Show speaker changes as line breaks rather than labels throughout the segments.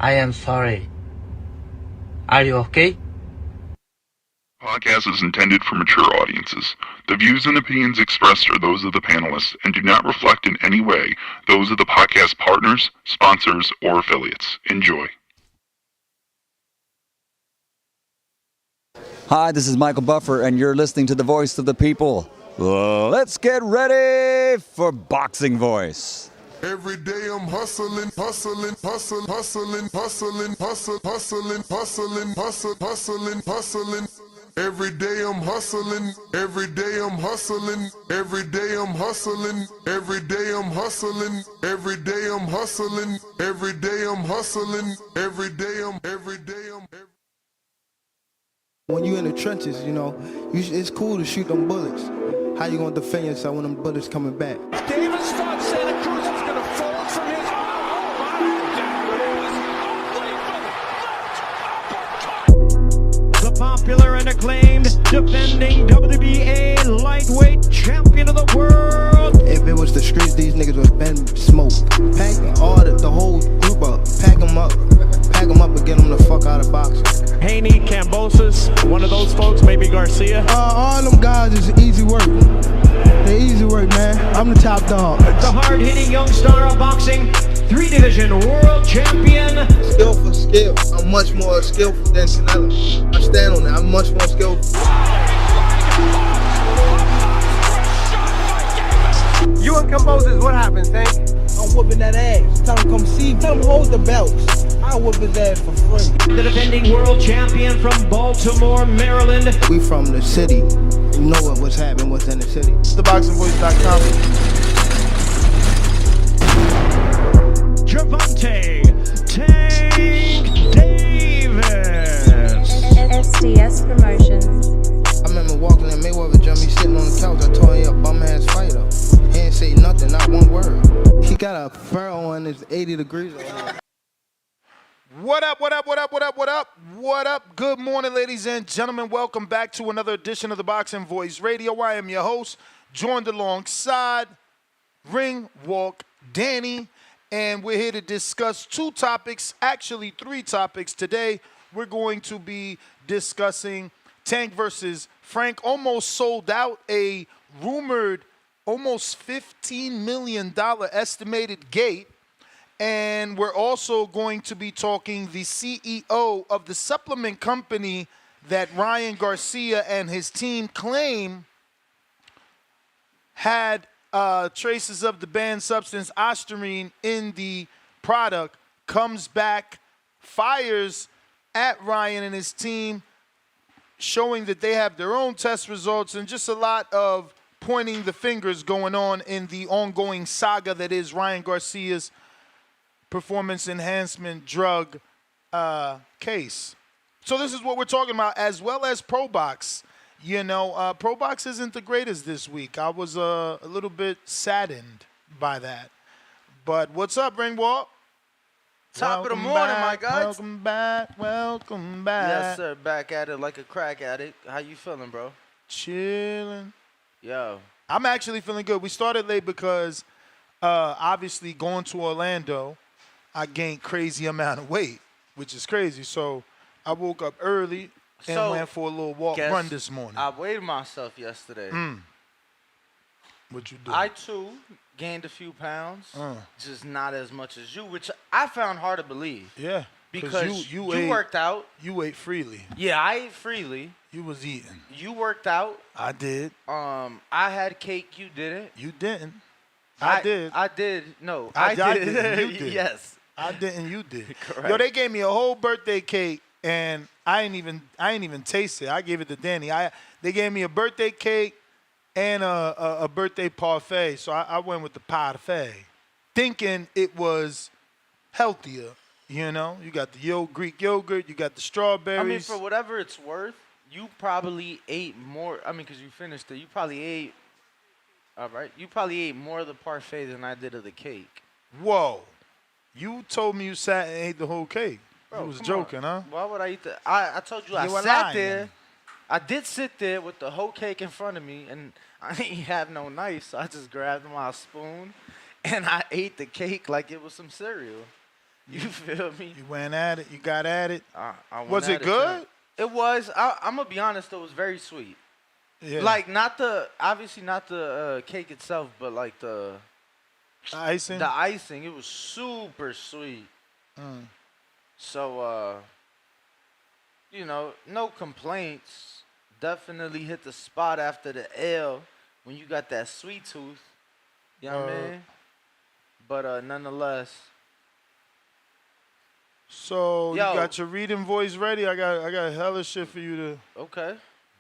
I am sorry. Are you okay?
Podcast is intended for mature audiences. The views and opinions expressed are those of the panelists and do not reflect in any way those of the podcast partners, sponsors, or affiliates. Enjoy.
Hi, this is Michael Buffer, and you're listening to the Voice of the People. Let's get ready for Boxing Voice.
Every day I'm hustling. Every day I'm hustling. Every day I'm hustling. Every day I'm hustling. Every day I'm hustling. Every day I'm hustling. Every day I'm hustling. Every day I'm.
When you in the trenches, you know, it's cool to shoot them bullets. How you gonna defend yourself when them bullets coming back?
Davis thought Santa Cruz was gonna fold from his. The popular and acclaimed defending WBA lightweight champion of the world.
If it was the streets, these niggas would have been smoked. Pack the whole group up. Pack them up and get them the fuck out of boxing.
Haney, Cambosis, one of those folks, maybe Garcia.
All them guys is easy work. They easy work, man. I'm the top dog.
The hard-hitting young star of boxing, 3-division world champion.
Skill for skill. I'm much more skillful than Canelo. I stand on that. I'm much more skillful.
You and Cambosis, what happens, Tank?
I'm whooping that ass. Tell him come see me. Tell him hold the belts. I'll whoop his ass for free.
The defending world champion from Baltimore, Maryland.
We from the city. You know what's happening, what's in the city.
TheBoxingVoice.com.
Gervonta Tank Davis.
SDS Promotions.
I remember walking in Mayweather gym, me sitting on the couch. I told him, bum ass fighter. He ain't say nothing, not one word. He got a fur on his 80 degrees.
What up? Good morning, ladies and gentlemen. Welcome back to another edition of the Boxing Voice Radio. I am your host, joined alongside Ring Walk Danny, and we're here to discuss three topics today. We're going to be discussing Tank versus Frank. Almost sold out, a rumored almost $15 million estimated gate. And we're also going to be talking the CEO of the supplement company that Ryan Garcia and his team claim had traces of the banned substance Ostarine in the product, comes back, fires at Ryan and his team, showing that they have their own test results, and just a lot of pointing the fingers going on in the ongoing saga that is Ryan Garcia's performance enhancement drug case. So this is what we're talking about, as well as ProBox. You know, ProBox isn't the greatest this week. I was a little bit saddened by that. But what's up, Ringwalk?
Top of the morning, my guys.
Welcome back.
Yes, sir. Back at it like a crack addict. How you feeling, bro?
Chilling.
Yo.
I'm actually feeling good. We started late because obviously going to Orlando, I gained crazy amount of weight, which is crazy. So I woke up early and went for a little run this morning.
I weighed myself yesterday.
What you do?
I, too, gained a few pounds, just not as much as you, which I found hard to believe.
Yeah.
Because you worked out.
You ate freely.
Yeah, I ate freely.
You was eating.
You worked out.
I did.
I had cake. You didn't.
You didn't. I did.
I did. No,
I
did.
didn't. You did.
Yes.
I didn't. You did.
Correct.
Yo, they gave me a whole birthday cake, and I ain't even taste it. I gave it to Danny. They gave me a birthday cake and a birthday parfait, so I went with the parfait, thinking it was healthier. You know, you got the Greek yogurt, you got the strawberries.
I mean, for whatever it's worth, you probably ate more. I mean, because you finished it, you probably ate. All right, you probably ate more of the parfait than I did of the cake.
Whoa. You told me you sat and ate the whole cake.
Bro,
you was joking, huh?
Why would I eat the? I told you I sat there. I did sit there with the whole cake in front of me, and I didn't have no knife, so I just grabbed my spoon, and I ate the cake like it was some cereal. You feel me?
You went at it. You got at it.
I went
Was
at
it good?
too. It was. I'm gonna be honest. Though, it was very sweet.
Yeah.
Like obviously not the cake itself, but like the
icing.
The icing. It was super sweet. So no complaints. Definitely hit the spot after the L when you got that sweet tooth. You know what I mean? But nonetheless.
So
Yo.
you got your reading voice ready. I got hella shit for you to.
Okay.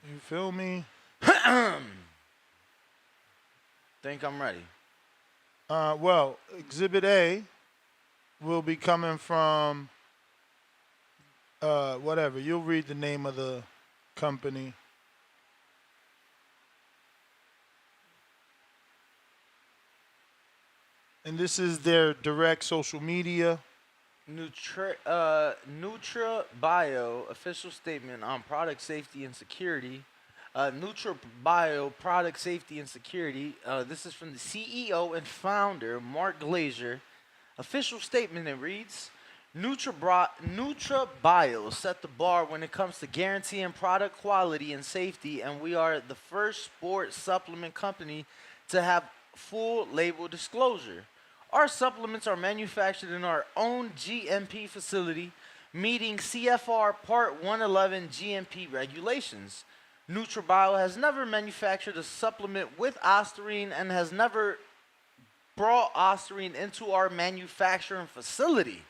You feel me?
Think I'm ready.
Well, Exhibit A will be coming from whatever. You'll read the name of the company. And this is their direct social media.
Nutra Bio official statement on product safety and security. Nutra Bio product safety and security. This is from the CEO and founder, Mark Glazer. Official statement, it reads, Nutra Bio set the bar when it comes to guaranteeing product quality and safety, and we are the first sports supplement company to have full label disclosure. Our supplements are manufactured in our own GMP facility, meeting CFR Part 111 GMP regulations. NutraBio has never manufactured a supplement with Ostarine and has never brought Ostarine into our manufacturing facility.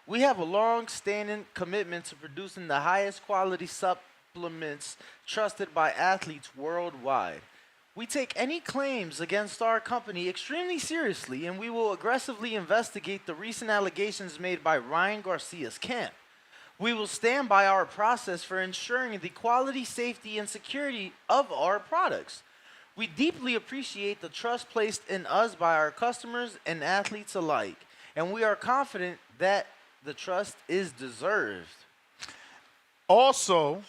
We have a long-standing commitment to producing the highest quality supplements trusted by athletes worldwide. We take any claims against our company extremely seriously, and we will aggressively investigate the recent allegations made by Ryan Garcia's camp. We will stand by our process for ensuring the quality, safety, and security of our products. We deeply appreciate the trust placed in us by our customers and athletes alike, and we are confident that the trust is deserved.
Also,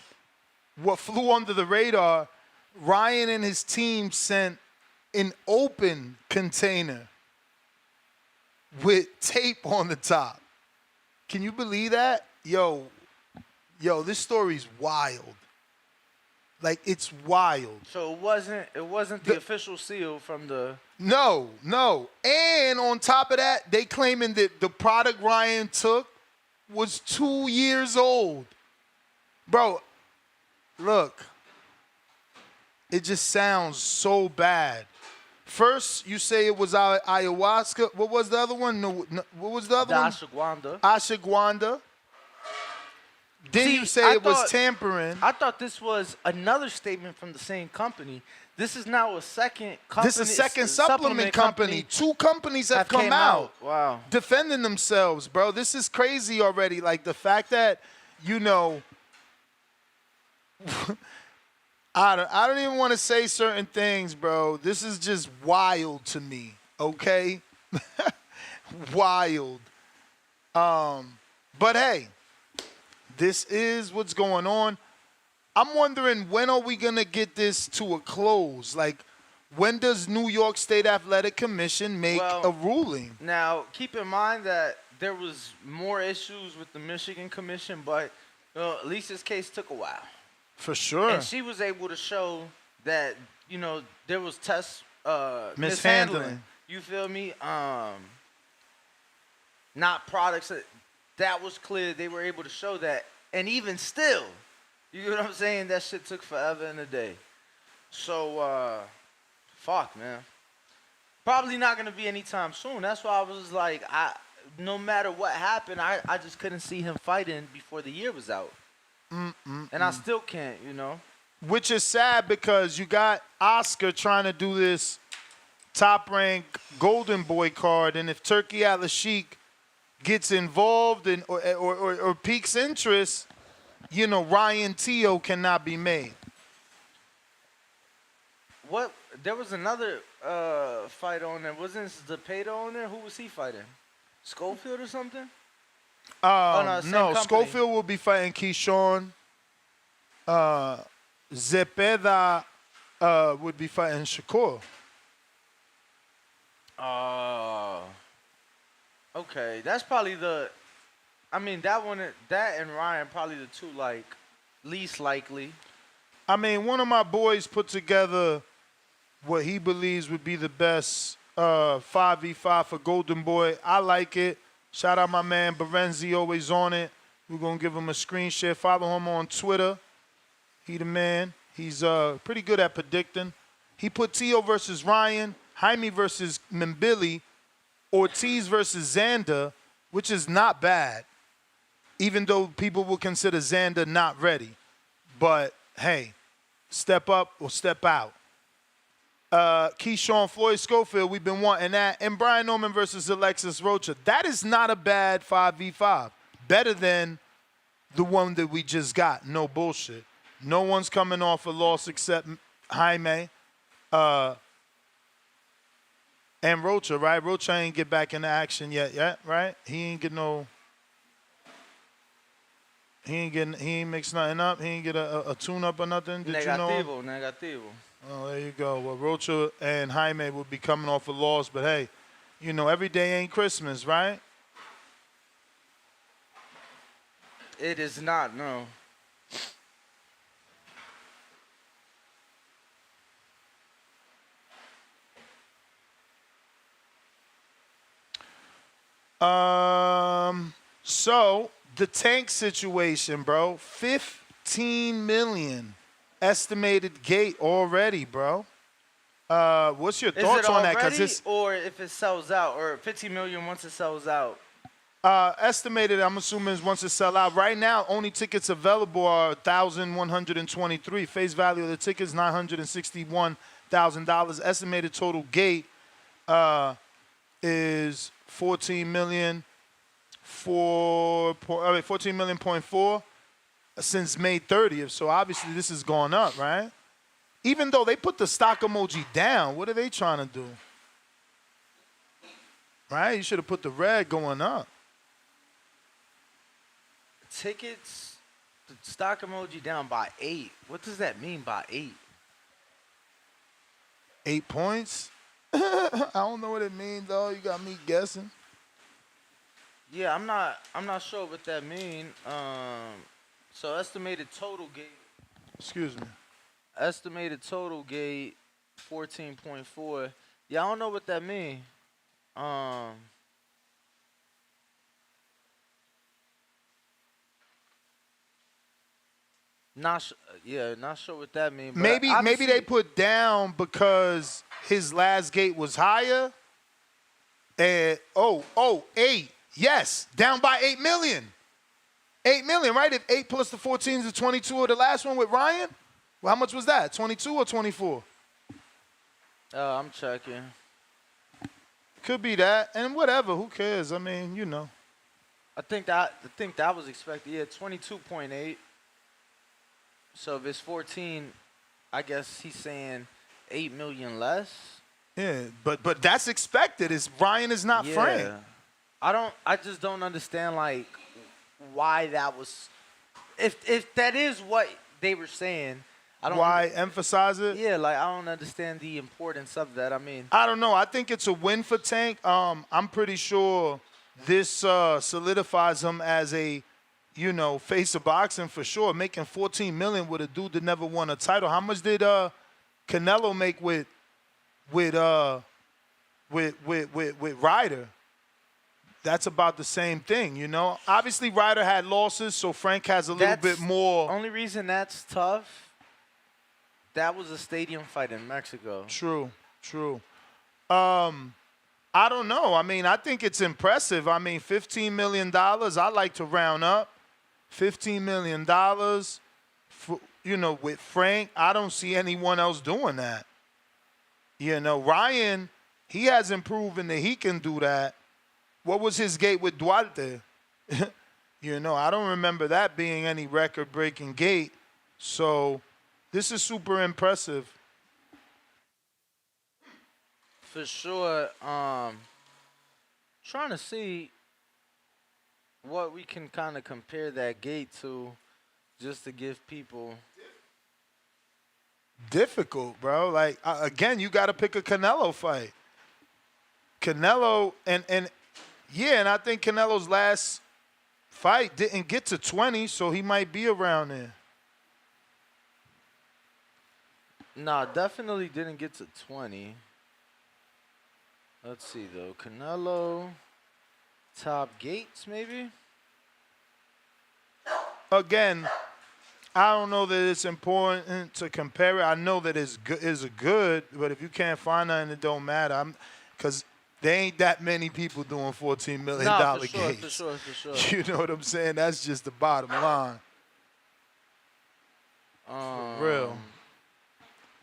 what flew under the radar, Ryan and his team sent an open container with tape on the top. Can you believe that? Yo, this story's wild. Like, it's wild.
So it wasn't the official seal from the...
No. And on top of that, they claiming that the product Ryan took was 2 years old. Bro, look. It just sounds so bad. First, you say it was ayahuasca. What was the other one? No, what was the other one?
Ashwagandha.
Ashwagandha. Then you say it was tampering.
I thought this was another statement from the same company. This is now a second company.
This is a second supplement company. Two companies have come out.
Wow.
Defending themselves, bro. This is crazy already. Like, the fact that, I don't even want to say certain things, bro. This is just wild to me, okay? Wild. But hey, this is what's going on. I'm wondering, when are we going to get this to a close? Like, when does New York State Athletic Commission make a ruling?
Now, keep in mind that there was more issues with the Michigan Commission, but at least this case took a while.
For sure.
And she was able to show that, there was test
mishandling.
You feel me? Not products. That was clear. They were able to show that. And even still, you know what I'm saying? That shit took forever and a day. So, fuck, man. Probably not going to be anytime soon. That's why I was like, no matter what happened, I just couldn't see him fighting before the year was out. And I still can't,
Which is sad, because you got Oscar trying to do this top-ranked Golden Boy card, and if Turkey Al-Sheikh gets involved or piques interest, Ryan Teo cannot be made.
What? There was another fight on there. Wasn't Zepeda on there? Who was he fighting? Schofield or something?
No, Schofield will be fighting Keyshawn. Zepeda would be fighting Shakur.
Okay, that's probably the. I mean, that and Ryan probably the two like least likely.
I mean, one of my boys put together what he believes would be the best 5v5 for Golden Boy. I like it. Shout out my man Berenzi, always on it. We're going to give him a screen share. Follow him on Twitter. He the man. He's pretty good at predicting. He put Tio versus Ryan, Jaime versus Mbili, Ortiz versus Xander, which is not bad, even though people will consider Xander not ready. But, hey, step up or step out. Keyshawn Floyd Schofield, we've been wanting that. And Brian Norman versus Alexis Rocha. That is not a bad 5v5. Better than the one that we just got. No bullshit. No one's coming off a loss except Jaime and Rocha, right? Rocha ain't get back into action yet, right? He ain't mixed nothing up. He ain't get a tune-up or nothing. Did you know?
Negativo.
Oh, there you go. Well, Rocha and Jaime will be coming off a loss, but hey, you know, every day ain't Christmas, right?
It is not, no.
So the Tank situation, bro. 15 million estimated gate already, bro. What's your thoughts on that?
Because it's or if it sells out, or 15 million once it sells out.
Estimated, I'm assuming, is once it sell out. Right now, only tickets available are 1,123. Face value of the tickets $961,000. Estimated total gate is 14 million. 14 million point four since May 30th. So obviously this has gone up, right? Even though they put the stock emoji down, what are they trying to do? Right? You should have put the red going up.
Tickets, the stock emoji down by 8. What does that mean by 8?
8 points? I don't know what it means, though. You got me guessing.
Yeah, I'm not sure what that means. So estimated total gate.
Excuse me.
Estimated total gate 14.4. Yeah, I don't know what that means. Not sure what that means.
Maybe they put down because his last gate was higher. And 8. Yes, down by 8 million. 8 million, right? If 8 plus the 14 is 22 of the last one with Ryan, well, how much was that? 22 or 24?
I'm checking.
Could be that, and whatever. Who cares? I mean, you know.
I think that was expected. Yeah, 22.8. So if it's 14, I guess he's saying 8 million less.
Yeah, but that's expected. Ryan is not Frank.
I just don't understand like why that was. If that is what they were saying, I don't.
Why emphasize it?
Yeah, like I don't understand the importance of that. I mean,
I don't know. I think it's a win for Tank. I'm pretty sure this solidifies him as a, face of boxing for sure. Making 14 million with a dude that never won a title. How much did Canelo make with Ryder? That's about the same thing, Obviously, Ryder had losses, so Frank has a little bit more.
Only reason that's tough, that was a stadium fight in Mexico.
True. I don't know. I mean, I think it's impressive. I mean, $15 million, I like to round up. $15 million, with Frank, I don't see anyone else doing that. Ryan, he hasn't proven that he can do that. What was his gate with Duarte? I don't remember that being any record-breaking gate. So this is super impressive.
For sure. Trying to see what we can kind of compare that gate to, just to give people.
Difficult, bro. Like, again, you got to pick a Canelo fight. Canelo, and Yeah, and I think Canelo's last fight didn't get to 20, so he might be around there.
Nah, definitely didn't get to 20. Let's see though. Canelo, top Gates maybe.
Again, I don't know that it's important to compare it. I know that it's good, but if you can't find nothing, it don't matter. Because there ain't that many people doing $14 million
Nah, for sure,
gates.
for sure.
You know what I'm saying? That's just the bottom line. For real.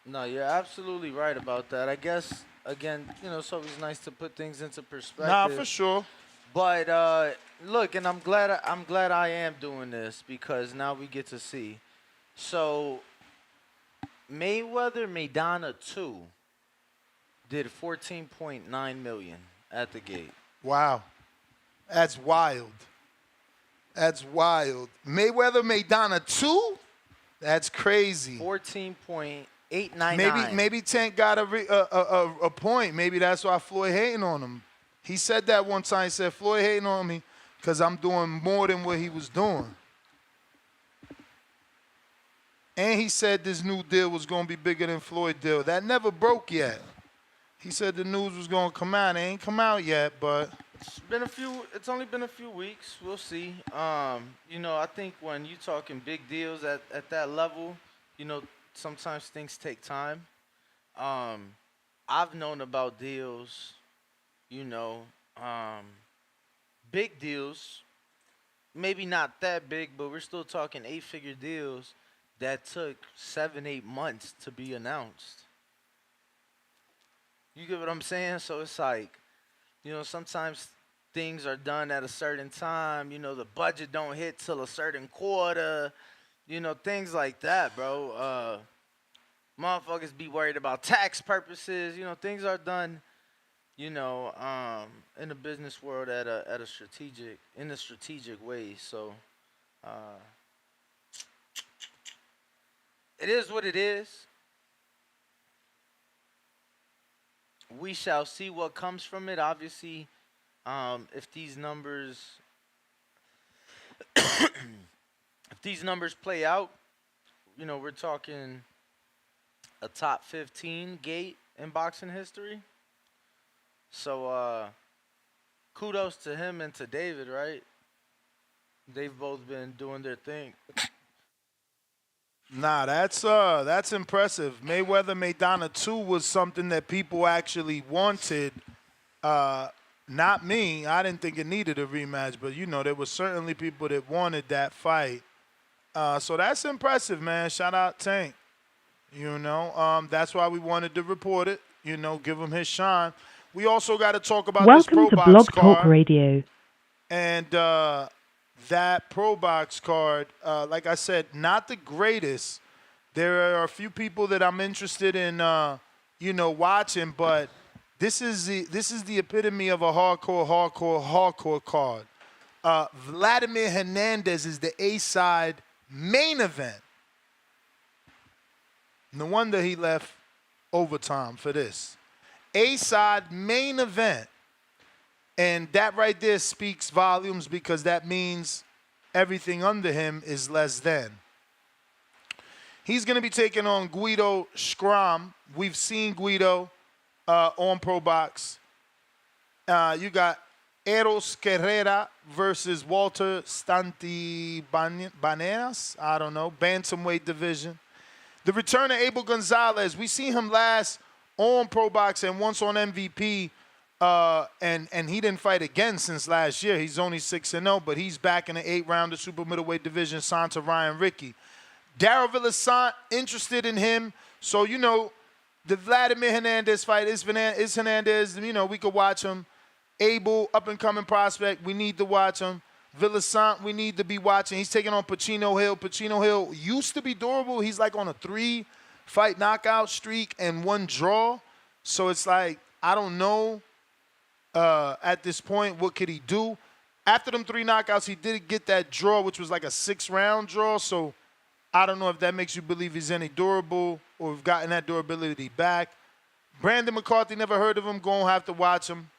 No, you're absolutely right about that. I guess again, it's always nice to put things into perspective.
Nah, for sure.
But look, and I'm glad I am doing this because now we get to see. So Mayweather Maidana 2 did 14.9 million at the gate.
Wow. That's wild. That's wild. Mayweather Maidana 2? That's crazy.
14.899.
Maybe Tank got a point. Maybe that's why Floyd hating on him. He said that one time. He said, Floyd hating on me because I'm doing more than what he was doing. And he said this new deal was going to be bigger than Floyd deal. That never broke yet. He said the news was going to come out. It ain't come out yet, but
It's only been a few weeks. We'll see. I think when you talking big deals at that level, sometimes things take time. I've known about deals, big deals, maybe not that big, but we're still talking 8-figure deals that took 7-8 months to be announced. You get what I'm saying? So it's like, sometimes things are done at a certain time. The budget don't hit till a certain quarter. Things like that, bro. Motherfuckers be worried about tax purposes. Things are done, in the business world in a strategic way. So, it is what it is. We shall see what comes from it. Obviously, if these numbers play out, we're talking a top 15 gate in boxing history. So kudos to him and to David, right? They've both been doing their thing.
nah, that's impressive. Mayweather Maidana 2 was something that people actually wanted. Not me. I didn't think it needed a rematch, but there were certainly people that wanted that fight. So that's impressive, man. Shout out Tank. That's why we wanted to report it. Give him his shine. We also got to talk about this Pro
Welcome to
Box
Blog
card.
Talk Radio.
And that Pro Box card, like I said, not the greatest. There are a few people that I'm interested in, watching, but this is the epitome of a hardcore card. Vladimir Hernandez is the A-side main event. No wonder he left overtime for this. A-side main event. And that right there speaks volumes because that means everything under him is less than. He's going to be taking on Guido Schramm. We've seen Guido on Pro Box. You got Eros Carrera versus Walter Stantibaneras. I don't know. Bantamweight division. The return of Abel Gonzalez. We seen him last on Pro Box and once on MVP. And he didn't fight again since last year. He's only 6-0, but he's back in the 8-rounder super middleweight division, signed to Ryan Rickey. Darryl Villasant, interested in him. So, the Vladimir Hernandez fight is Hernandez. We could watch him. Abel, up-and-coming prospect. We need to watch him. Villasant, we need to be watching. He's taking on Pacino Hill. Pacino Hill used to be durable. He's like on a 3-fight knockout streak and 1 draw. So it's like, I don't know. At this point, what could he do? After them 3 knockouts, he did get that draw, which was like a 6-round draw. So I don't know if that makes you believe he's any durable or we've gotten that durability back. Brandon McCarthy, never heard of him. Gonna have to watch him.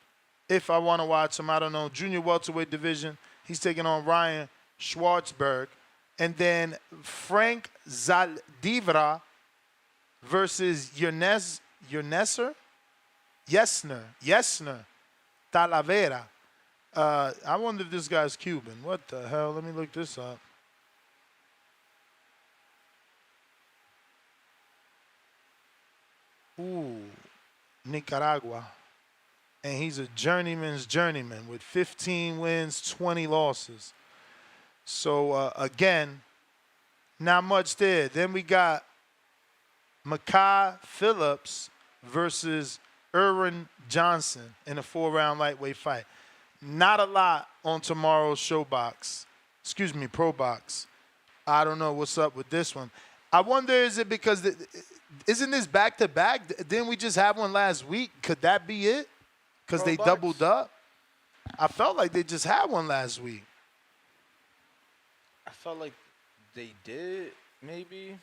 if I want to watch him. I don't know. Junior welterweight division. He's taking on Ryan Schwartzberg. And then Frank Zaldivra versus Yesner Talavera. I wonder if this guy's Cuban. What the hell? Let me look this up. Ooh, Nicaragua. And he's a journeyman's journeyman with 15 wins, 20 losses. So, again, not much there. Then we got Makai Phillips versus Erwin Johnson in a 4-round lightweight fight. Not a lot on tomorrow's Pro Box. I don't know what's up with this one. I wonder, is it because, isn't this back-to-back? Didn't we just have one last week? Could that be it? Because they doubled up? I felt like they just had one last week.
I felt like they did, maybe.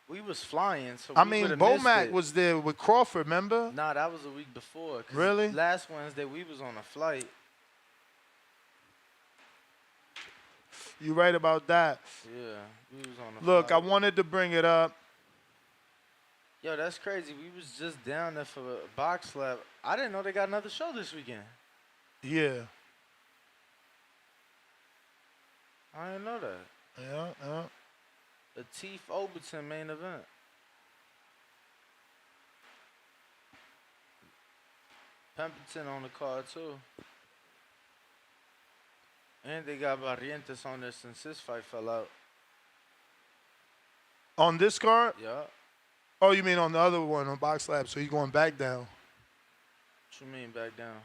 We was flying, so
I
we
mean,
would've missed
Bomac
it.
was there with Crawford, remember?
Nah, that was a week before. 'Cause
Really?
Last Wednesday, we was on a flight.
You're right about that.
Yeah, we was on a
Look, I
flight.
wanted to bring it up.
Yo, that's crazy. We was just down there for a box slap. I didn't know they got another show this weekend.
Yeah.
I didn't know that.
Yeah.
The Teeth Overton main event. Pemberton on the card too. And they got Barrientos on there since his fight fell out.
On this card?
Yeah.
Oh, you mean on the other one, on Box Lab, so he's going back down.
What you mean back down?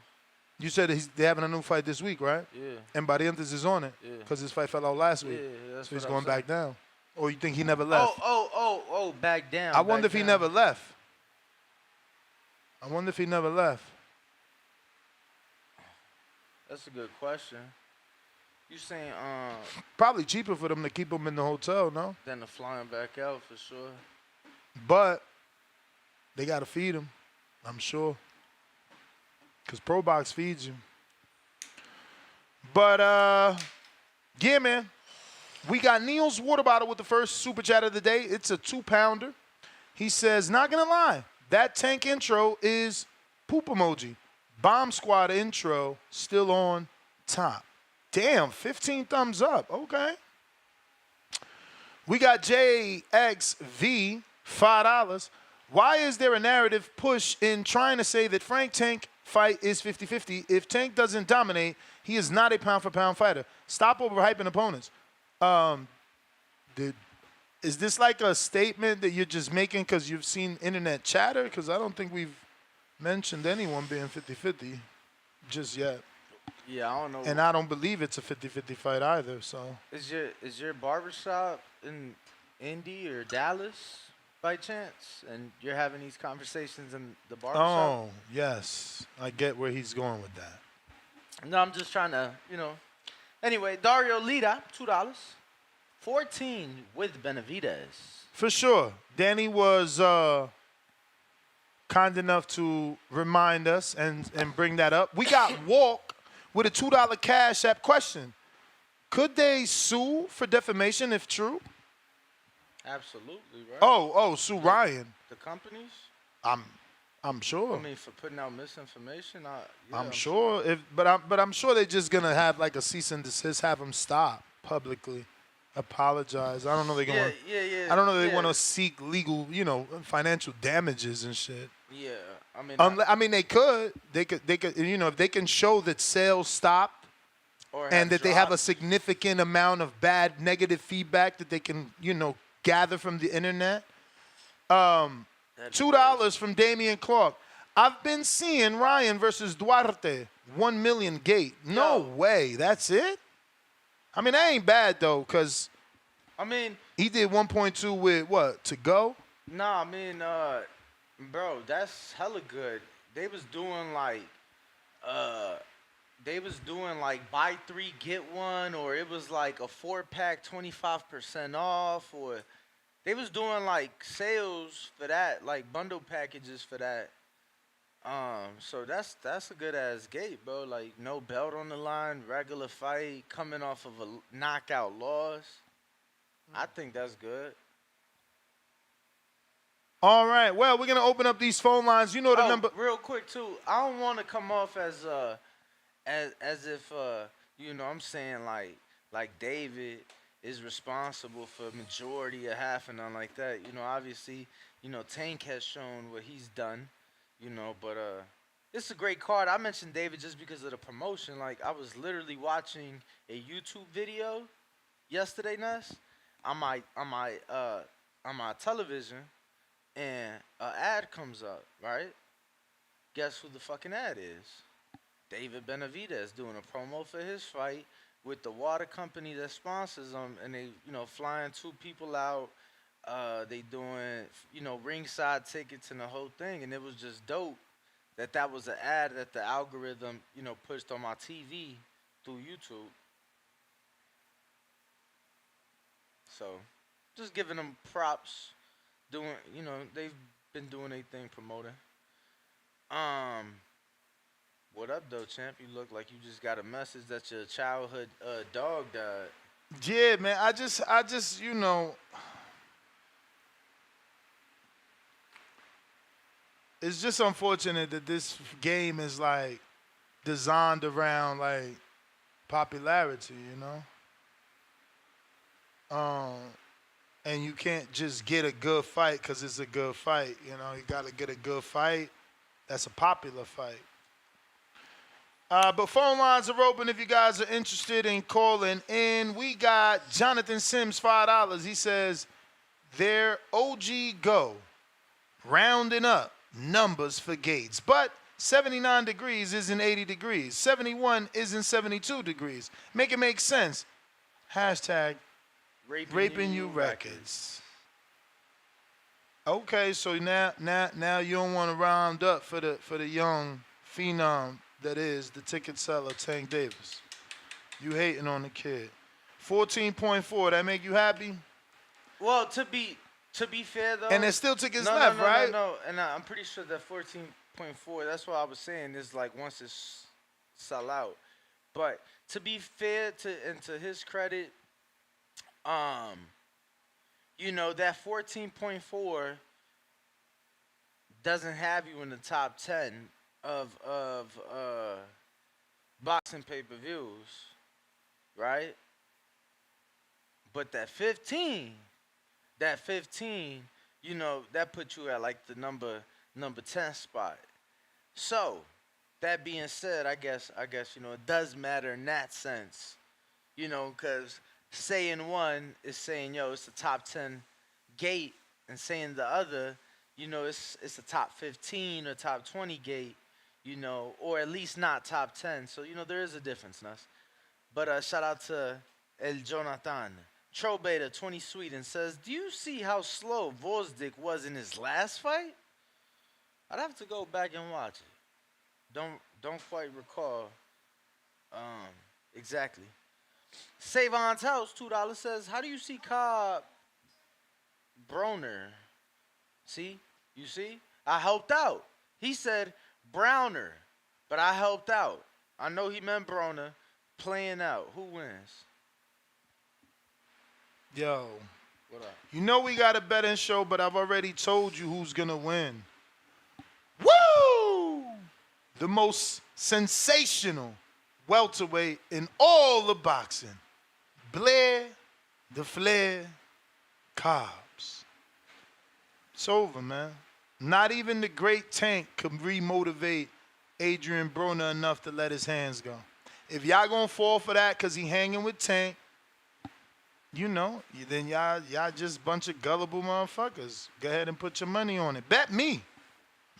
You said they're having a new fight this week, right?
Yeah.
And Barrientos is on it.
Yeah.
Because his fight fell out last week.
Yeah, that's
so he's
what
going
I'm saying.
back down. Or you think he never left?
Oh, back down.
I wonder
back
if he
down.
never left. I wonder if he never left.
That's a good question. You saying
Probably cheaper for them to keep him in the hotel, no?
than to flying back out for sure.
But they got to feed him, I'm sure. Because Pro Box feeds you. But, yeah, man. We got Neil's water bottle with the first super chat of the day. It's a 2-pounder. He says, not going to lie, that Tank intro is poop emoji. Bomb Squad intro still on top. Damn, 15 thumbs up. Okay. We got JXV, $5. Why is there a narrative push in trying to say that Frank Tank fight is 50-50? If Tank doesn't dominate, he is not a pound-for-pound fighter. Stop overhyping opponents. Is this like a statement that you're just making because you've seen internet chatter? Because I don't think we've mentioned anyone being 50-50 just yet.
Yeah, I don't know.
And I don't believe it's a 50-50 fight either, so.
Is your barbershop in Indy or Dallas by chance? And you're having these conversations in the barbershop?
Oh, yes. I get where he's going with that.
No, I'm just trying to, Anyway, Dario Lida, $2. 14 with Benavidez.
For sure. Danny was kind enough to remind us and bring that up. We got Walk with a $2 Cash App question. Could they sue for defamation if true?
Absolutely, right?
Oh, sue Ryan.
The companies?
I'm sure.
I mean, for putting out misinformation?
I'm sure. But I'm sure they're just going to have like a cease and desist, have them stop publicly. Apologize. I don't know. I don't know. They want to seek legal, financial damages and shit.
Yeah,
I mean, they could. They could. If they can show that sales stopped, and that they have a significant amount of bad, negative feedback that they can, gather from the internet. $2 from Damian Clark. I've been seeing Ryan versus Duarte, 1 million gate. No way. That's it. I mean, that ain't bad, though, because he did 1.2 with what, to go?
Nah, bro, that's hella good. They was doing like buy 3, get 1, or it was like a 4-pack 25% off, or they was doing like sales for that, like bundle packages for that. So that's a good ass gate, bro. Like no belt on the line, regular fight, coming off of a knockout loss. I think that's good.
All right. Well, we're gonna open up these phone lines. You know the number.
Real quick too. I don't want to come off as if I'm saying like David is responsible for majority of half and nothing like that. Obviously, Tank has shown what he's done. But it's a great card. I mentioned David just because of the promotion. Like I was literally watching a YouTube video yesterday, Ness, on my television, and an ad comes up, right? Guess who the fucking ad is? David Benavidez doing a promo for his fight with the water company that sponsors him, and they, flying two people out. They doing, ringside tickets and the whole thing, and it was just dope that was an ad that the algorithm, pushed on my TV through YouTube. So, just giving them props, doing, they've been doing their thing promoting. What up, though, champ? You look like you just got a message that your childhood dog died.
Yeah, man. I just, it's just unfortunate that this game is like designed around like popularity, and you can't just get a good fight because it's a good fight. You got to get a good fight that's a popular fight. But phone lines are open if you guys are interested in calling in. We got Jonathan Sims, $5. He says, there OG go, rounding up numbers for Gates. But 79 degrees isn't 80 degrees. 71 isn't 72 degrees. Make it make sense. Hashtag Raping You Records. Okay, so now you don't want to round up for the young phenom that is the ticket seller, Tank Davis. You hating on the kid. 14.4, that make you happy?
Well, to be fair though,
and there's still tickets left, right?
No, and I'm pretty sure that 14.4. That's what I was saying. Is like once it's sell out. But to be fair to his credit, that 14.4 doesn't have you in the top 10 of boxing pay-per-views, right? But that 15, that puts you at like the number 10 spot. So, that being said, I guess it does matter in that sense, because saying one is saying it's the top 10 gate, and saying the other, it's a top 15 or top 20 gate. Or at least not top 10. So, there is a difference, Nuss. But shout out to El Jonathan. Trobeta, 20 Sweden, says, do you see how slow Vozdik was in his last fight? I'd have to go back and watch it. Don't quite recall exactly. Savon's House, $2, says, how do you see Cobb Broner? See? You see? I helped out. He said Browner, but I helped out. I know he meant Broner. Playing out. Who wins?
Yo.
What up?
We got a betting show, but I've already told you who's going to win. Woo! The most sensational welterweight in all the boxing. Blair the Flair Cobbs. It's over, man. Not even the great Tank could remotivate Adrian Broner enough to let his hands go. If y'all gonna fall for that because he hanging with Tank, then y'all just a bunch of gullible motherfuckers. Go ahead and put your money on it. Bet me.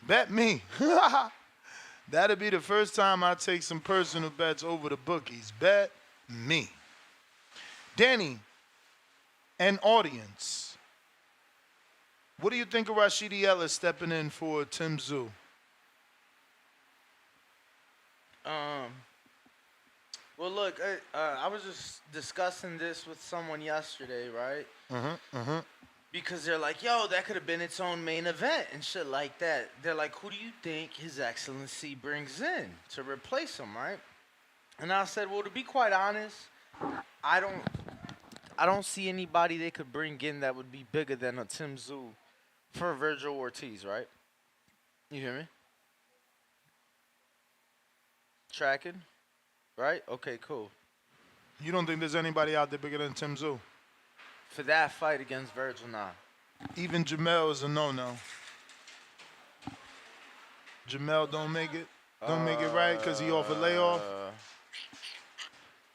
That'll be the first time I take some personal bets over the bookies. Bet me. Danny, an audience. What do you think of Rashidi Ellis stepping in for Tim Tszyu?
Well, look, I was just discussing this with someone yesterday, right? because they're like, yo, that could have been its own main event and shit like that. They're like, who do you think His Excellency brings in to replace him, right? And I said, well, to be quite honest, I don't I don't see anybody they could bring in that would be bigger than a Tim Zoo for Virgil Ortiz, right? You hear me? Tracking? Right? Okay, cool.
You don't think there's anybody out there bigger than Tim Zoo?
For that fight against Virgil, nah.
Even Jamel is a no-no. Jamel don't make it. Don't make it right because he off a layoff.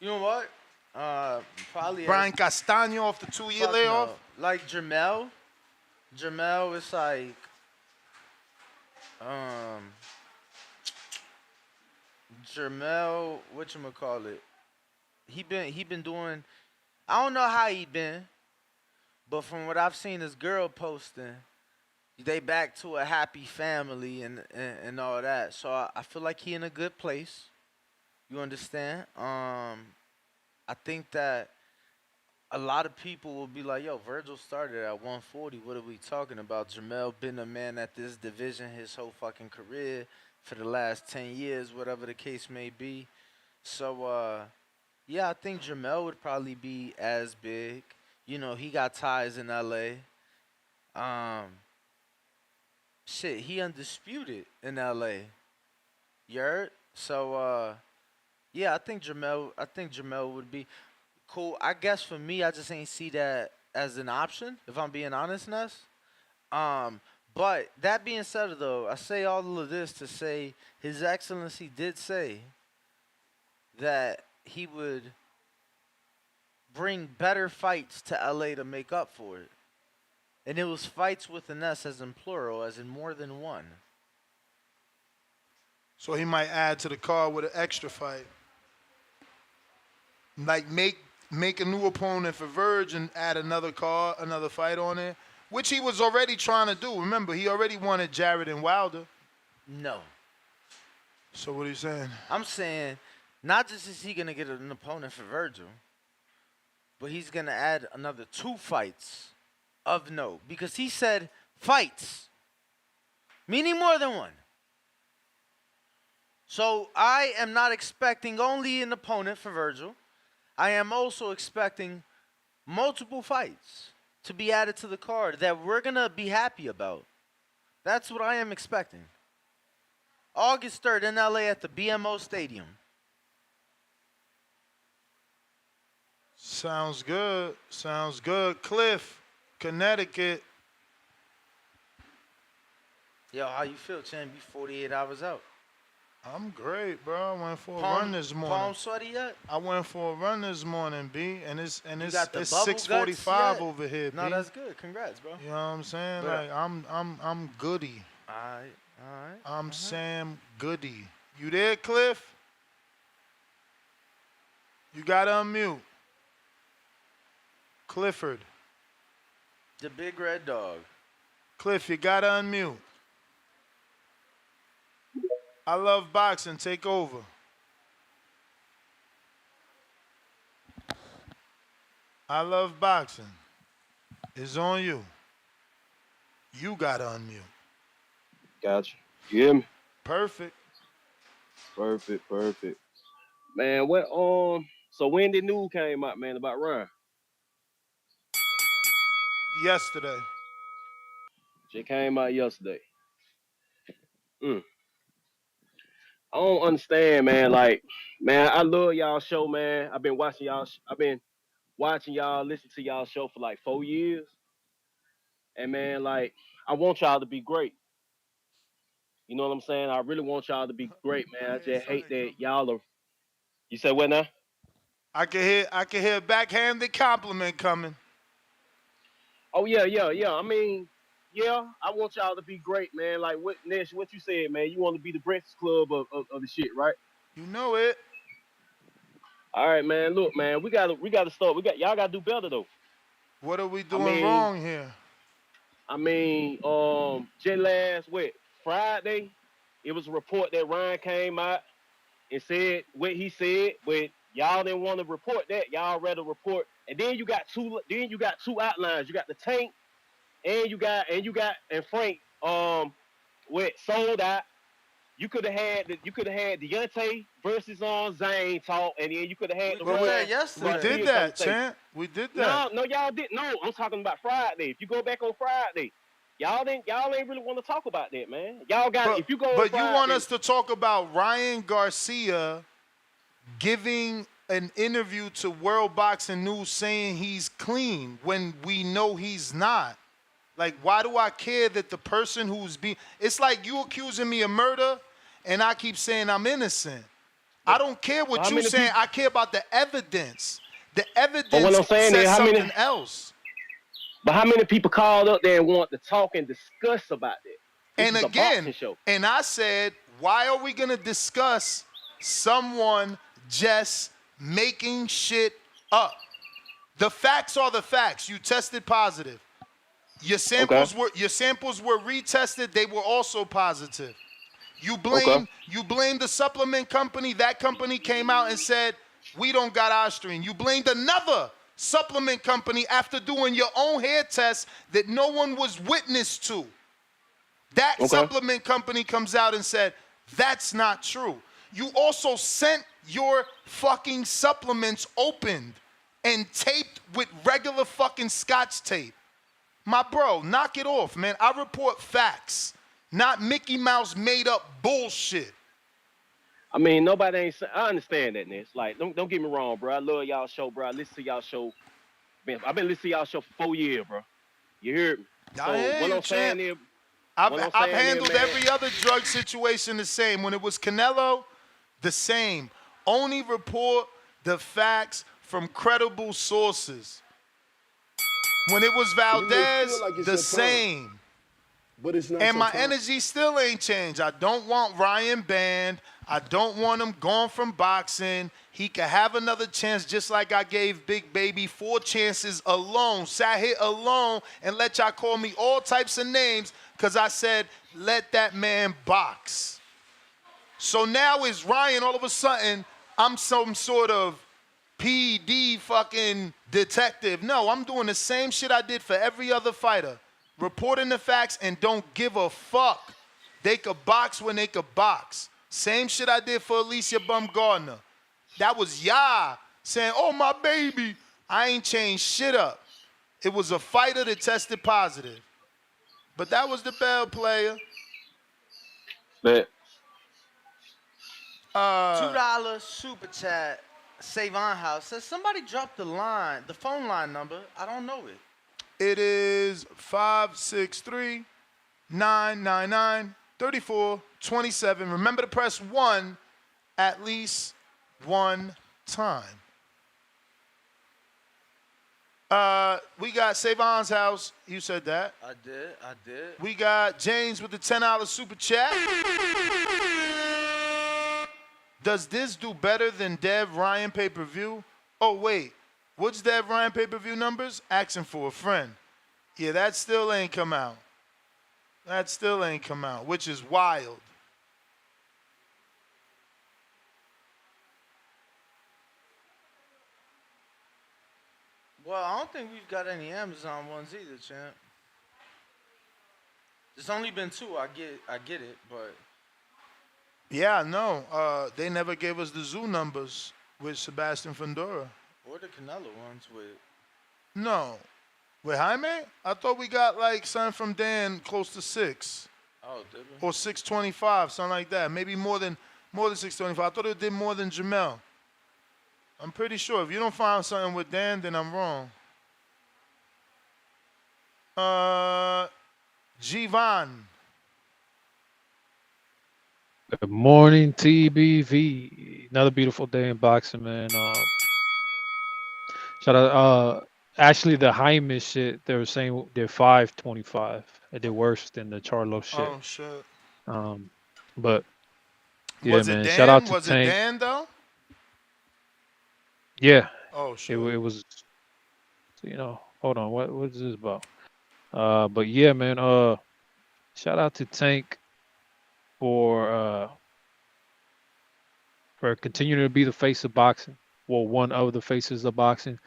You know what? Probably
Brian Castaño off the 2-year
fuck
layoff.
no. Like Jamel is like Jamel, whatchamacallit? He been doing, I don't know how he been, but from what I've seen his girl posting, they back to a happy family and all that. So I feel like he in a good place. You understand? I think that a lot of people will be like, yo, Virgil started at 140. What are we talking about? Jamel been a man at this division his whole fucking career for the last 10 years, whatever the case may be. So, yeah, I think Jamel would probably be as big. You know, he got ties in L.A. Shit, he undisputed in L.A. You heard? So, yeah, I think Jamel would be cool. I guess for me, I just ain't see that as an option, if I'm being honest, Ness. But that being said, though, I say all of this to say His Excellency did say that he would bring better fights to LA to make up for it. And it was fights with an S as in plural, as in more than one.
So he might add to the card with an extra fight. Like make a new opponent for Verge and add another fight on it, which he was already trying to do. Remember, he already wanted Jarrett and Wilder.
No.
So what are you saying?
I'm saying not just is he going to get an opponent for Virgil, but he's going to add another 2 fights of note. Because he said fights, meaning more than one. So I am not expecting only an opponent for Virgil. I am also expecting multiple fights to be added to the card that we're going to be happy about. That's what I am expecting. August 3rd in LA at the BMO Stadium.
Sounds good. Sounds good. Cliff, Connecticut.
Yo, how you feel, champ? You 48 hours out.
I'm great, bro. I went for a run this morning.
Palm sweaty yet?
I went for a run this morning, B, and it's
got the bubble
6:45 over here, B.
No, that's good. Congrats, bro.
You know what I'm saying?
But,
like I'm goody.
All right.
I'm Sam Goody. You there, Cliff? You gotta unmute. Clifford.
The big red dog.
Cliff, you gotta unmute. I love boxing. Take over. I love boxing. It's on you. You gotta unmute.
Gotcha. You hear me?
Perfect.
Perfect. Man, what so when the news came out, man, about Ryan?
Yesterday.
It came out yesterday. I don't understand, man. Like, man, I love y'all show, man. I've been watching y'all, listen to y'all show for like 4 years. And man, like, I want y'all to be great. You know what I'm saying? I really want y'all to be great, man. I just hate that y'all are. You said what now?
I can hear a backhanded compliment coming.
Oh yeah. I mean, yeah, I want y'all to be great, man. Like what Nash, what you said, man. You want to be the Breakfast Club of the shit, right?
You know it.
All right, man. Look, man, we gotta start. Y'all gotta do better though.
What are we doing wrong here?
I mean, just last Friday, it was a report that Ryan came out and said what he said, but y'all didn't want to report that. Y'all rather report, and then you got two outlines. You got the Tank and Frank went sold out. You could have had Deontay versus on Zane talk, and then you could have had
We
the
did
Royal
that yesterday.
We did
Steel
that,
conversation.
champ. We did that.
No, y'all didn't. No, I'm talking about Friday. If you go back on Friday, y'all ain't really want to talk about that, man. Y'all got if you go on
But
Friday,
you want us to talk about Ryan Garcia giving an interview to World Boxing News saying he's clean when we know he's not. Like, why do I care that the person who's being... It's like you accusing me of murder, and I keep saying I'm innocent. I don't care what you're saying. I care about the evidence. The evidence says something else.
But how many people called up there and want to talk and discuss about that?
And again, and I said, why are we going to discuss someone just making shit up? The facts are the facts. You tested positive. Your samples were retested. They were also positive. You blame the supplement company. That company came out and said, we don't got Ostarine. You blamed another supplement company after doing your own hair test that no one was witness to. That supplement company comes out and said, that's not true. You also sent your fucking supplements opened and taped with regular fucking Scotch tape. My bro, knock it off, man. I report facts, not Mickey Mouse made up bullshit.
I mean, nobody ain't. I understand that, Ness. Like, don't get me wrong, bro. I love y'all show, bro. I listen to y'all show. Man, I've been listening to y'all show for 4 years, bro. You heard me? So what I'm saying is,
I've handled every other drug situation the same. When it was Canelo, the same. Only report the facts from credible sources. When it was Valdez, the same.
But it's not
and my energy still ain't changed. I don't want Ryan banned. I don't want him gone from boxing. He could have another chance just like I gave Big Baby 4 chances alone. Sat here alone and let y'all call me all types of names because I said, let that man box. So now is Ryan all of a sudden, I'm some sort of PD fucking detective. No, I'm doing the same shit I did for every other fighter. Reporting the facts and don't give a fuck. They could box when they could box. Same shit I did for Alicia Bumgardner. That was Yah saying, oh, my baby. I ain't changed shit up. It was a fighter that tested positive. But that was the bell player.
$2 super chat. Savon House says somebody dropped the phone line number. I don't know it.
It is 563-999-3427. Remember to press 1 at least one time. We got Savon's House. You said that.
I did.
We got James with the $10 super chat. Does this do better than Dev Ryan pay-per-view? Oh, wait. What's Dev Ryan pay-per-view numbers? Asking for a friend. Yeah, that still ain't come out. Which is wild.
Well, I don't think we've got any Amazon ones either, champ. There's only been 2. I get it, but...
Yeah, no. They never gave us the zoo numbers with Sebastian Fundora.
Or the Canelo ones with...
No. With Jaime? I thought we got like something from Dan close to 6.
Oh, did we?
Or 625, something like that. Maybe more than 625. I thought it did more than Jamel. I'm pretty sure. If you don't find something with Dan, then I'm wrong. Jivan.
Good morning, TBV. Another beautiful day in boxing, man. Shout out. Actually, the Jaime shit, they were saying they're 525. They did worse than the Charlo shit.
Oh, shit.
But, yeah,
was
man.
It Dan?
Shout out to
Was
Tank.
it Dan, though?
Yeah.
Oh, shit.
It was, hold on. What is this about? But, yeah, man. Shout out to Tank for continuing to be the face of boxing. Well, one of the faces of boxing.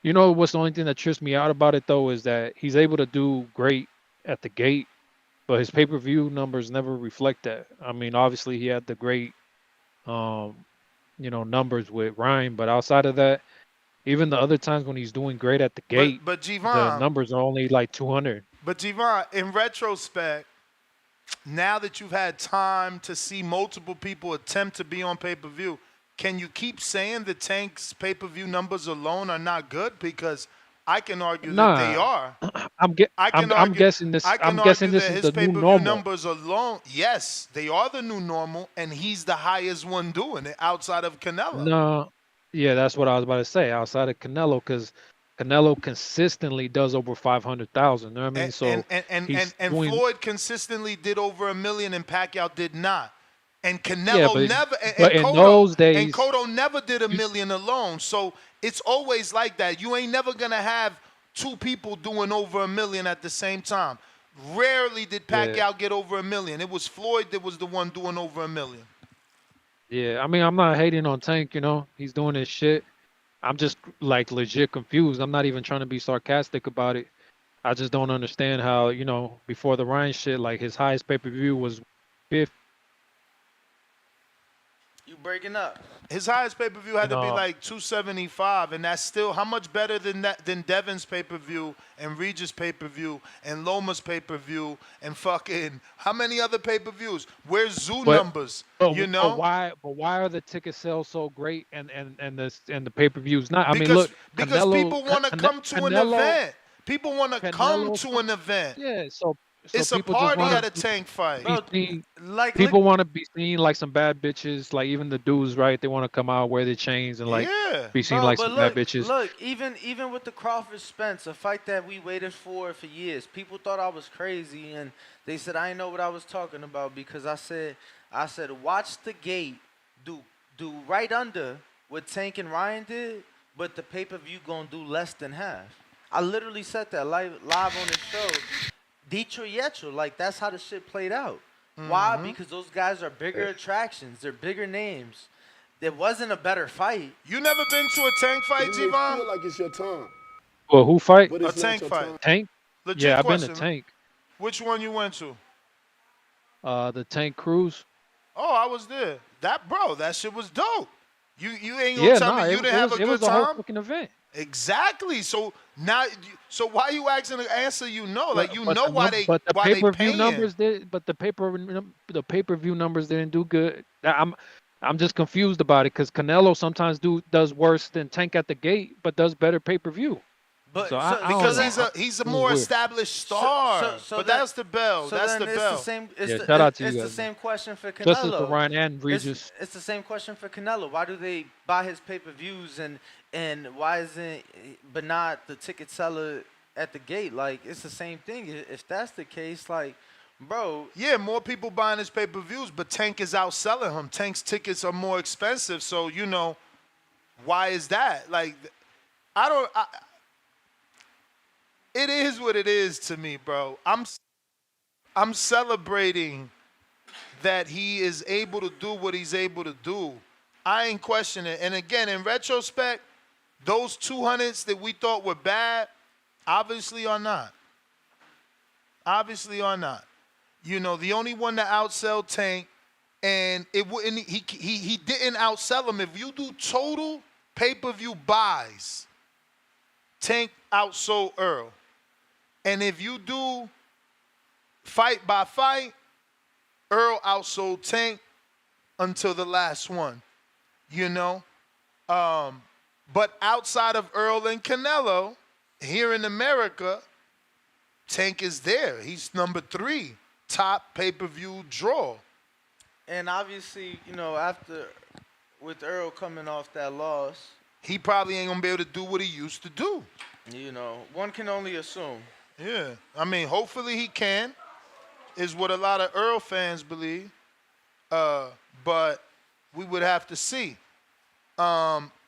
You know what's the only thing that trips me out about it though is that he's able to do great at the gate, but his pay-per-view numbers never reflect that. I mean, obviously he had the great um, numbers with Ryan, but outside of that, even the other times when he's doing great at the gate,
But
the
Javon,
numbers are only like 200.
but Javon, in retrospect, now that you've had time to see multiple people attempt to be on pay-per-view, can you keep saying the Tank's pay-per-view numbers alone are not good? Because I can argue that they
Nah,
are.
I'm I'm guessing this.
I can
I'm guessing
argue
this
that
is
his
the new
pay-per-view
normal.
numbers alone, yes, they are the new normal, and he's the highest one doing it outside of Canelo.
No, yeah, that's what I was about to say. Outside of Canelo, because Canelo consistently does over 500,000. You know what I mean?
And
So
and
he's
and
doing,
Floyd consistently did over 1 million, and Pacquiao did not. And
yeah,
Canelo
but
never,
but in those
And
days,
Cotto never did a
you,
million alone. So it's always like that. You ain't never gonna have two people doing over 1 million at the same time. Rarely did
yeah,
Pacquiao get over 1 million. It was Floyd that was the one doing over 1 million.
yeah. I mean, I'm not hating on Tank. He's doing his shit. I'm just like legit confused. I'm not even trying to be sarcastic about it. I just don't understand how, before the Ryan shit, like his highest pay-per-view was 50.
You breaking up?
His highest pay-per-view had
And
to be like 275, and that's still how much better than Devin's pay-per-view and Regis pay-per-view and Loma's pay-per-view and fucking how many other pay-per-views? Where's Zoo
but
numbers?
but,
You
but
know?
why are the ticket sales so great and the pay-per-views not? I mean,
Because
look,
people want to come to an event. People want to come
Canelo,
to an event.
yeah. So
It's a
people just
party
want
at a
to
Tank fight.
be
Bro,
seen.
like, look,
People want to be seen like some bad bitches. Like even the dudes, right? They want to come out, wear their chains, and like
Yeah.
be seen
bro,
like
but
some bad
look,
bitches.
look, even with the Crawford Spence, a fight that we waited for years, people thought I was crazy, and they said I didn't know what I was talking about because I said watch the gate do right under what Tank and Ryan did, but the pay-per-view gonna do less than half. I literally said that live on the show. Detroit Yetro, like that's how the shit played out. Why? Because those guys are bigger attractions. They're bigger names. There wasn't a better fight.
You never been to a Tank fight,
You may
Javon?
feel like it's your time,
Well, who fight?
but
A
it's not
Tank
your
fight.
time.
Tank?
Legit
Yeah, I've been to
question.
Tank.
Which one you went to?
The Tank Cruise.
Oh, I was there. That shit was dope. You ain't gonna
Yeah,
tell
nah,
me you didn't have a
it
good
was a whole
time?
fucking event.
Exactly. So now, so why you asking the answer? You know, like you
But
know
the
why
num-
they
but the
why they
pay-per-view
paying.
numbers did. But the pay-per-view numbers didn't do good. I'm just confused about it because Canelo sometimes does worse than Tank at the gate, but does better pay-per-view.
But
So I don't
Because
know.
he's a
This is
more
weird.
established star.
so
but
that-
that's the bell.
So
That's
then
the
it's
bell.
the same. It's
Yeah,
the,
shout out to you
it's the
guys, man.
same question for Canelo.
Justice for Ryan and Regis.
It's the same question for Canelo. Why do they buy his pay-per-views and why isn't but not the ticket seller at the gate? Like it's the same thing. If that's the case, like, bro,
Yeah, more people buying his pay-per-views, but Tank is outselling him. Tank's tickets are more expensive, so why is that? Like, it is what it is to me, bro. I'm celebrating that he is able to do what he's able to do. I ain't questioning it. And again, in retrospect, those 200s that we thought were bad, obviously are not. Obviously are not. The only one that outsell Tank, and it wouldn't. He didn't outsell him. If you do total pay-per-view buys, Tank outsold Earl. And if you do fight by fight, Earl outsold Tank until the last one. But outside of Earl and Canelo, here in America, Tank is there. He's number 3, top pay-per-view draw.
and obviously after with Earl coming off that loss,
He probably ain't gonna be able to do what he used to do.
one can only assume.
Yeah, I mean, hopefully he can, is what a lot of Earl fans believe. But we would have to see.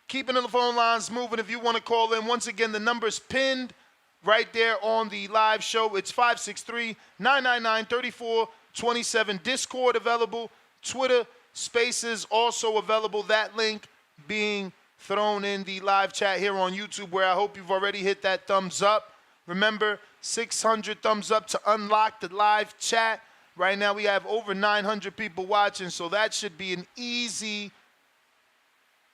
Keeping the phone lines moving if you want to call in. Once again, the number's pinned right there on the live show. It's 563-999-3427. Discord available. Twitter Spaces also available. That link being thrown in the live chat here on YouTube, where I hope you've already hit that thumbs up. Remember, 600 thumbs up to unlock the live chat. Right now we have over 900 people watching, so that should be an easy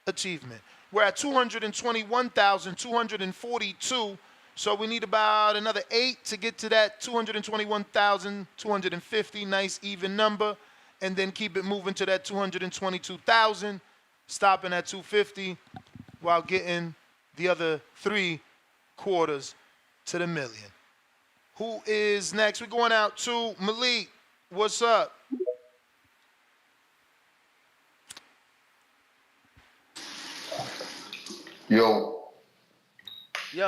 achievement. We're at 221,242, so we need about another 8 to get to that 221,250, nice even number, and then keep it moving to that 222,000, stopping at 250 while getting the other 3 quarters to the million. Who is next? We're going out to Malik. What's up?
Yo,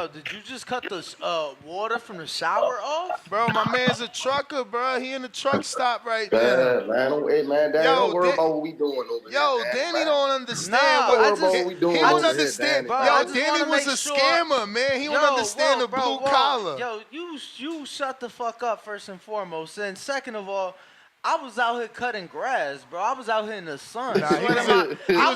did you just cut the water from the shower off?
Bro, my man's a trucker, bro. He in the truck stop right there.
man, don't worry about what we doing over here.
Yo, Danny don't understand.
What we doing
he
over
don't
here,
understand.
Danny.
Yo, Danny was a scammer, man. He don't understand the blue collar.
Yo, you shut the fuck up first and foremost, and second of all, I was out here cutting grass, bro. I was out here in the sun.
Nah, he was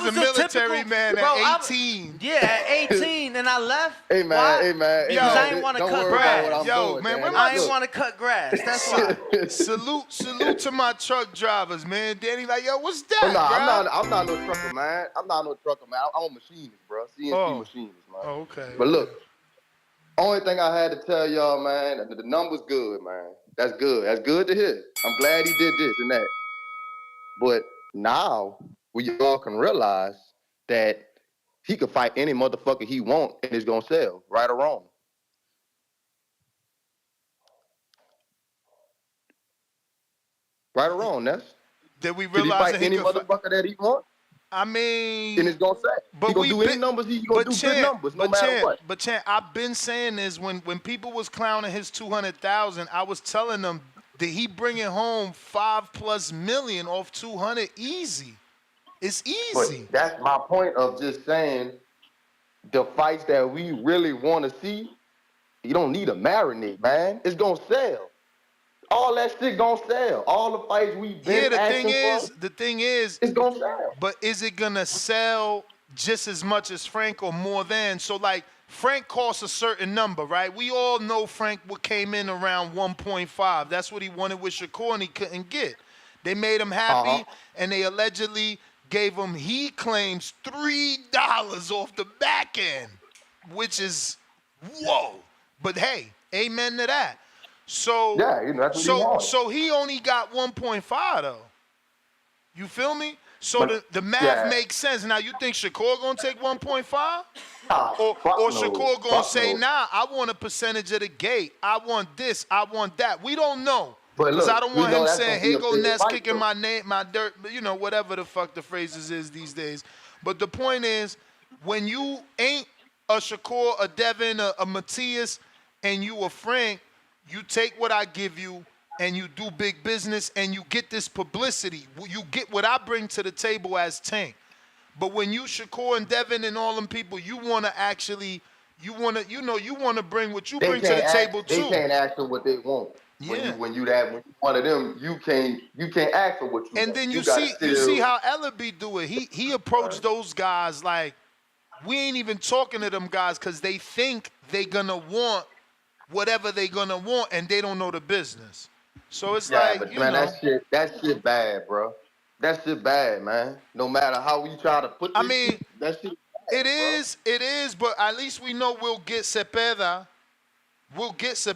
a military man at 18.
At 18, and I left.
Hey man,
Because I didn't want to cut grass. I didn't want to cut grass. That's why.
Salute to my truck drivers, man. Danny, like, yo, what's that,
I'm
bro?
not no trucker, man. I'm a machinist, bro. CNC machinist, man.
Oh, okay.
But look, only thing I had to tell y'all, man, the number's good, man. That's good. That's good to hear. I'm glad he did this and that. But now, we all can realize that he could fight any motherfucker he want and it's gonna sell, right or wrong. Right or wrong, Ness?
Did we
Could he
realize
fight
that
any motherfucker that he want?
I mean,
and it's gonna sell. He gonna do any numbers. He gonna do good numbers, no matter what.
But Chan, I've been saying this when people was clowning his 200,000. I was telling them that he bringing home $5+ million off 200 easy. It's easy.
But that's my point of just saying the fights that we really want to see. You don't need a marinade, man. It's gonna sell. All that shit gonna sell. All the fights we've been
the thing is,
it's gonna sell.
But is it gonna sell just as much as Frank or more than? So like Frank costs a certain number, right? We all know Frank came in around 1.5. That's what he wanted with Shakur and he couldn't get. They made him happy and they allegedly gave him, he claims, $3 off the back end, which is whoa. But hey, amen to that. So so he only got 1.5 though. You feel me? So the math makes sense. Now you think Shakur gonna take 1.5? Or Shakur gonna say, nah, I want a percentage of the gate. I want this, I want that. We don't know. Because I don't want him saying, here go Ness kicking my name, my dirt, you know, whatever the fuck the phrases is these days. But the point is, when you ain't a Shakur, a Devin, a Matthias, and you a Frank, you take what I give you and you do big business and you get this publicity. You get what I bring to the table as Tank. But when you Shakur and Devin and all them people, you want to actually, you want to bring what you bring to the table too.
They can't ask for what they want.
Yeah.
When you one of them, you can't ask for what you want.
And then you see how Ellaby do it. He approached those guys like, we ain't even talking to them guys because they think they gonna want whatever they gonna want, and they don't know the business. So it's
but man, that shit bad, bro. That shit bad, man. No matter how we try to put this that shit bad,
it is, but at least we know we'll get Cepeda. Because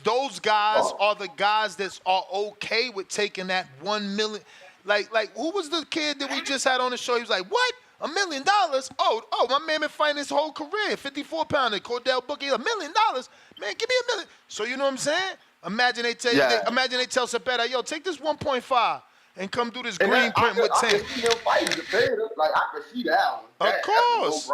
those guys are the guys that are okay with taking that $1 million. Like who was the kid that we just had on the show? He was like, what? $1 million? Oh, my man been fighting his whole career. 54-pounder, Cordell Booker, $1 million? Man, give me $1 million. So you know what I'm saying? Imagine they tell Cepeda, yo, take this 1.5 and come do this green print with Tank.
I can see him fighting Cepeda. Like, I can see that one.
Of course.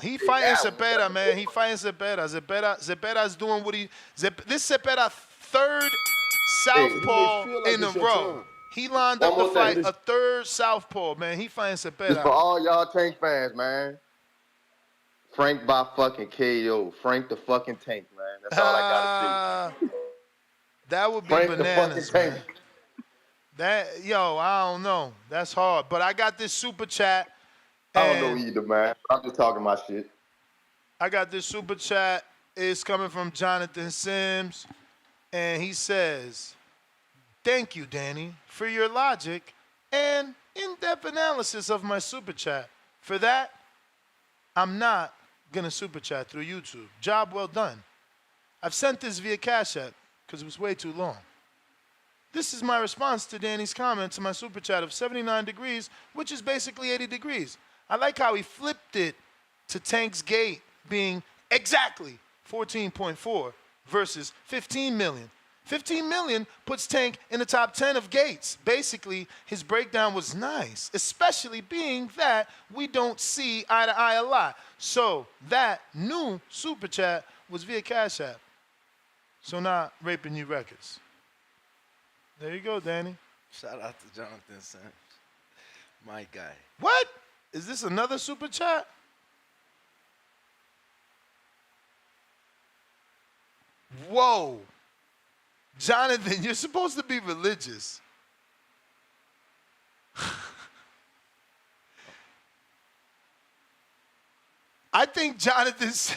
He
fighting Cepeda, man. He fighting Cepeda. Cepeda's doing what this Cepeda third southpaw in a row. He lined up to fight a third southpaw, man. He fighting Cepeda.
This for all y'all Tank fans, man. Frank by fucking KO. Frank the fucking Tank, man. That's all I gotta say.
That would be
Frank
bananas,
the fucking
man. That, I don't know. That's hard. But I got this super chat.
I don't know
And
either, man. I'm just talking my shit.
I got this super chat. It's coming from Jonathan Sims. And he says, "Thank you, Danny, for your logic and in-depth analysis of my super chat. For that, I'm not going to super chat through YouTube. Job well done. I've sent this via Cash App because it was way too long. This is my response to Danny's comment to my super chat of 79 degrees, which is basically 80 degrees. I like how he flipped it to Tank's gate being exactly 14.4 versus 15 million. 15 million puts Tank in the top 10 of gates. Basically, his breakdown was nice, especially being that we don't see eye to eye a lot. So that new super chat was via Cash App. So not raping you records." There you go, Danny.
Shout out to Jonathan Sims. My guy.
What? Is this another super chat? Whoa. Jonathan, you're supposed to be religious. I think Jonathan's.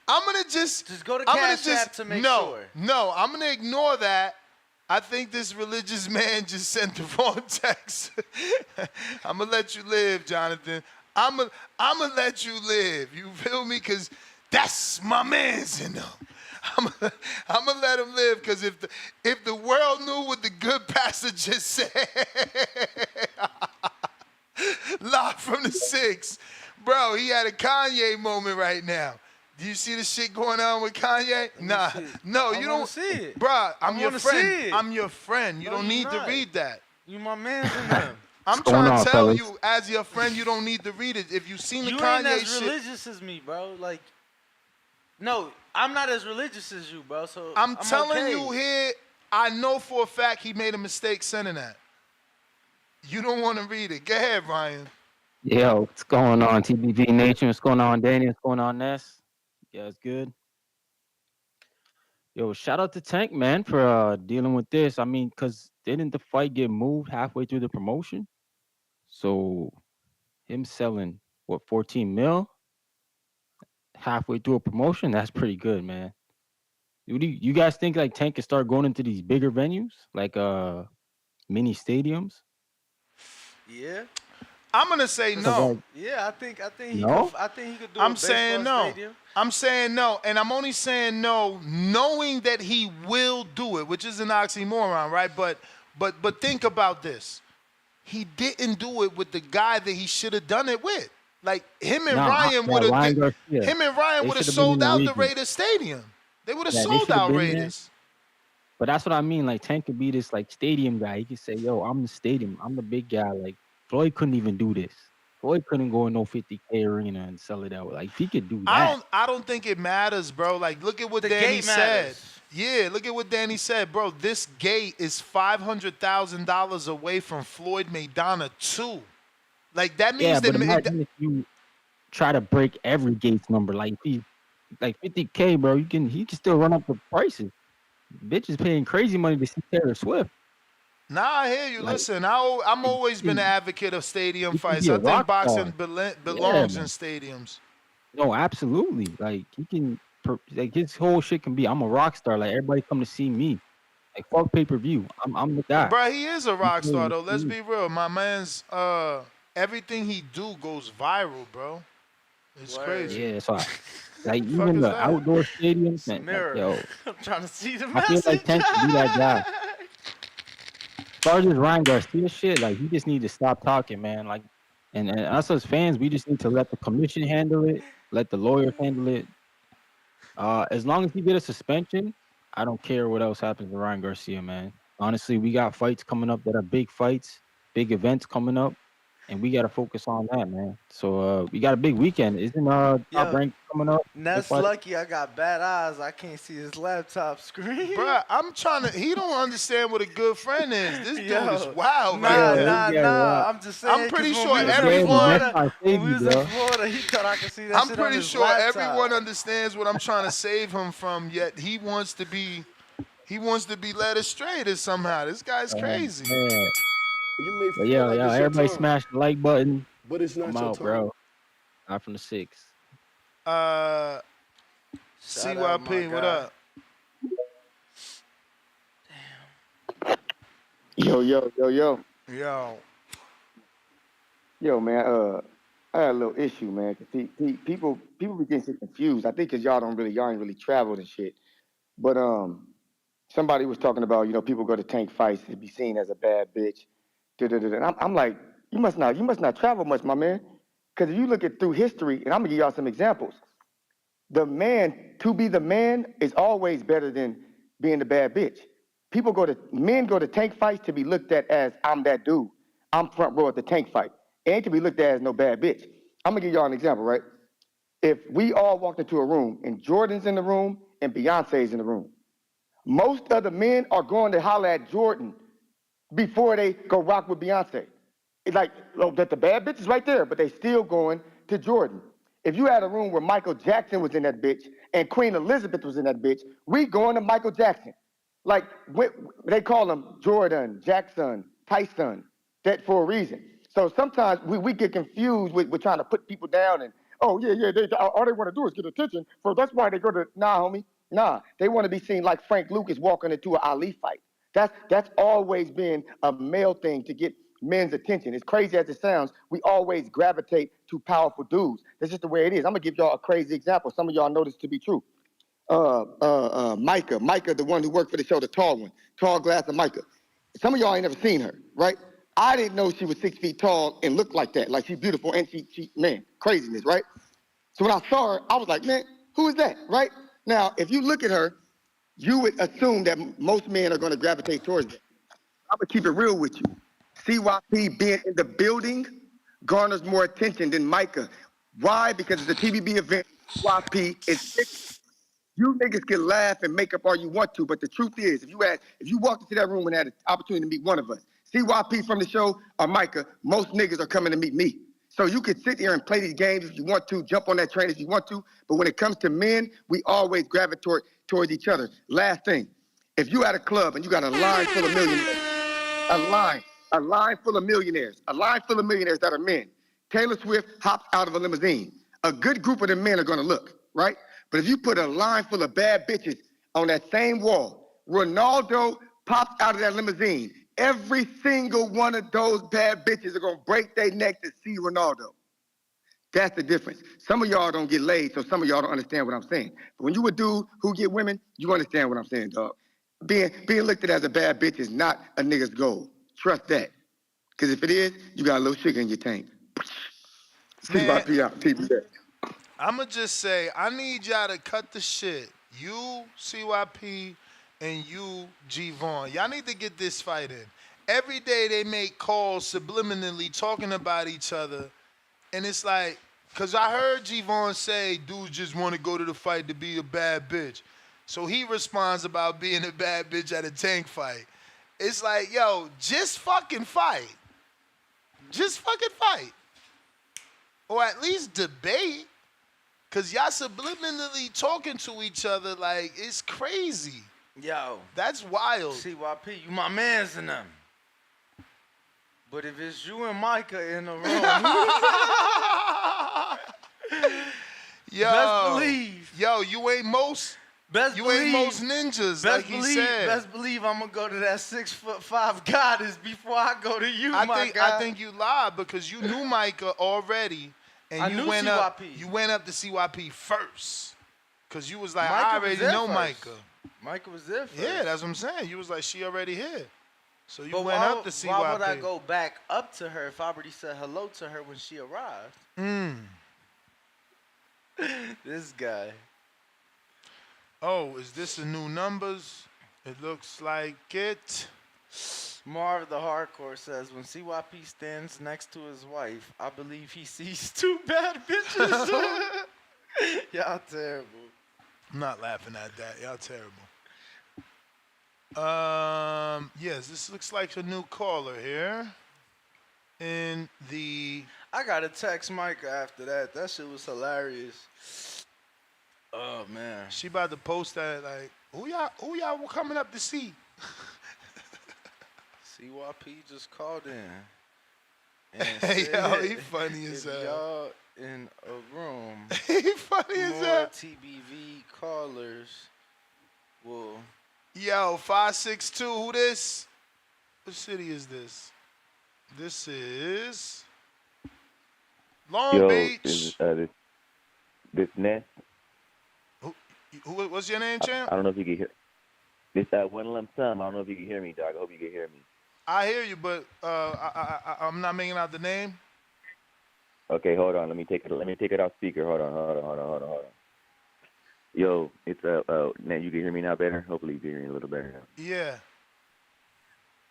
I'm gonna just
go to
I'm gonna
Cash App to make
no,
sure.
No, I'm gonna ignore that. I think this religious man just sent the wrong text. I'm gonna let you live, Jonathan. I'm gonna let you live. You feel me? Cause that's my man's, you know. I'm gonna let him live, because if the world knew what the good pastor just said, live from the 6, bro, he had a Kanye moment right now. Do you see the shit going on with Kanye? Nah, no, you don't
see it,
bro. I'm your friend.
See it.
I'm your friend. You
No,
don't need
you're
to
not.
read that.
You my man's in them.
I'm trying to tell you, as your friend, you don't need to read it. If you've seen the
You
Kanye
ain't as
shit,
religious as me, bro. Like, no, I'm not as religious as you, bro. So
I'm telling
okay.
you here, I know for a fact he made a mistake sending that. You don't want to read it. Go ahead, Ryan.
Yo, what's going on, TBV Nation? What's going on, Danny? What's going on, Ness? Yeah, it's good. Yo, shout out to Tank, man, for dealing with this. I mean, because didn't the fight get moved halfway through the promotion? So him selling, what, 14 mil halfway through a promotion? That's pretty good, man. You guys think like Tank can start going into these bigger venues, like mini stadiums?
Yeah.
I'm gonna say no.
Yeah, I think he
No?
could. I think he could do.
I'm
a
saying
baseball
no.
Stadium.
I'm saying no, and I'm only saying no, knowing that he will do it, which is an oxymoron, right? But think about this: he didn't do it with the guy that he should have done it with. Like him and Ryan would have. Him and Ryan would have sold out the Raiders Stadium. They would have sold out Raiders.
But that's what I mean. Like Tank could be this like stadium guy. He could say, "Yo, I'm the stadium. I'm the big guy." Like Floyd couldn't even do this. Floyd couldn't go in no 50K arena and sell it out. Like if he could do that.
I don't think it matters, bro. Like look at what
The
Danny
gate
said.
matters.
Yeah, look at what Danny said, bro. This gate is $500,000 away from Floyd Mayweather too. Like that means
But
that
imagine if you try to break every Gates number, like if he like 50K, bro, he can still run up the prices. Bitch is paying crazy money to see Taylor Swift.
Nah, I hear you.
Like,
Listen, I'm always been an advocate of stadium fights.
be a
I think
rock
boxing
star.
belongs
man.
in stadiums.
No, absolutely. Like he can, like his whole shit can be, I'm a rock star. Like everybody come to see me. Like fuck pay-per-view. I'm the guy.
Bro, he is a rock star though. Let's be real. My man's everything he do goes viral, bro. It's crazy.
Yeah, so like
fuck
even
is
the
that?
outdoor stadiums, man,
Mirror.
like, yo,
I'm trying to see the
I
message.
feel like Tank should be that guy. As far as this Ryan Garcia shit, like he just need to stop talking, man. Like, and us as fans, we just need to let the commission handle it, let the lawyers handle it. As long as he get a suspension, I don't care what else happens to Ryan Garcia, man. Honestly, we got fights coming up that are big fights, big events coming up, and we got to focus on that, man. So we got a big weekend. Isn't Top Rank coming up?
That's lucky I got bad eyes. I can't see his laptop screen.
Bro, I'm trying to. He don't understand what a good friend is. This dude is wild.
Nah,
right now.
nah. I'm just saying.
I'm pretty
'cause
sure
when we was in
everyone.
Florida, when we was in Florida, he thought I could see that
I'm
shit on
pretty
his
sure
laptop.
everyone understands what I'm trying to save him from. Yet he wants to be led astray to somehow. This guy's crazy.
Yeah.
You may
But
feel like
yeah,
it's your
everybody
turn,
smash the like button.
but it's not
I'm
your
out,
turn.
bro. Out from the 6.
Uh,
Shout out, my
CYP, what
guy.
up?
Yo,
Yo.
yo, man. I had a little issue, man. 'Cause people be getting so confused. I think because y'all ain't really traveled and shit. But somebody was talking about, people go to tank fights to be seen as a bad bitch. Da-da-da-da. And I'm like, you must not travel much, my man. Because if you look at through history, and I'm gonna give y'all some examples. To be the man is always better than being the bad bitch. Men go to tank fights to be looked at as I'm that dude. I'm front row at the tank fight. It ain't to be looked at as no bad bitch. I'm gonna give y'all an example, right? If we all walked into a room and Jordan's in the room and Beyonce's in the room, most of the men are going to holler at Jordan before they go rock with Beyonce. It's like, that the bad bitch is right there, but they still going to Jordan. If you had a room where Michael Jackson was in that bitch and Queen Elizabeth was in that bitch, we going to Michael Jackson. Like, they call him Jordan, Jackson, Tyson, that for a reason. So sometimes we get confused with trying to put people down and, all they want to do is get attention. So that's why they go to, nah, homie, nah. They want to be seen like Frank Lucas walking into an Ali fight. That's always been a male thing to get men's attention. As crazy as it sounds, we always gravitate to powerful dudes. That's just the way it is. I'm gonna give y'all a crazy example. Some of y'all know this to be true. Micah, the one who worked for the show, the tall one, tall glass of Micah. Some of y'all ain't never seen her, right? I didn't know she was 6 feet tall and looked like that. Like, she's beautiful and she man, craziness, right? So when I saw her, I was like, man, who is that, right? Now, if you look at her, you would assume that most men are going to gravitate towards her. I'm going to keep it real with you. CYP being in the building garners more attention than Micah. Why? Because it's a TBB event. CYP is you niggas can laugh and make up all you want to, but the truth is, if you walked into that room and had an opportunity to meet one of us, CYP from the show or Micah, most niggas are coming to meet me. So you can sit here and play these games if you want to, jump on that train if you want to, but when it comes to men, we always gravitate towards each other. Last thing, if you at a club and you got a line full of millionaires, a line full of millionaires that are men. Taylor Swift hops out of a limousine. A good group of the men are gonna look, right? But if you put a line full of bad bitches on that same wall, Ronaldo pops out of that limousine. Every single one of those bad bitches are gonna break their neck to see Ronaldo. That's the difference. Some of y'all don't get laid, so some of y'all don't understand what I'm saying. But when you a dude who get women, you understand what I'm saying, dog. Being looked at as a bad bitch is not a nigga's goal. Trust that. Because if it is, you got a little sugar in your tank.
Man,
CYP out. TBS.
I'ma just say, I need y'all to cut the shit. You, CYP, and you, G Vaughn. Y'all need to get this fight in. Every day they make calls subliminally talking about each other. And it's like, because I heard G Vaughn say, dudes just want to go to the fight to be a bad bitch. So he responds about being a bad bitch at a tank fight. It's like, yo, just fucking fight. Just fucking fight. Or at least debate. Because y'all subliminally talking to each other like it's crazy.
Yo.
That's wild.
CYP, you my mans in them. But if it's you and Micah in the room,
yo,
best believe.
Yo, you ain't most. Ain't most ninjas, like he said.
Best believe I'm gonna go to that 6'5" goddess before I go to you,
I
guy.
think you lied because you knew Micah already, and you went up to CYP first, because you was like, I already know Micah.
Micah was there first.
Yeah, that's what I'm saying. You was like, she already here. So you went up to CYP.
Why would I go back up to her if I already said hello to her when she arrived? This guy.
Oh, is this the new numbers? It looks like it.
Marv the Hardcore says, when CYP stands next to his wife, I believe he sees 2 bad bitches. Y'all terrible.
I'm not laughing at that. Y'all terrible. Yes, this looks like a new caller here. In the...
I got to text Micah after that. That shit was hilarious. Oh, man.
She about to post that, like, who y'all were coming up to see?
CYP just called in. and
Hey, yo, he
said,
funny as
if
hell.
y'all in a room,
He funny as
more
hell.
TBV callers will.
Yo, 562, who this? What city is this? This is Long
Yo,
Beach.
this Ness.
What's your name, champ?
I don't know if you can hear. This one lump sum. I don't know if you can hear me, dog. I hope you can hear me.
I hear you, but I'm not making out the name.
Okay, hold on. Let me take it off speaker. Hold on. Yo, it's now you can hear me now better. Hopefully you can hear me a little better now.
Yeah.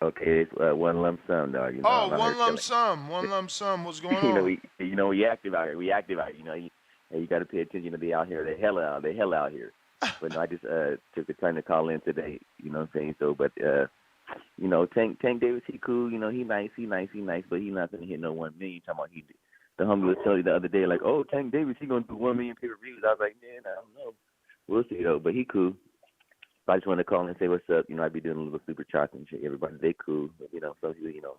Okay, it's one lump sum, dog. You know,
Oh,
I'm out
one
here
lump
killing.
sum. One lump sum. What's going
you know,
on?
we active out here. We active out here. You know, you got to pay attention to be out here. They hell out here. But no, I just took the time to call in today. You know what I'm saying? So, but you know, Tank Davis, he cool. You know, he nice, but he not gonna hit no 1 million. Talking about the homie was telling you the other day, like, oh, Tank Davis, he gonna do 1 million pay-per-views. I was like, man, I don't know. We'll see though. But he cool. So I just wanted to call and say what's up. You know, I'd be doing a little super chat and shit. Everybody, they cool. But, you know, some people, you know,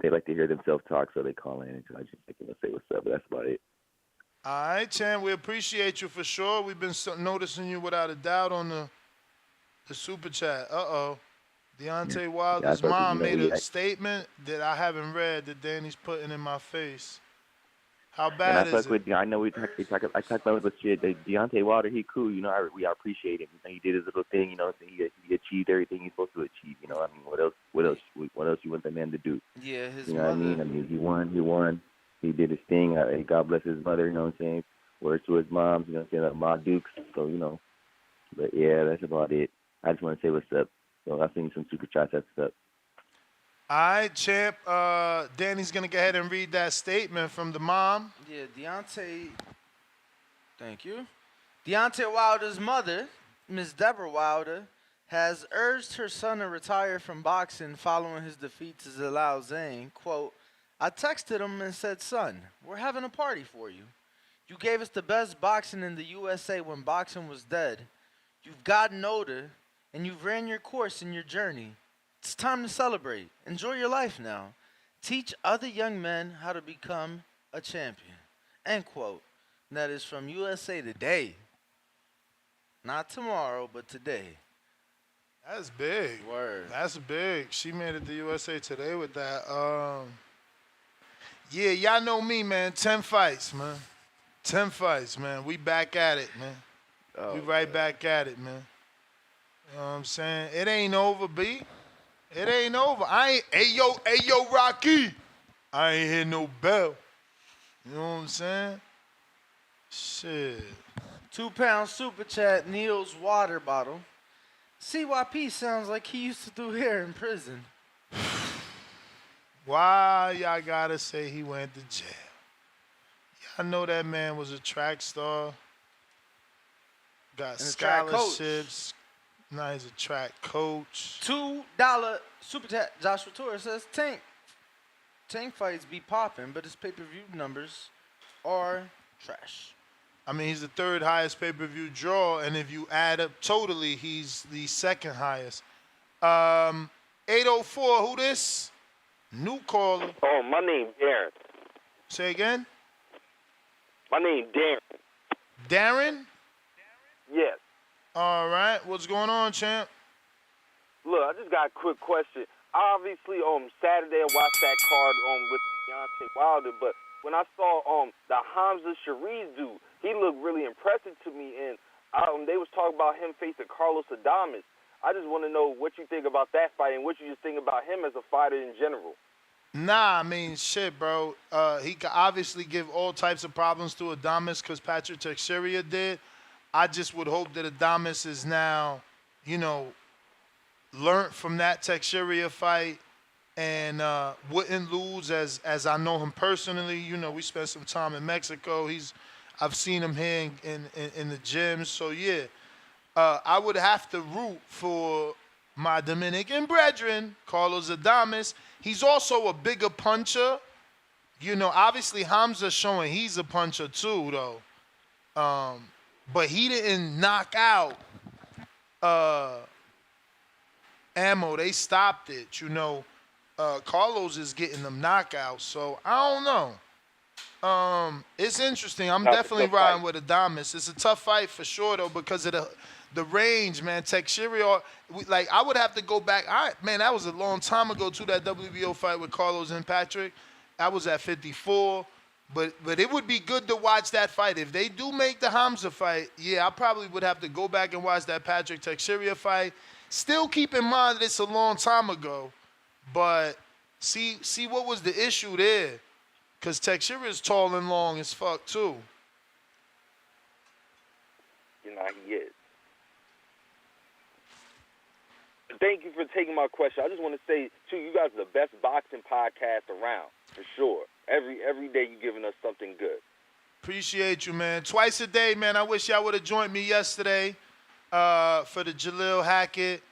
they like to hear themselves talk, so they call in. And so I just like to say what's up. But that's about it.
All right, champ. We appreciate you for sure. We've been noticing you without a doubt on the super chat. Deontay Wilder's mom made a statement that I haven't read that Danny's putting in my face. How bad
and I
is
fuck
it?
with. I know I talk about it, but shit, Deontay Wilder, he cool. You know, we appreciate him. You know, he did his little thing. You know, he achieved everything he's supposed to achieve. You know, I mean, what else you want the man to do?
Yeah, his
you know
mother.
what I mean? He won. He did his thing. God bless his mother. You know what I'm saying? Words to his mom. You know what I'm saying? Ma Dukes. So you know, but yeah, that's about it. I just want to say what's up. So I've seen some super chats. That's what's up.
All right, champ. Danny's gonna go ahead and read that statement from the mom.
Yeah, Deontay. Thank you. Deontay Wilder's mother, Miss Deborah Wilder, has urged her son to retire from boxing following his defeat to Zalal Zane. Quote, I texted him and said, son, we're having a party for you. You gave us the best boxing in the USA when boxing was dead. You've gotten older, and you've ran your course in your journey. It's time to celebrate. Enjoy your life now. Teach other young men how to become a champion. End quote. And that is from USA Today. Not tomorrow, but today.
That's big.
Word.
That's big. She made it to USA Today with that. Yeah, y'all know me, man. 10 fights, man. 10 fights, man. We back at it, man. We right back at it, man. You know what I'm saying? It ain't over, B. It ain't over. Hey yo, Rocky. I ain't hear no bell. You know what I'm saying? Shit.
2 pound super chat, Neil's water bottle. CYP sounds like he used to do hair in prison.
Why y'all gotta say he went to jail? Y'all know that man was a track star. Got
And a track coach.
scholarships. Now he's a track coach.
$2 super chat, Joshua Torres says, Tank fights be popping, but his pay-per-view numbers are trash.
I mean, he's the third highest pay-per-view draw, and if you add up totally, he's the second highest. 804, who this? New caller.
Oh, my name Darren.
Say again?
My name Darren.
Darren?
Yes.
All right. What's going on, champ?
Look, I just got a quick question. Obviously, Saturday I watched that card with Deontay Wilder, but when I saw the Hamza Shariz dude, he looked really impressive to me, and they was talking about him facing Carlos Adames. I just want to know what you think about that fight and what you just think about him as a fighter in general.
Nah, I mean, shit, bro. He could obviously give all types of problems to Adames because Patrick Teixeira did. I just would hope that Adames is now, you know, learned from that Teixeira fight and wouldn't lose as I know him personally. You know, we spent some time in Mexico. I've seen him here in the gym. So, yeah, I would have to root for my Dominican brethren, Carlos Adames. He's also a bigger puncher. You know, obviously Hamza's showing he's a puncher too, though. But he didn't knock out Ammo. They stopped it, you know. Carlos is getting them knockouts. So I don't know. It's interesting. I'm
Nah, it's a
definitely
tough fight.
riding with Adamas. It's a tough fight for sure though because of the range, man. Texeira, like I would have to go back. Man, that was a long time ago too. That WBO fight with Carlos and Patrick. I was at 54. But it would be good to watch that fight. If they do make the Hamza fight, yeah, I probably would have to go back and watch that Patrick Teixeira fight. Still keep in mind that it's a long time ago. But see what was the issue there. Because Teixeira is tall and long as fuck, too.
You know, he is. Thank you for taking my question. I just want to say, too, you guys are the best boxing podcast around, for sure. Every day you're giving us something good.
Appreciate you, man. Twice a day, man. I wish y'all would have joined me yesterday for the Jalil Hackett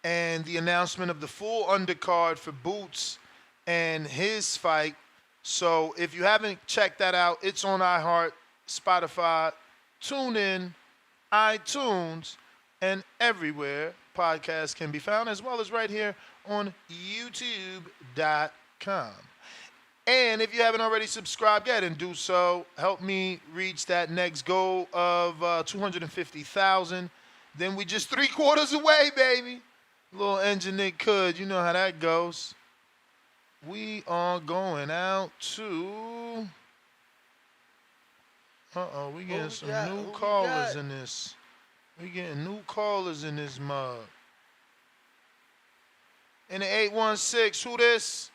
and the announcement of the full undercard for Boots and his fight. So if you haven't checked that out, it's on iHeart, Spotify, TuneIn, iTunes, and everywhere podcasts can be found, as well as right here on YouTube.com. And if you haven't already subscribed yet, and do so, help me reach that next goal of 250,000. Then we just 3/4 away, baby. Little engineer could, you know how that goes. We are going out to. We getting some new callers in this. We getting new callers in this mug. In the 816, who this?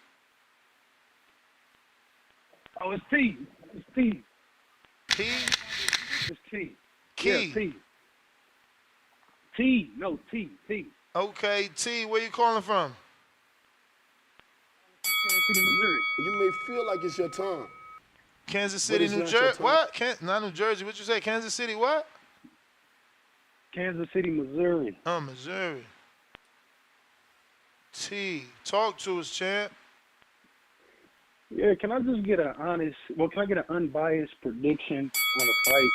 Oh, it's T. It's T.
T?
It's T.
Key.
Yeah, T. T. No, T. T.
Okay, T. Where you calling from?
Kansas City, Missouri.
You may feel like it's your time.
Kansas City, New Jersey. What? Not New Jersey. What you say? Kansas City what?
Kansas City, Missouri.
Oh, Missouri. T. Talk to us, champ.
Yeah, can I just get can I get an unbiased prediction on the fight?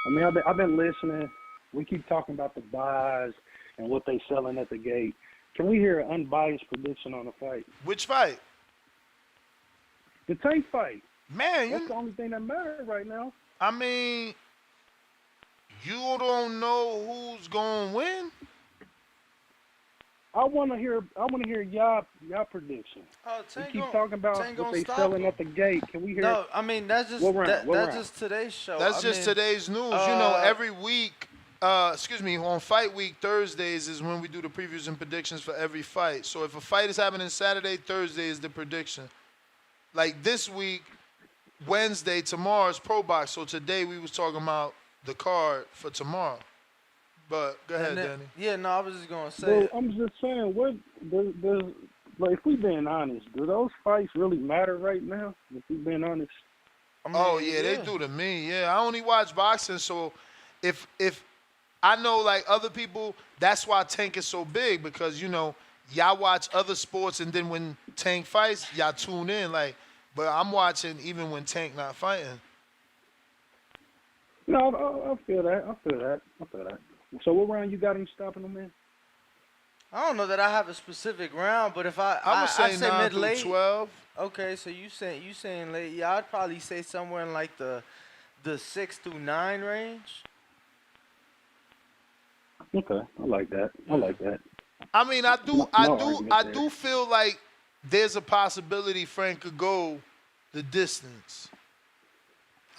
I mean, I've been listening. We keep talking about the buys and what they selling at the gate. Can we hear an unbiased prediction on the fight?
Which fight?
The Tank fight.
Man,
that's the only thing that matters right now.
I mean, you don't know who's gonna win.
I want to hear y'all prediction. We keep talking about what they selling at the gate. Can we hear?
No, I mean that's just that's just today's show.
That's just today's news. You know, every week, on Fight Week Thursdays is when we do the previews and predictions for every fight. So if a fight is happening Saturday, Thursday is the prediction. Like this week, Wednesday, tomorrow's Pro Box. So today we was talking about the card for tomorrow. But go ahead, Danny.
Yeah, no, I was just gonna say.
Well, I'm just saying, what does like if we being honest, do those fights really matter right now? If we being honest.
I mean, they do to me. Yeah, I only watch boxing, so if I know like other people, that's why Tank is so big because y'all watch other sports and then when Tank fights, y'all tune in. Like, but I'm watching even when Tank not fighting.
No, I feel that. So what round you got him stopping him in?
I don't know that I have a specific round, but if I
would say 9 through
mid-late.
12.
Okay, so you saying late? Yeah, I'd probably say somewhere in like the 6 through 9 range.
Okay, I like that.
I mean, I do feel like there's a possibility Frank could go the distance.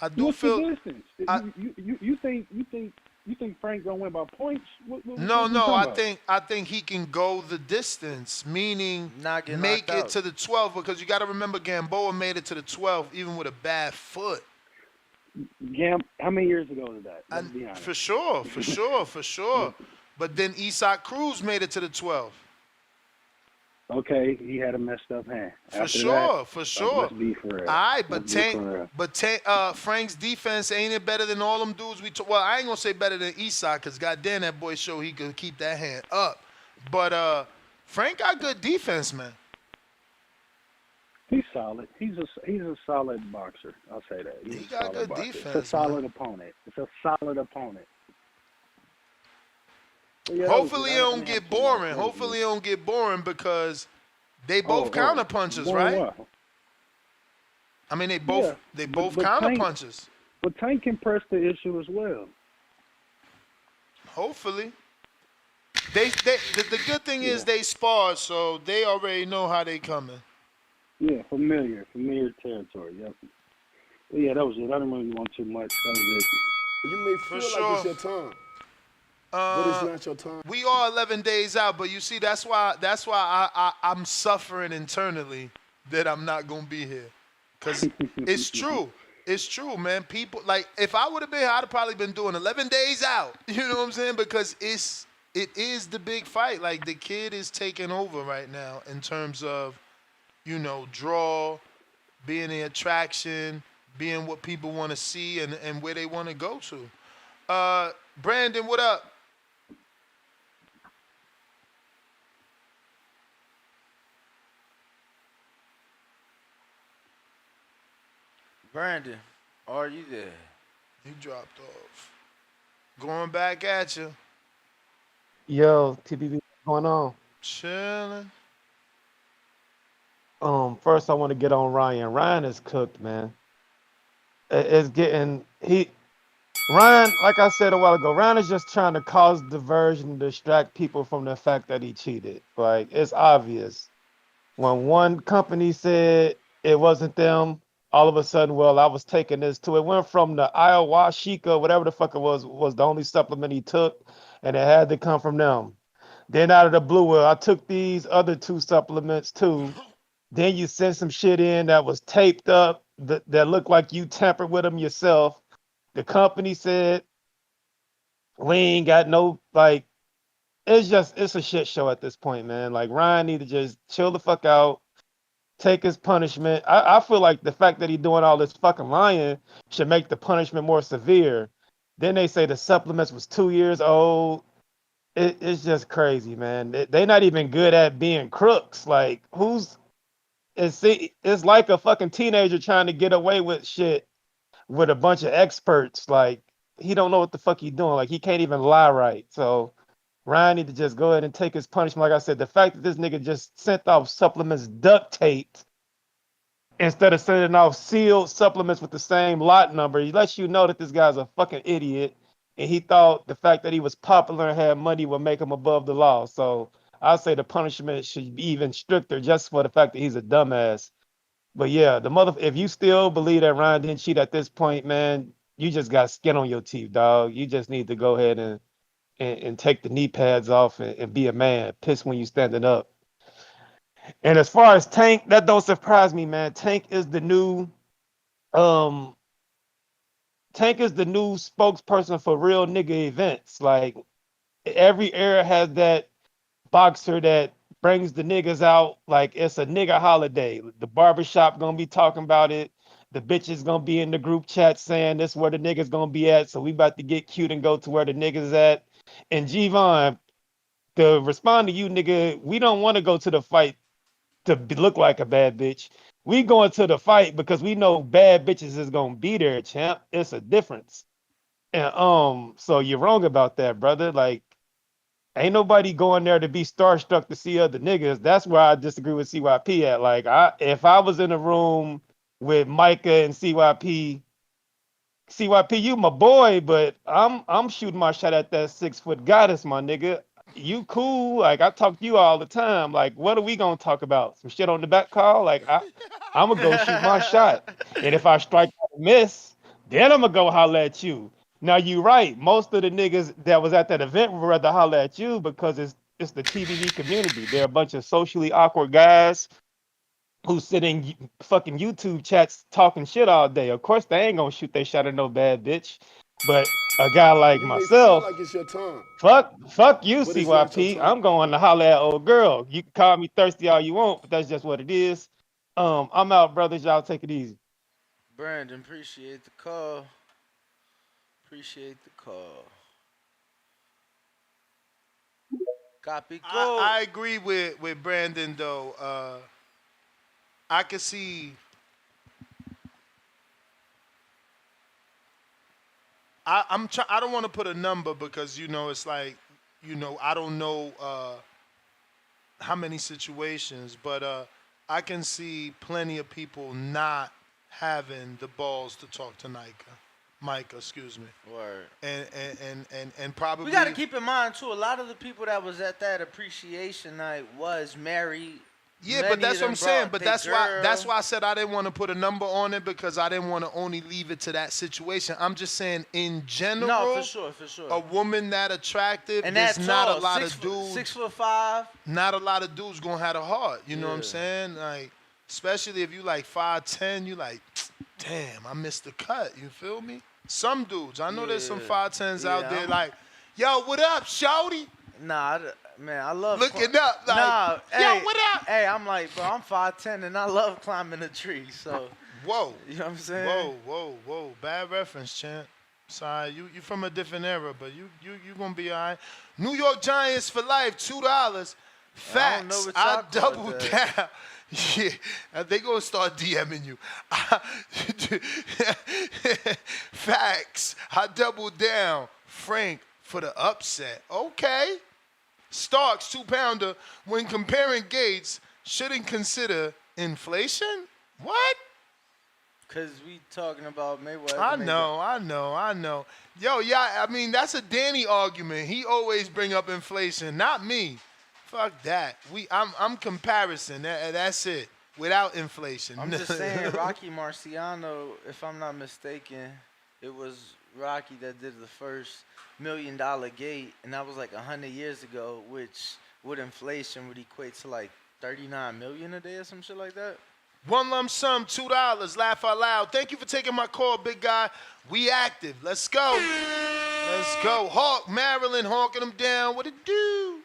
I do
What's
feel.
the distance? You think Frank gonna win by points?
No. I think he can go the distance, meaning make it to the 12. Because you got to remember, Gamboa made it to the 12 even with a bad foot.
How many years ago was that? Let's be honest.
For sure. But then Isak Cruz made it to the 12.
Okay, he had a messed up hand.
For sure.
Let's be for real.
All right, but Frank's defense ain't it better than all them dudes well, I ain't gonna say better than Isak, cause goddamn that boy showed he could keep that hand up. But Frank got good defense, man.
He's solid. He's a solid boxer. I'll say that. He
got good defense.
It's a solid opponent. Yeah,
Hopefully it don't get boring. Because They both counter
Oh,
punchers,
doing
right?
well.
I mean, they
Yeah,
both
but
counter
Tank,
punchers.
but Tank can press the issue as well.
Hopefully, the good thing is
Yeah,
they sparred, so they already know how they coming.
yeah, familiar territory. Yep. But yeah, that was it. I didn't really want too much. That was it.
You may
For
feel like it's
sure.
your time, but it's
Uh,
not your time.
we are 11 days out, but you see, I'm suffering internally that I'm not gonna be here, cause it's true. It's true, man. People like if I would have been here, I'd have probably been doing 11 days out. You know what I'm saying? Because it is the big fight. Like the kid is taking over right now in terms of draw, being the attraction, being what people want to see and where they want to go to. Brandon, what up?
Brandon, are you there?
He dropped off. Going back at you.
Yo, TBV, what's going on?
Chilling.
First I want to get on Ryan. Ryan is cooked, man. It's getting Ryan, like I said a while ago, Ryan is just trying to cause diversion, distract people from the fact that he cheated. Like it's obvious. When one company said it wasn't them, all of a sudden, well, I was taking this too. It went from the ayahuasca, whatever the fuck it was the only supplement he took, and it had to come from them. Then out of the blue, well, I took these other two supplements too. Then you sent some shit in that was taped up that looked like you tampered with them yourself. The company said we ain't got no like. It's a shit show at this point, man. Like Ryan need to just chill the fuck out, take his punishment. I feel like the fact that he's doing all this fucking lying should make the punishment more severe. Then they say the supplements was 2 years old. It's just crazy, man. They not even good at being crooks. Like it's like a fucking teenager trying to get away with shit with a bunch of experts. Like he don't know what the fuck he doing. Like he can't even lie right. So Ryan need to just go ahead and take his punishment. Like I said, the fact that this nigga just sent off supplements duct taped instead of sending off sealed supplements with the same lot number, he lets you know that this guy's a fucking idiot. And he thought the fact that he was popular and had money would make him above the law. So I say the punishment should be even stricter just for the fact that he's a dumbass. But yeah, if you still believe that Ryan didn't cheat at this point, man, you just got skin on your teeth, dog. You just need to go ahead and take the knee pads off and be a man. Piss when you standing up. And as far as Tank, that don't surprise me, man. Um Tank is the new spokesperson for real nigga events. Like every era has that boxer that brings the niggas out like it's a nigga holiday. The barbershop gonna be talking about it. The bitches gonna be in the group chat saying this where the niggas gonna be at. So we about to get cute and go to where the niggas at. And G-Von, to respond to you, nigga, we don't want to go to the fight look like a bad bitch. We going to the fight because we know bad bitches is gonna be there, champ. It's a difference. And so you're wrong about that, brother. Like, ain't nobody going there to be starstruck to see other niggas. That's where I disagree with CYP at. Like, if I was in a room with Micah and CYP, you my boy, but I'm shooting my shot at that 6 foot goddess, my nigga. You cool? Like I talk to you all the time. Like, what are we gonna talk about? Some shit on the back call? Like I'm gonna go shoot my shot, and if I strike out and miss, then I'm gonna go holler at you. Now you right. Most of the niggas that was at that event would rather holler at you because it's the TBV community. They're a bunch of socially awkward guys who sit in fucking YouTube chats talking shit all day. Of course, they ain't gonna shoot they shot at no bad bitch. But a guy like
You may feel
myself,
like it's your time,
fuck you,
but it's not your
CYP.
time.
I'm going to holler at old girl. You can call me thirsty all you want, but that's just what it is. I'm out, brothers. Y'all take it easy.
Brandon, appreciate the call. Appreciate the call. Copy gold.
I agree with Brandon though. I can see. I don't want to put a number because it's like I don't know how many situations, but I can see plenty of people not having the balls to talk to Micah, excuse me,
Word.
and probably
We got to keep in mind too. A lot of the people that was at that appreciation night was married.
Yeah,
Many
but that's
of
what
them
I'm saying.
brought
But
they
that's
girl.
why I said I didn't want to put a number on it because I didn't want to only leave it to that situation. I'm just saying in general.
No, for sure, for sure.
A woman that attractive,
And
there's
that
not a
tall,
lot
6
of
foot,
dudes.
6'5".
Not a lot of dudes gonna have a heart. You know what I'm
Yeah.
saying? Like, especially if you like 5'10", you like, damn, I missed the cut. You feel me? Some dudes, I know there's some 5'10s out there like, yo, what up, shawty?
Nah, man, I love
Looking up like,
nah,
yo,
hey,
what up?
Hey, I'm like, bro, I'm 5'10" and I love climbing a tree. So,
whoa,
you know what I'm saying?
Whoa, bad reference, champ. Sorry, you from a different era, but you gonna be all right. New York Giants for life, $2. Facts, I double down. Yeah, they gonna start DMing you. Facts, I double down. Frank for the upset. Okay. Starks 2-pounder when comparing Gates shouldn't consider inflation. What?
Cause we talking about Mayweather.
I know. Yo, yeah, I mean that's a Danny argument. He always bring up inflation, not me. Fuck that. I'm comparison. That's it. Without inflation.
I'm just saying, Rocky Marciano, if I'm not mistaken, it was Rocky that did the first $1 million gate, and that was like 100 years ago, which with inflation would equate to like 39 million a day or some shit like that.
One lump sum, $2. Laugh out loud. Thank you for taking my call, big guy. We active. Let's go. Let's go. Hawk, Maryland, hawking them down. What it do?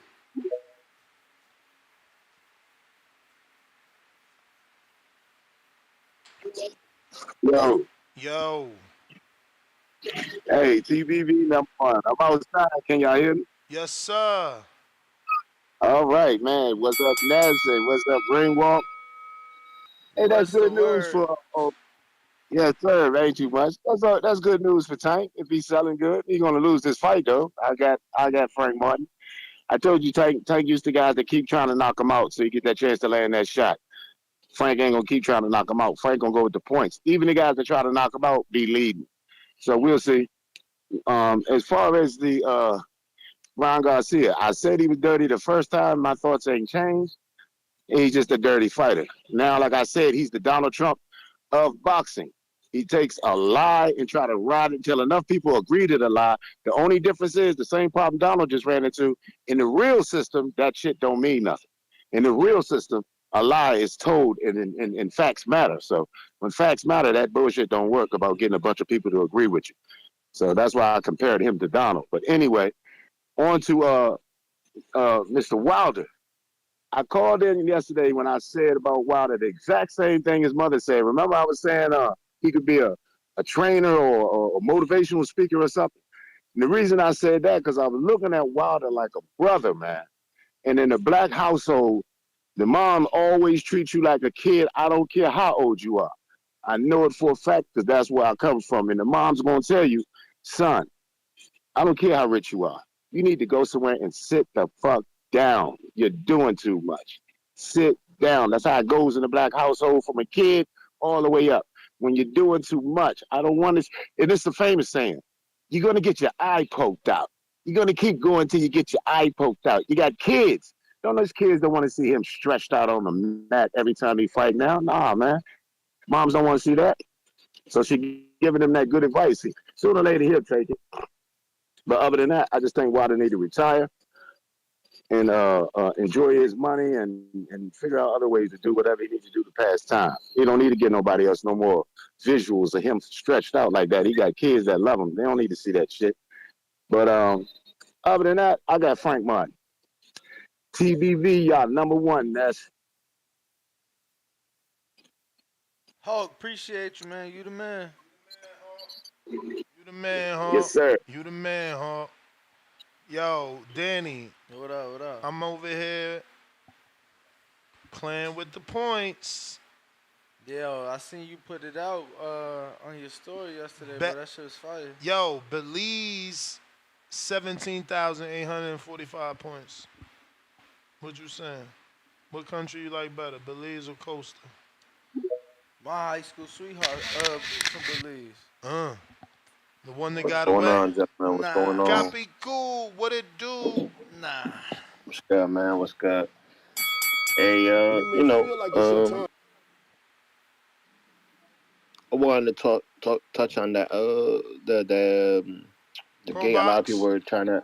Yo.
Yo.
Hey, TBV number one. I'm outside. Can y'all hear me?
Yes, sir.
All right, man. What's up, Nasdaq? What's up, Ringwalk? Hey, that's
What's the
good news
word?
for. Yes, sir. Ain't too much. That's good news for Tank. If he's selling good, he's gonna lose this fight though. I got Frank Martin. I told you Tank used to guys that keep trying to knock him out, so you get that chance to land that shot. Frank ain't gonna keep trying to knock him out. Frank gonna go with the points. Even the guys that try to knock him out be leading. So we'll see. As far as the Ron Garcia, I said he was dirty the first time. My thoughts ain't changed. He's just a dirty fighter. Now, like I said, he's the Donald Trump of boxing. He takes a lie and try to ride it until enough people agree to the lie. The only difference is the same problem Donald just ran into. In the real system, that shit don't mean nothing. In the real system, a lie is told and facts matter. So when facts matter, that bullshit don't work about getting a bunch of people to agree with you. So that's why I compared him to Donald. But anyway, on to Mr. Wilder. I called in yesterday when I said about Wilder the exact same thing his mother said. Remember I was saying he could be a trainer or a motivational speaker or something? And the reason I said that, because I was looking at Wilder like a brother, man. And in a black household, the mom always treats you like a kid. I don't care how old you are. I know it for a fact because that's where I come from. And the mom's going to tell you, son, I don't care how rich you are. You need to go somewhere and sit the fuck down. You're doing too much. Sit down. That's how it goes in the black household from a kid all the way up. When you're doing too much, I don't want to. And it's the famous saying, you're going to get your eye poked out. You're going to keep going till you get your eye poked out. You got kids. Don't those kids don't want to see him stretched out on the mat every time he fight now? Nah, man. Moms don't want to see that. So she giving him that good advice. Sooner or later, he'll take it. But other than that, I just think Wilder need to retire and enjoy his money and figure out other ways to do whatever he needs to do to pass time. He don't need to get nobody else no more visuals of him stretched out like that. He got kids that love him. They don't need to see that shit. But other than that, I got Frank Martin. TBV, y'all, number one. That's
Hulk, appreciate you, man. You the man.
You the man, Hawk.
Yes, sir.
You the man, Hawk. Yo, Danny.
What up, what up?
I'm over here playing with the points.
Yo, I seen you put it out on your story yesterday, bro. That shit was fire.
Yo, Belize, 17,845 points. What you saying? What country you like better, Belize or Costa?
My high school sweetheart from Belize.
The one that
What's
got
going
away?
on, gentlemen? What's going
Nah,
on?
Cappy cool, what it do?
nah.
What's good, man? What's good? Hey,
You may feel like it's your time.
I wanted to touch on that. The
Pro
gate. A lot of people
box?
were trying to.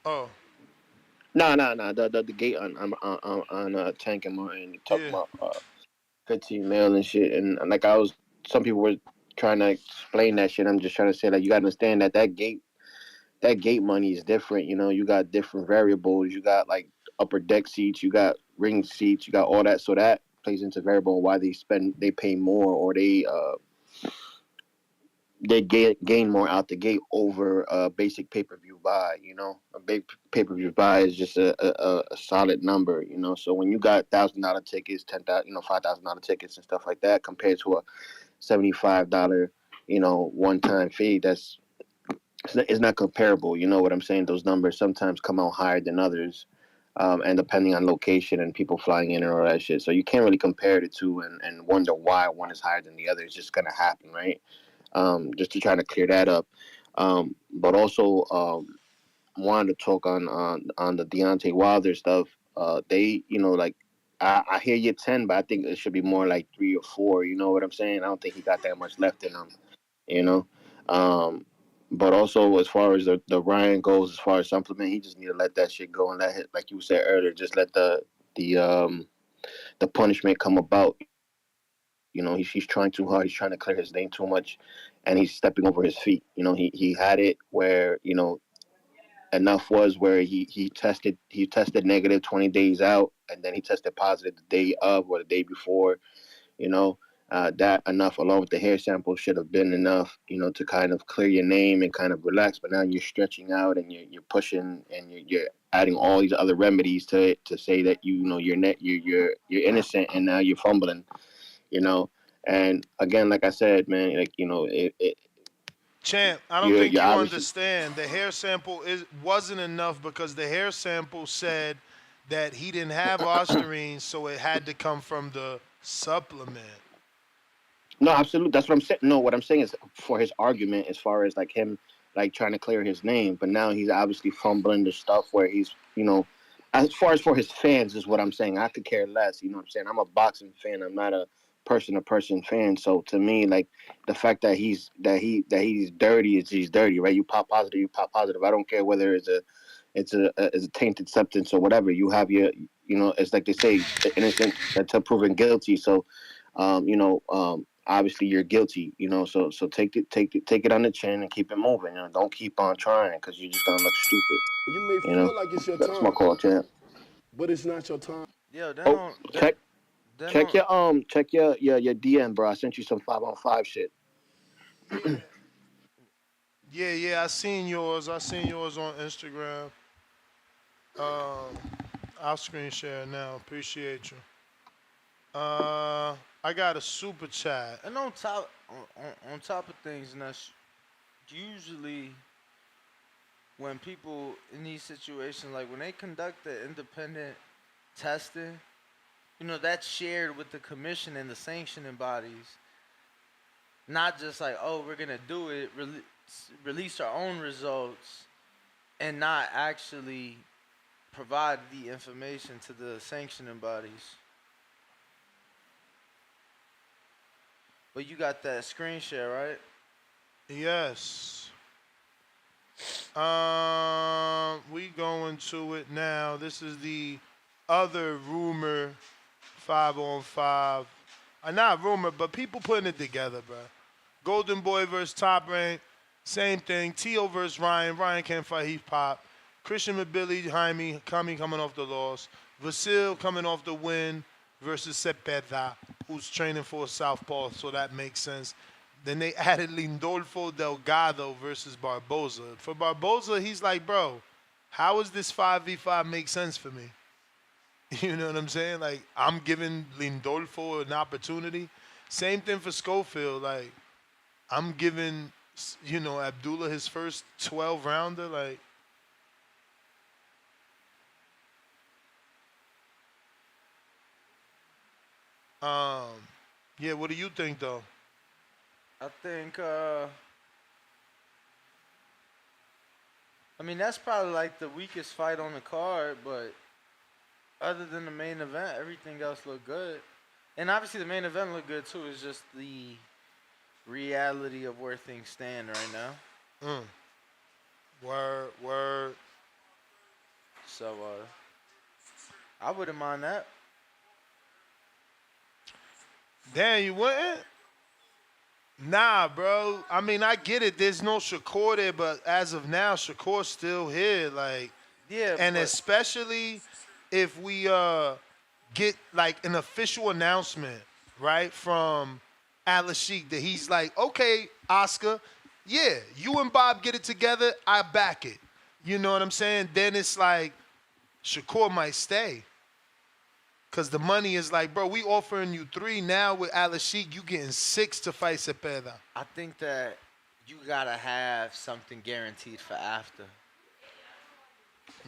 Oh,
Nah. The gate on Tank and Martin talking
yeah.
about 15 mil and shit, and like I was, some people were trying to explain that shit. I'm just trying to say, like, you got to understand that gate money is different. You know, you got different variables. You got like upper deck seats, you got ring seats, you got all that. So that plays into variable why they pay more, or they gain more out the gate over a basic pay per view buy. You know, a big pay per view buy is just a solid number. You know, so when you got $1,000 tickets, 10,000, $5,000 tickets and stuff like that, compared to a $75, one time fee, it's not comparable. You know what I'm saying? Those numbers sometimes come out higher than others, and depending on location and people flying in and all that shit. So you can't really compare the two and wonder why one is higher than the other. It's just gonna happen, right? Just to try to clear that up. But also wanted to talk on the Deontay Wilder stuff. They, like. I hear you 10, but I think it should be more like 3 or 4. You know what I'm saying? I don't think he got that much left in him, you know. Um, but also as far as the Ryan goes, as far as supplement, he just need to let that shit go and let it, like you said earlier, just let the the punishment come about. You know, he's trying too hard. He's trying to clear his name too much, and he's stepping over his feet. You know, he had it where enough was where he tested negative 20 days out, and then he tested positive the day of or the day before. you know that enough along with the hair sample should have been enough, to kind of clear your name and kind of relax. But now you're stretching out and you're pushing and you're adding all these other remedies to it to say that you're innocent, and now you're fumbling. you know and again, like I said, man, like,
Champ, I don't
you're
think
you're
you
obviously.
understand. The hair sample wasn't enough because the hair sample said that he didn't have Ostarine, so it had to come from the supplement.
No, absolutely. That's what I'm saying. No, what I'm saying is for his argument, as far as like him, like trying to clear his name, but now he's obviously fumbling the stuff where he's, as far as for his fans is what I'm saying. I could care less. You know what I'm saying? I'm a boxing fan. I'm not a person to person fan. So to me, like the fact that he's dirty is he's dirty, right? You pop positive, you pop positive. I don't care whether it's a tainted substance or whatever. You have your, it's like they say, innocent until proven guilty. So, obviously you're guilty, so take it on the chin and keep it moving. Don't keep on trying because you're just gonna look stupid.
You may
You know,
feel like it's your
that's my
time,
call, champ.
but it's not your time.
Yo,
Oh, check
then
check
on,
your DM, bro. I sent you some 5-on-5 shit.
Yeah, I seen yours. I seen yours on Instagram. Um, I'll screen share now. Appreciate you. I got a super chat.
and on top of things, and that's usually when people in these situations, like when they conduct the independent testing, that's shared with the commission and the sanctioning bodies. Not just like, oh, we're gonna do it, release our own results, and not actually provide the information to the sanctioning bodies. But you got that screen share, right?
Yes. We going to it now. This is the other rumor 5-on-5. Not rumor, but people putting it together, bro. Golden Boy versus Top Rank. Same thing. Tio versus Ryan. Ryan can't fight. He pop. Christian Mabili, Jaime, coming off the loss. Vasil coming off the win versus Cepeda, who's training for a southpaw, so that makes sense. Then they added Lindolfo Delgado versus Barboza. For Barboza, he's like, bro, how does this 5v5 make sense for me? You know what I'm saying? Like, I'm giving Lindolfo an opportunity. Same thing for Schofield. Like, I'm giving, Abdullah his first 12 rounder. Like, Yeah, what do you think though?
I think. I mean, that's probably like the weakest fight on the card, but other than the main event, everything else looked good. And obviously, the main event looked good too. It's just the reality of where things stand right now.
Mm. Word.
So, I wouldn't mind that.
Damn, you wouldn't? Nah, bro. I mean, I get it. There's no Shakur there, but as of now, Shakur's still here. Like,
Yeah,
and
but
especially if we get like an official announcement, right, from Alice Sheik that he's like, okay, Oscar, yeah, you and Bob get it together, I back it. You know what I'm saying? Then it's like Shakur might stay. Cause the money is like, bro, we offering you 3 now with Alice Sheik, you getting 6 to fight Cepeda.
I think that you gotta have something guaranteed for after.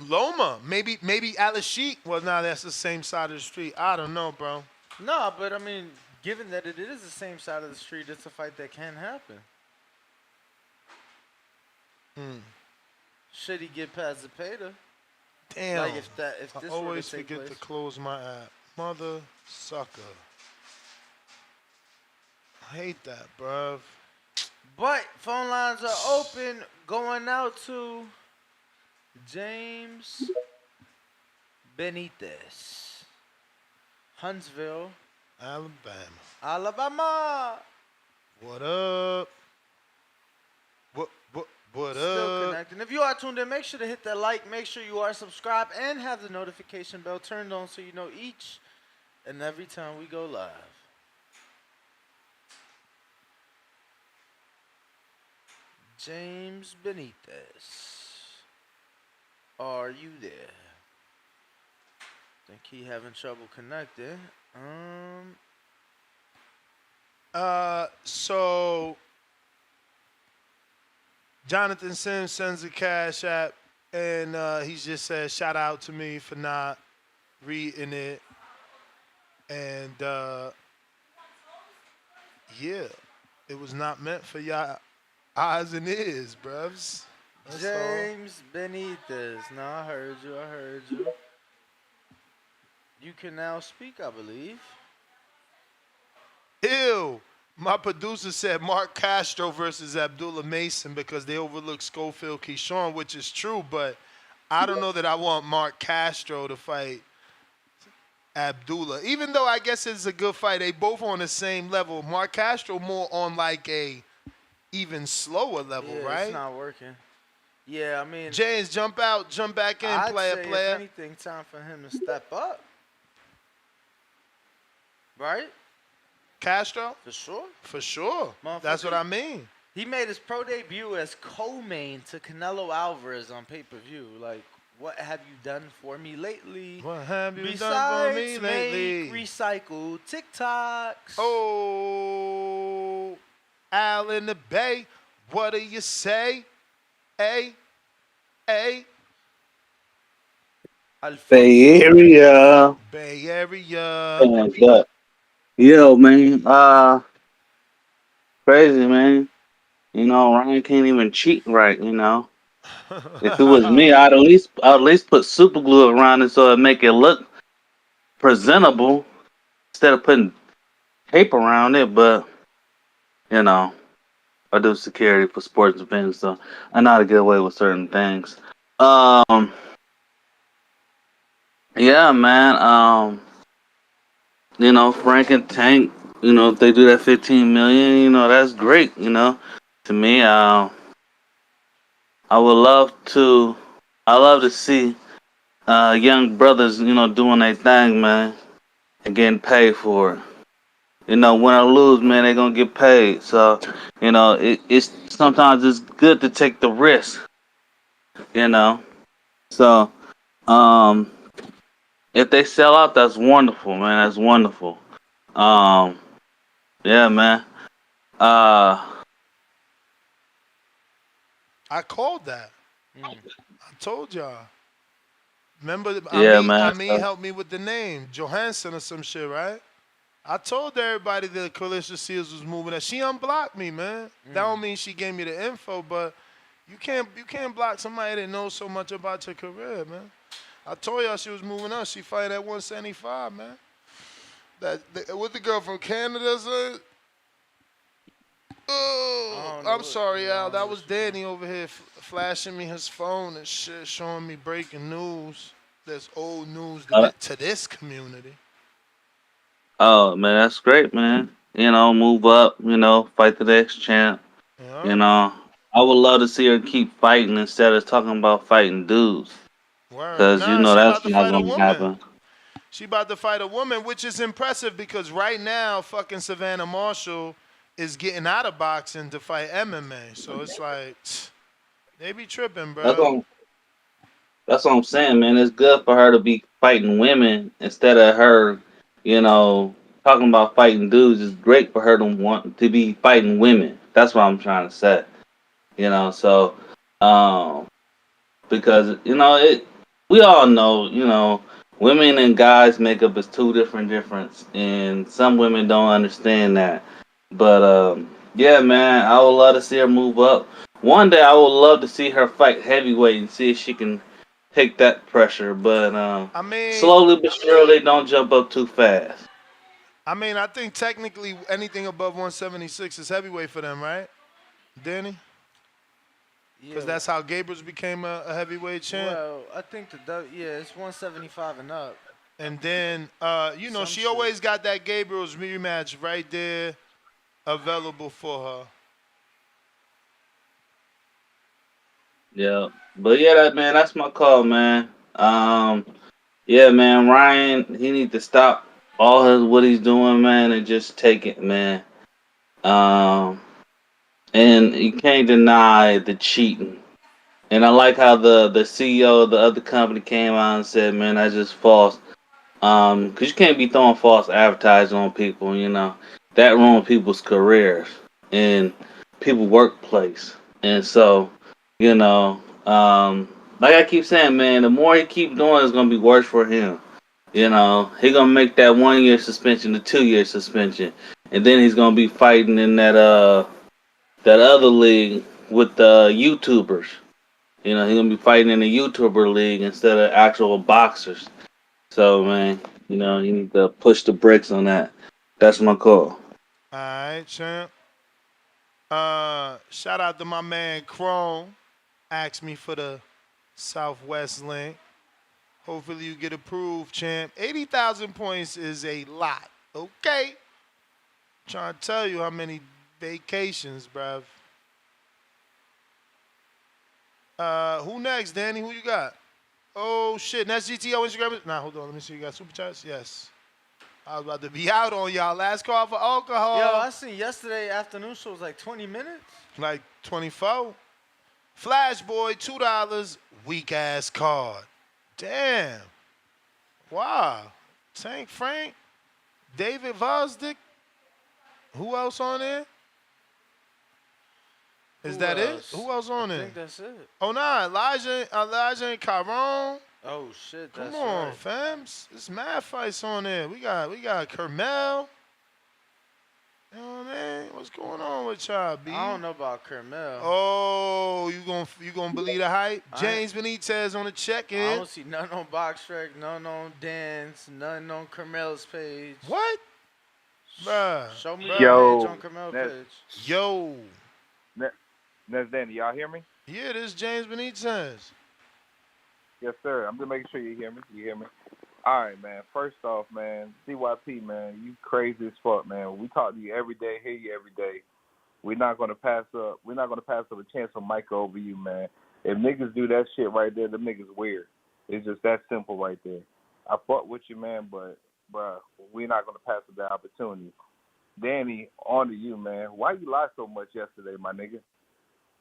Loma, maybe Alice Sheik. Well, nah, that's the same side of the street. I don't know, bro.
No, but I mean, given that it is the same side of the street, it's a fight that can happen. Should he get past Zepeda?
Damn.
Like if this
I
were
always
to take
forget
place.
to close my app. Mother sucker. I hate that, bruv.
But phone lines are open. Going out to James Benitez, Huntsville,
Alabama.
Alabama.
What up? What
Still
up?
connecting. If you are tuned in, make sure to hit that like. Make sure you are subscribed and have the notification bell turned on so you know each and every time we go live. James Benitez, are you there? Think he having trouble connecting.
So Jonathan Sims sends a cash app, and he just says, shout out to me for not reading it. And yeah, it was not meant for y'all eyes and ears, bruvs. That's all.
James Benitez. No, I heard you. You can now speak, I believe.
Ew. My producer said Mark Castro versus Abdullah Mason because they overlooked Schofield Keyshawn, which is true, but I don't know that I want Mark Castro to fight Abdullah. Even though I guess it's a good fight, they both on the same level. Mark Castro more on like a even slower level,
Yeah,
right?
it's not working. Yeah, I mean,
James, jump out, jump back in,
I'd
player.
say if anything, time for him to step up. Right?
Castro?
For sure.
For sure. That's what I mean.
He made his pro debut as co-main to Canelo Alvarez on pay-per-view. Like, what have you done for me lately?
What have you
Besides
done for me lately?
make recycled TikToks.
Oh, Al in the Bay, what do you say? Hey.
Bay Area.
Bay Area.
Stand up. Yo, man. Crazy, man. You know, Ryan can't even cheat right, you know. If it was me, I'd at least put super glue around it so it make it look presentable instead of putting tape around it, but you know, I do security for sports events, so I know how to get away with certain things. Um yeah, man. You know, Frank and Tank, you know, if they do that 15 million, you know, that's great, you know. To me, I would love to I love to see young brothers, you know, doing their thing, man, and getting paid for it. You know, win or lose, man, they gonna get paid. So, you know, it's sometimes it's good to take the risk. You know, so um, if they sell out, that's wonderful, man. That's wonderful. Um, yeah, man.
I called that. I told y'all. Remember,
Yeah,
Amin
man.
Amin helped me with the name. Johansson or some shit, right? I told everybody that Carissa Seals was moving that. She unblocked me, man. That don't mean she gave me the info, but you can't block somebody that knows so much about your career, man. I told y'all she was moving up. She fighting at 175, man. What the girl from Canada said? Oh, I'm sorry, Al. That was Danny over here flashing me his phone and shit, showing me breaking news. That's old news to this community.
Oh man, that's great, man. Move up. Fight the next champ.
Yeah.
I would love to see her keep fighting instead of talking about fighting dudes.
Word.
Cause
Nah, she
that's
about to
not
fight a
gonna
woman.
happen.
She about to fight a woman, which is impressive because right now, fucking Savannah Marshall is getting out of boxing to fight MMA. So it's like, they be tripping,
That's
bro.
what that's what I'm saying, man. It's good for her to be fighting women instead of her, talking about fighting dudes. It's great for her to want to be fighting women. That's what I'm trying to say. So um, because it we all know women and guys makeup is two different difference, and some women don't understand that. But yeah, man, I would love to see her move up. One day I would love to see her fight heavyweight and see if she can take that pressure. But
I mean,
slowly but surely, don't jump up too fast.
I think technically anything above 176 is heavyweight for them, right, Danny? Because
Yeah.
that's how Gabriels became a heavyweight champ.
Well, I think it's 175 and up.
And then,
Some
she
shit.
always got that Gabriels rematch right there available for her.
Yeah, but yeah, that's my call, man. Yeah, man, Ryan, he need to stop all his what he's doing, man, and just take it, man. Um, and you can't deny the cheating. And I like how the CEO of the other company came out and said, man, that's just false. 'Cause you can't be throwing false advertising on people, that ruin people's careers and people's workplace. And so, you know, um, like I keep saying, man, the more he keep doing, it's gonna be worse for him. He gonna make that 1 year suspension to 2 year suspension, and then he's gonna be fighting in that other league with the YouTubers. He's gonna be fighting in the YouTuber league instead of actual boxers. So man, you need to push the brakes on that. That's my call.
All right, champ. Shout out to my man Chrome. Asked me for the Southwest link. Hopefully you get approved, champ. 80,000 points is a lot. Okay. Trying to tell you how many vacations, bruv. Who next, Danny? Who you got? Oh shit, next GTO Instagram. Nah, hold on. Let me see. You got super chats? Yes. I was about to be out on y'all. Last call for alcohol.
Yo, I seen yesterday afternoon show was like 20 minutes.
Like 24. Flash Boy, $2. Weak ass card. Damn. Wow. Tank Frank. David Vosdick. Who else on there? Is
Who
that
else?
it? Who else on
I
there?
think that's it.
Oh nah, Elijah and Chiron.
Oh shit,
Come
that's
on,
right.
fam. It's mad fights on there. We got Kermel. You know what I mean? What's going on with y'all, B?
I don't know about Kermel.
Oh, you gonna believe the hype? James Benitez on the
I
check-in.
don't see none on BoxRec, none on Dan's, none on Kermel's page.
What? Bruh.
Show me
bruh.
the page on Kermel's page.
Yo.
That's Danny. Y'all hear me?
Yeah, this is James Benitez.
Yes, sir. I'm just making sure you hear me. You hear me? All right, man. First off, man, CYP, man, you crazy as fuck, man. We talk to you every day, hear you every day. We're not gonna pass up. We're not gonna pass up a chance for Micah over you, man. If niggas do that shit right there, them niggas weird. It's just that simple right there. I fuck with you, man, but bruh, we're not gonna pass up that opportunity. Danny, on to you, man. Why you lie so much yesterday, my nigga?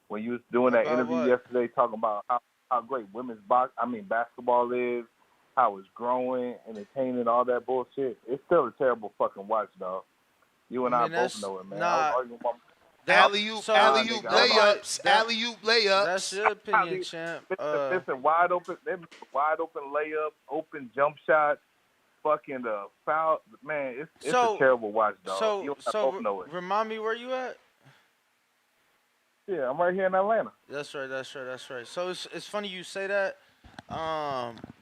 When you was doing that
About
interview
what?
yesterday, talking about how great basketball is, how it's growing, entertaining, all that bullshit. It's still a terrible fucking watch, dog. You and I both know it, man. I was arguing with my
Alley-oop layups. Alley-oop layups.
That's your opinion, champ.
Listen, wide open layups, open jump shots, fucking the foul. Man, it's a
So,
terrible watch, dog. You and I both
so
know it.
remind me where you at?
Yeah, I'm right here in Atlanta.
That's right. That's right. That's right. So it's funny you say that.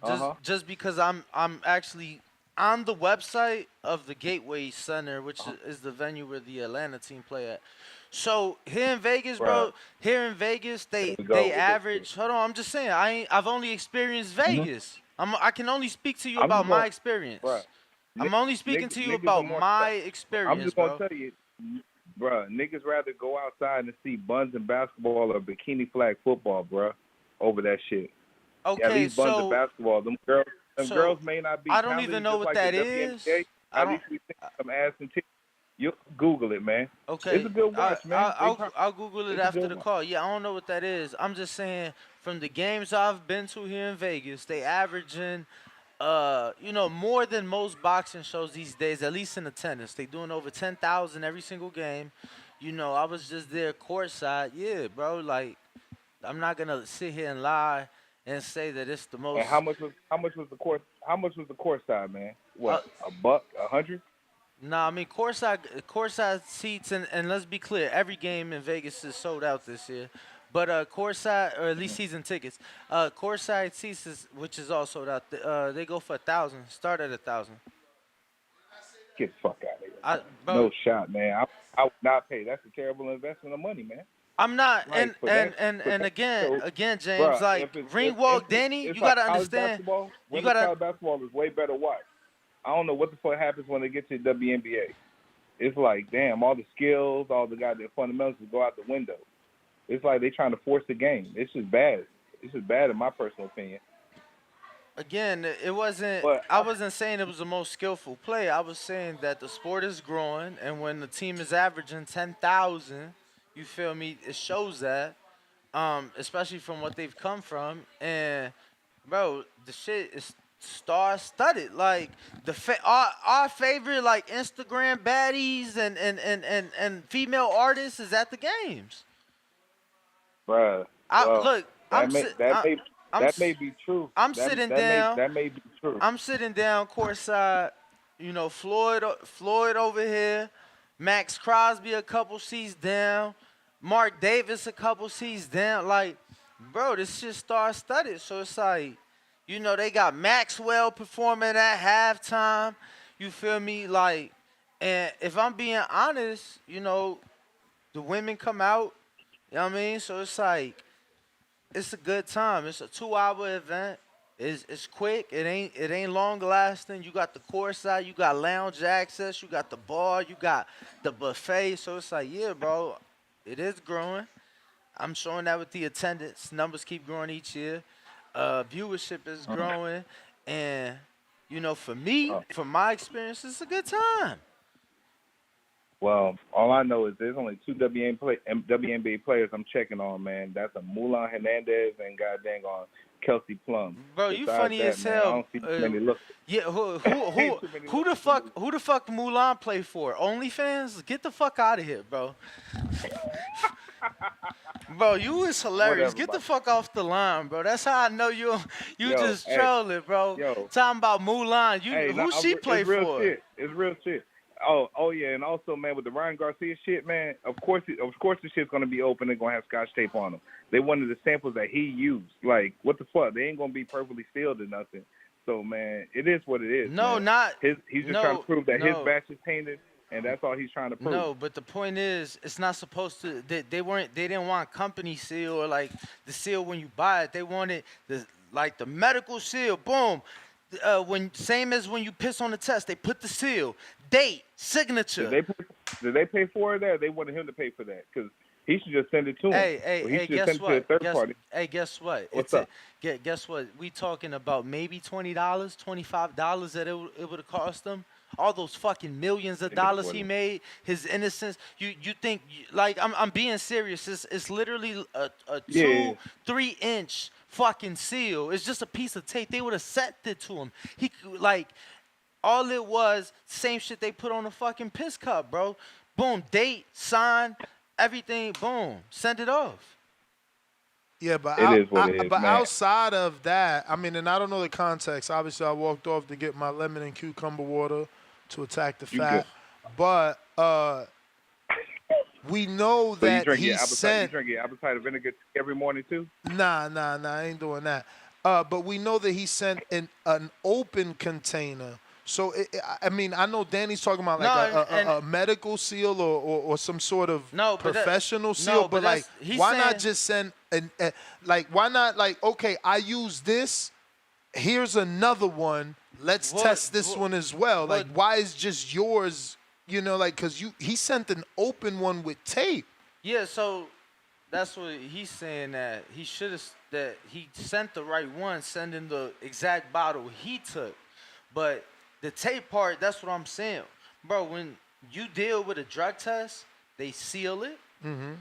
Just
Uh-huh.
just because I'm actually on the website of the Gateway Center, which is the venue where the Atlanta team play at. So here in Vegas,
Bruh.
bro. Here in Vegas,
Here
they
we go
they
with this shit.
average. Hold on, I'm just saying. I've only experienced
Mhm.
Vegas. I can only speak to you
I'm
about
just
my
going,
experience.
bruh.
I'm only speaking to you
Niggas are
about
more.
my
I'm
experience,
just gonna
bro.
tell you, bruh. Niggas rather go outside and see buns and basketball or bikini flag football, bruh, over that shit. At
Okay,
least buns and basketball. Them girls
so
may not be
I don't even
talented
know
just
what
like the
that is.
WNBA.
I
At
don't.
least we see some ass and titties. You Google it, man. It's
Okay,
a good watch, man.
I'll Google it
It's a
after
good
the
watch.
call. Yeah, I don't know what that is. I'm just saying from the games I've been to here in Vegas, they averaging, more than most boxing shows these days. At least in attendance, they doing over 10,000 every single game. I was just there courtside. Yeah, bro. Like I'm not gonna sit here and lie and say that it's the
And
most.
how much was the course side, man?
Uh,
What, $100, 100?
Nah, I mean courtside seats, and let's be clear, every game in Vegas is sold out this year. But courtside, or at least season tickets, courtside seats which is all sold out. They go for 1,000. Start at 1,000.
Get the fuck out of here.
Bro,
No shot, man. I would not pay. That's a terrible investment of money, man.
I'm not,
Like for that, for
and
that
again,
show,
James,
bruh,
like
if it's
ring walk, Danny,
it's
you
like
gotta
college
understand,
basketball.
you
Women's
gotta.
college basketball is way better watch. I don't know what the fuck happens when they get to the WNBA. It's like, damn, all the skills, all the goddamn fundamentals just go out the window. It's like they trying to force the game. It's just bad. It's just bad in my personal opinion.
Again, it wasn't.
But
I wasn't saying it was the most skillful play. I was saying that the sport is growing, and when the team is averaging 10,000, you feel me? It shows that, especially from what they've come from. And bro, the shit is star studded. Like our favorite like Instagram baddies and female artists is at the games.
bruh, well,
Look, I'm si- I'm
that
s-
may be true.
I'm
That
sitting
that may
down.
that may be true.
I'm sitting down courtside. Floyd over here, Max Crosby a couple seats down, Mark Davis a couple seats down. Like, bro, this shit star studded. So it's like, they got Maxwell performing at halftime. You feel me? Like, and if I'm being honest, the women come out. You know what I mean? So it's like, it's a good time. It's a 2-hour event. It's quick. It ain't long lasting. You got the course side, you got lounge access, you got the bar, you got the buffet. So it's like, yeah, bro, it is growing. I'm showing that with the attendance. Numbers keep growing each year. Viewership is growing, and for me, from my experience, it's a good time.
Well, all I know is there's only two WNBA players I'm checking on, man. That's a Mulan Hernandez and goddamn on Kelsey Plum.
Bro, you
Besides
funny
that,
as
man, I
hell.
don't see too many looks.
Yeah, who the fuck Mulan play for? OnlyFans? Get the fuck out of here, bro. Bro, you is hilarious.
Whatever,
Get the
man.
fuck off the line, bro. That's how I know you
Yo,
just
hey,
trolling, bro.
yo.
Talking about Mulan.
Hey,
Who she play
it's real
for?
shit. It's real shit. Oh yeah, and also, man, with the Ryan Garcia shit, man, of course the shit's gonna be open and gonna have Scotch tape on them. They wanted the samples that he used. Like, what the fuck? They ain't gonna be perfectly sealed or nothing. So, man, it is what it is.
No,
man.
not.
He's just trying to prove that his
no.
batch is tainted, and that's all he's trying to prove.
No, but the point is, it's not supposed to. They didn't want company seal or like the seal when you buy it. They wanted the medical seal. Boom. Same as when you piss on the test, they put the seal, date, signature.
Did they pay for it? There, they wanted him to pay for that because he should just send it to him.
Hey,
should
guess
send
what?
it to a third party.
Hey, guess what?
What's up?
Guess what? We talking about maybe $20, $25 that it would have cost them. All those fucking millions of dollars he made, his innocence. You think like I'm being serious? It's literally a 2-3 inch fucking seal. It's just a piece of tape. They would have sent it to him. He like all it was same shit they put on a fucking piss cup, bro. Boom, date, sign, everything. Boom, send it off.
Yeah, but
It is what it is, man.
outside of that, I mean, and I don't know the context. Obviously, I walked off to get my lemon and cucumber water to attack the
You good?
fat, but we know
So you
that
drink
he
your appetite. You
sent.
drink your appetite vinegar every morning too.
Nah, I ain't doing that. But we know that he sent an open container. So I mean, I know Danny's talking about like
No, and
a medical seal or some sort of
no, but
professional seal.
no, but
But like,
he's
why not
saying
just send like why not like okay, I use this. Here's another one. Let's test this one as well. Like, why is just yours? You know, like because he sent an open one with tape.
yeah. So that's what he's saying, that he should have, that he sent the right one, sending the exact bottle he took. But the tape part, that's what I'm saying, bro. When you deal with a drug test, they seal it.
Mm-hmm.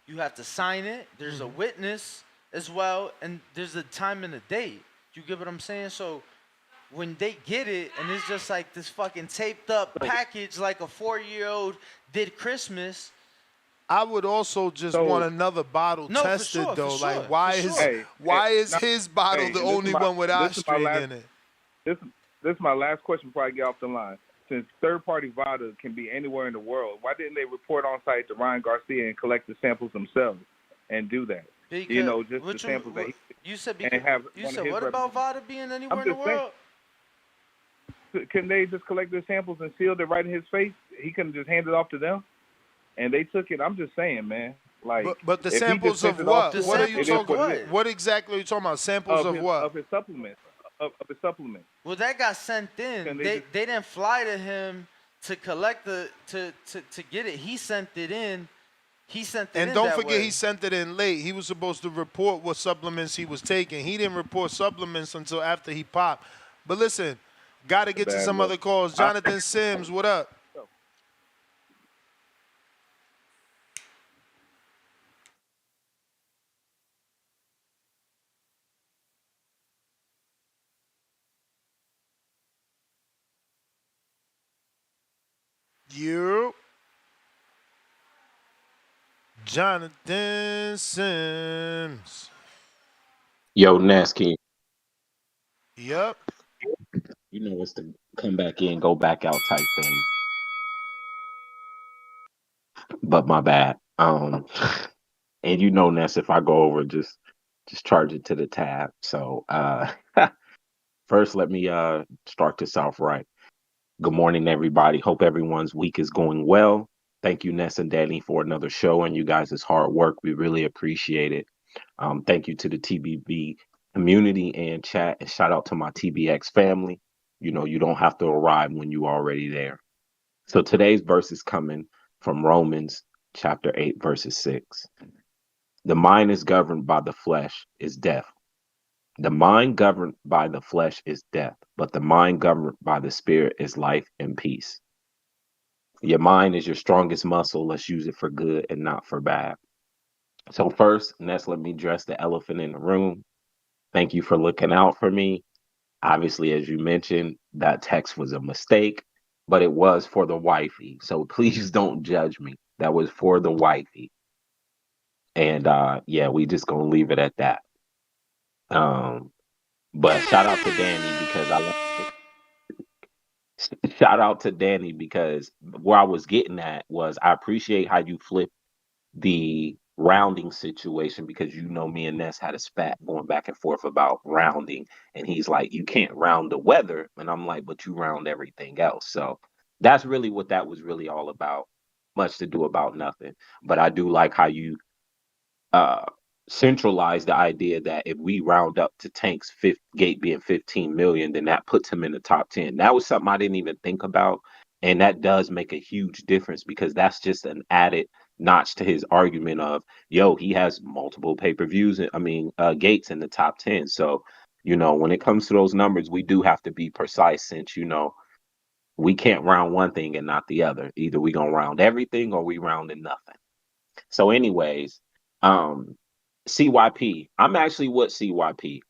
You have to sign it. There's a witness as well, and there's a time and a date. You get what I'm saying? So when they get it, and it's just like this fucking taped up package, like a 4-year-old did Christmas.
I would also just want another bottle tested though. Like why is his bottle the only one with Ostarine in it?
This is my last question before I get off the line. Since third-party vodka can be anywhere in the world, why didn't they report on site to Ryan Garcia and collect the samples themselves and do that?
Because,
just the samples that
you said.
and have
You said what about Vada being anywhere in the world?
Can they just collect their samples and sealed it right in his face? He couldn't just hand it off to them, and they took it. I'm just saying, man. Like,
but the
if he just
samples
sent
of
it off
what?
to
What are
them,
you
it is
talking?
what it is.
What exactly are you talking about? Samples of what?
Of his supplement. Of his supplement.
Well, that got sent in. They didn't fly to him to collect to get it. He sent it in. He sent it in.
And don't
that
forget,
way.
he sent it in late. He was supposed to report what supplements he was taking. He didn't report supplements until after he popped. But listen, got to get to some other calls. Jonathan Sims, what up? You. Jonathan Sims.
Yo, Nasky,
Yep.
you know it's the come back in, go back out type thing. But my bad. And you know, Ness, if I go over, just charge it to the tab. So first let me start this off right. Good morning, everybody. Hope everyone's week is going well. Thank you, Ness and Danny, for another show and you guys' hard work. We really appreciate it. Thank you to the TBB community and chat, and shout out to my TBX family. You know, you don't have to arrive when you're already there. So today's verse is coming from Romans chapter 8, verses 6. The mind is governed by the flesh is death. The mind governed by the flesh is death, but the mind governed by the spirit is life and peace. Your mind is your strongest muscle. Let's use it for good and not for bad. So first, Ness, let me address the elephant in the room. Thank you for looking out for me. Obviously, as you mentioned, that text was a mistake, but it was for the wifey. So please don't judge me. That was for the wifey. And yeah, we just gonna leave it at that. Um, but shout out to Danny because I love shout out to Danny because where I was getting at was I appreciate how you flipped the rounding situation because you know me and Ness had a spat going back and forth about rounding, and he's like, you can't round the weather, and I'm like, but you round everything else. So that's really what that was really all about. Much to do about nothing. But I do like how you uh centralize the idea that if we round up to Tank's fifth gate being 15 million, then that puts him in the top 10. That was something I didn't even think about. And that does make a huge difference because that's just an added notch to his argument of, yo, he has multiple pay-per-views. Gates in the top 10. So, you know, when it comes to those numbers, we do have to be precise since, you know, we can't round one thing and not the other. Either we gonna round everything or we rounding nothing. So, anyways, um, CYP. I'm actually with CYP.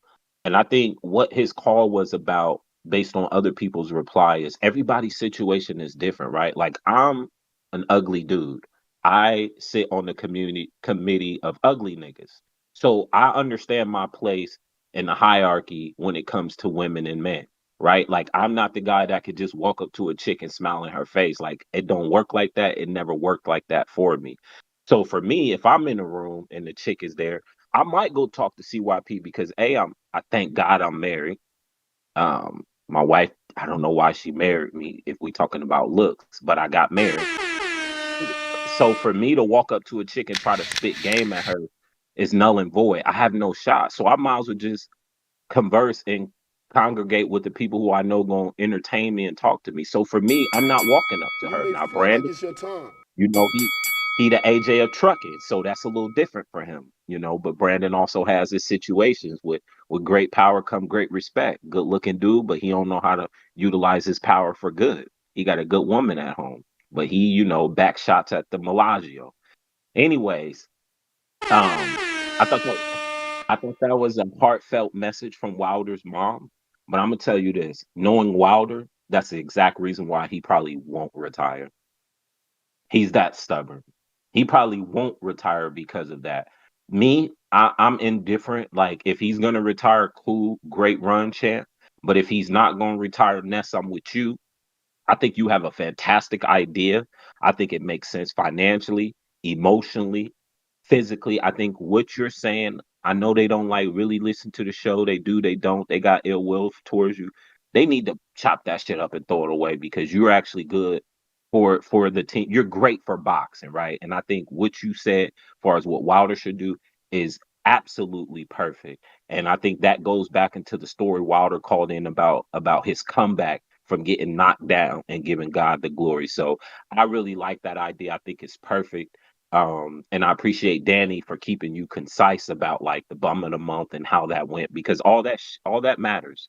And I think what his call was about, based on other people's reply, is everybody's situation is different, right? Like I'm an ugly dude. I sit on the community committee of ugly niggas. So I understand my place in the hierarchy when it comes to women and men, right? Like I'm not the guy that could just walk up to a chick and smile in her face. Like it don't work like that. It never worked like that for me. So for me, if I'm in a room and the chick is there, I might go talk to CYP because I thank God I'm married. My wife, I don't know why she married me if we talking about looks, but I got married. So for me to walk up to a chick and try to spit game at her is null and void. I have no shot. So I might as well just converse and congregate with the people who I know gonna entertain me and talk to me. So for me, I'm not walking up to
You
her.
may
Now,
feel like
Brandon,
it's your time.
he the AJ of trucking, so that's a little different for him. But Brandon also has his situations with great power come great respect. Good looking dude, but he don't know how to utilize his power for good. He got a good woman at home, but he back shots at the Melagio. Anyways, um, I thought that I thought that was a heartfelt message from Wilder's mom. But I'm gonna tell you this: knowing Wilder, that's the exact reason why he probably won't retire. He's that stubborn. He probably won't retire because of that. Me, I'm indifferent. Like if he's gonna retire, cool, great run, champ. But if he's not gonna retire, Ness, I'm with you. I think you have a fantastic idea. I think it makes sense financially, emotionally, physically. I think what you're saying, I know they don't like really listen to the show. They do, they don't. They got ill will towards you. They need to chop that shit up and throw it away because you're actually good for the team. You're great for boxing, right? And I think what you said, as far as what Wilder should do, is absolutely perfect. And I think that goes back into the story Wilder called in about his comeback from getting knocked down and giving God the glory. So I really like that idea. I think it's perfect. And I appreciate Danny for keeping you concise about like the bum of the month and how that went because all that matters.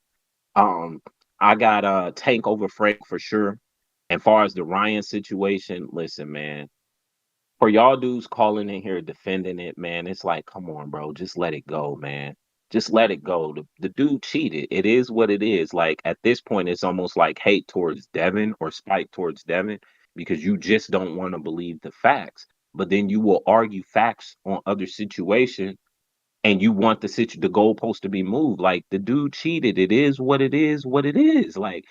Um, I got Tank over Frank for sure. And far as the Ryan situation, listen, man, for y'all dudes calling in here defending it, man, it's like, come on, bro, just let it go, man. Just let it go. The dude cheated. It is what it is. Like at this point, it's almost like hate towards Devin or spite towards Devin because you just don't want to believe the facts. But then you will argue facts on other situations and you want the goalpost to be moved. Like the dude cheated. It is what it is, what it is. Like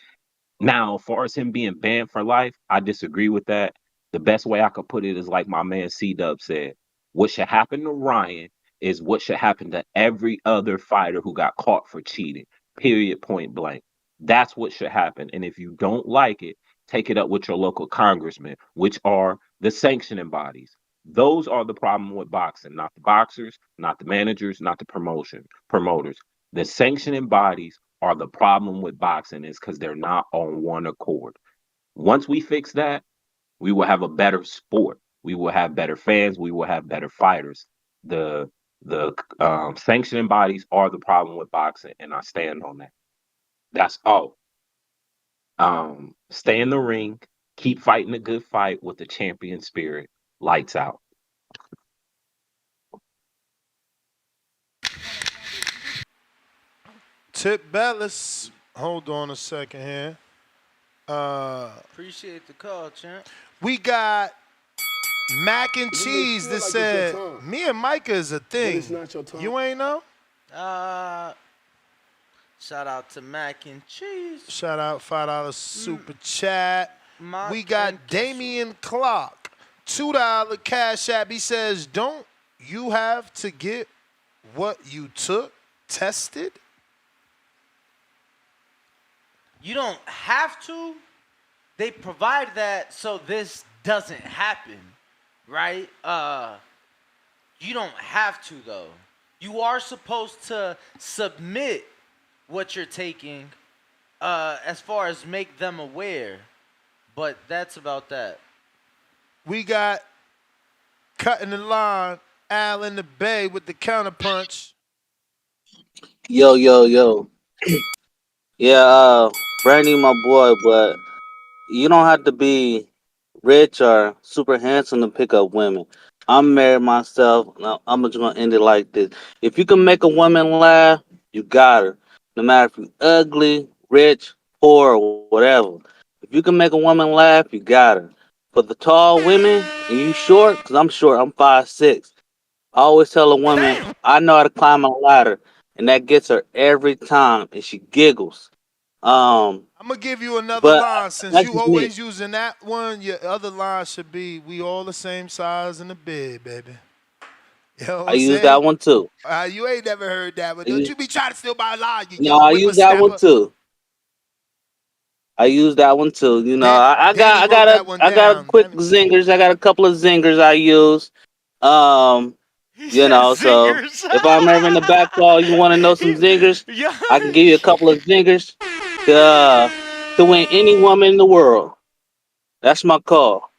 now, as far as him being banned for life, I disagree with that. The best way I could put it is like my man C Dub said. What should happen to Ryan is what should happen to every other fighter who got caught for cheating. Period, point blank. That's what should happen. And if you don't like it, take it up with your local congressman, which are the sanctioning bodies. Those are the problem with boxing, not the boxers, not the managers, not the promoters. The sanctioning bodies are the problem with boxing is because they're not on one accord. Once we fix that, we will have a better sport. We will have better fans. We will have better fighters. The sanctioning bodies are the problem with boxing, and I stand on that. That's all. Stay in the ring, keep fighting a good fight with the champion spirit. Lights out.
Tip Bellis. Hold on a second here.
Appreciate the call, champ.
We got mac and
You may
cheese
feel
that
like it's
said,
your time,
me and Micah is a
but it's
thing.
not your time.
You ain't know?
Uh, Shout out to mac and cheese.
Shout out $5 super chat.
Mac
We got
and
Damian Clock. $2 cash app. He says, don't you have to get what you took tested?
You don't have to. They provide that so this doesn't happen, right? You don't have to though. You are supposed to submit what you're taking, as far as make them aware. But that's about that.
We got cutting the line, Al in the Bay with the counterpunch.
Yo, yo, yo. Yeah, Brandy, my boy, but you don't have to be rich or super handsome to pick up women. I'm married myself. Now, I'm just gonna end it like this: if you can make a woman laugh, you got her. No matter if you're ugly, rich, poor, or whatever. If you can make a woman laugh, you got her. For the tall women and you short, cause I'm short, I'm 5'6". I always tell a woman I know how to climb a ladder, and that gets her every time, and she giggles.
I'm gonna give you another
But
line since
that's
you
just me.
always using that one. Your other line should be, "We all the same size in the bed, baby." You know what
I
I'm
use
saying?
that one too.
You ain't never heard that, but
I
don't
use,
you be trying to steal my line, you
no,
young
I use that one
whippersnapper.
too. I use that one too. You know,
Danny wrote that one
I got a
down.
quick zingers. I got a couple of zingers I use. Um,
He
you
said
know, so
zingers.
if I'm ever in the backfall, you want to know some zingers,
Yeah.
I can give you a couple of zingers to win any woman in the world. That's my call.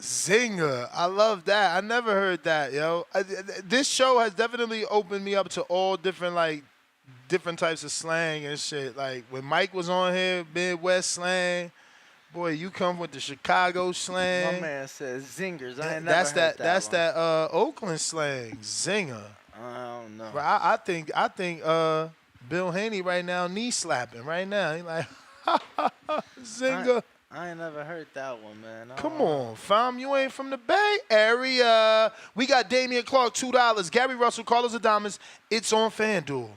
Zinger. I love that. I never heard that, yo. This show has definitely opened me up to all different different types of slang and shit. Like when Mike was on here, Midwest slang. Boy, you come with the Chicago
My
slang.
man says zingers. I ain't never
That's
heard
that.
that
That's
one.
that. Oakland slang, zinger.
I don't know.
Bro, I think Bill Haney right now knee slapping right now. He like
I
zinger.
I ain't never heard that one, man.
Come on, fam. You ain't from the Bay Area. We got Damian Clark, $2. Gary Russell, Carlos Adames. It's on FanDuel.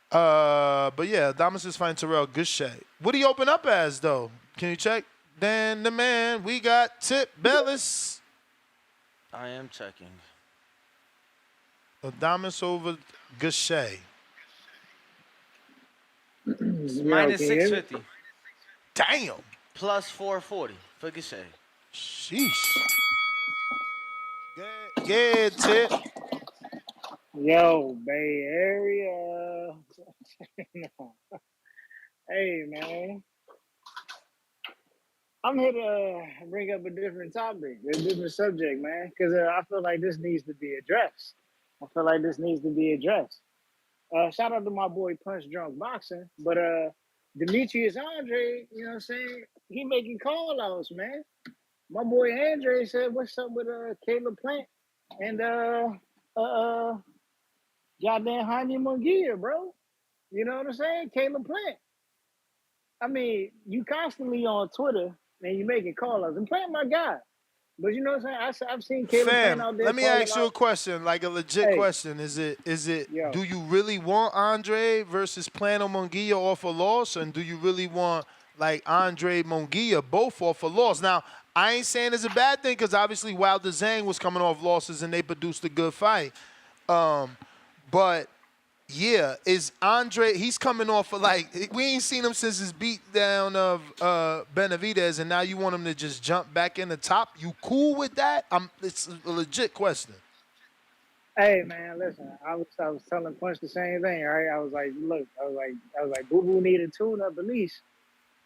But yeah, Adames is fighting Terrell. Good shade. What do you open up as though? Can you check? Dan the man. We got Tip Bellis.
I am checking.
Adames over Gushay.
It's
Yo,
minus
can you hear me?
650.
Damn.
Plus 440 for Gachet.
Sheesh. Good Tip.
Yo, Bay Area. Hey, man. I'm here to bring up a different topic, a different subject, man, because I feel like this needs to be addressed. I feel like this needs to be addressed. Shout out to my boy Punch Drunk Boxing, but Demetrius Andre, you know what I'm saying? He making call outs, man. My boy Andre said, "What's up with Caleb Plant and uh goddamn Jaime Munguia, bro?" You know what I'm saying? Caleb Plant. I mean, you constantly on Twitter and you making call outs and Plant my guy, but you know what I'm saying? I've seen Caleb Plant
Fam,
out there
let me
calling
ask you a
out.
question, like a legit
Hey,
question. Is it
yo,
do you really want Andre versus Plano Munguia off a loss? And do you really want like Andre Munguia both off a loss? Now, I ain't saying it's a bad thing because obviously Wilder Zhang was coming off losses and they produced a good fight. But yeah, is Andre? He's coming off of we ain't seen him since his beat down of Benavidez, and now you want him to just jump back in the top? You cool with that? It's a legit question.
hey, man, listen. I was telling Punch the same thing, right? I was like, look, I was like, Boo Boo needed tune up at least.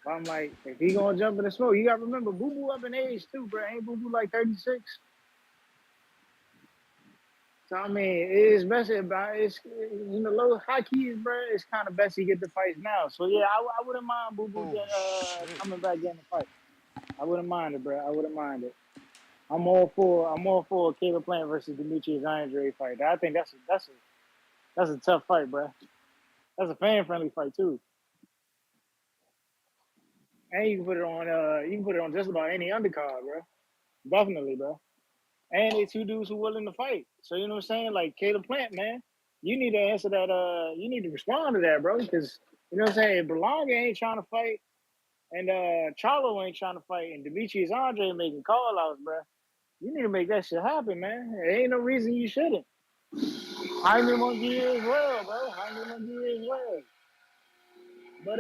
But I'm like, if he gonna jump in the smoke, you gotta remember Boo Boo up in age too, bro. Ain't Boo Boo like 36? So I mean, it's best about it's in the low high keys, bro. It's kind of best he get the fights now. So yeah, I wouldn't mind Boo Boo
Oh shit.
coming back getting the fight. I wouldn't mind it, bro. I wouldn't mind it. I'm all for Caleb Plant versus Demetrius Andre fight. I think that's a tough fight, bro. That's a fan friendly fight too, and you can put it on just about any undercard, bro. Definitely, bro. And they two dudes who willing to fight. So you know what I'm saying? Like Caleb Plant, man, you need to answer that. You need to respond to that, bro, because you know what I'm saying. If Berlanga ain't trying to fight, and Charlo ain't trying to fight, and Demetrius Andre making call outs, bro, you need to make that shit happen, man. There ain't no reason you shouldn't. Jaime Munguia as well, bro. Jaime Munguia as well. But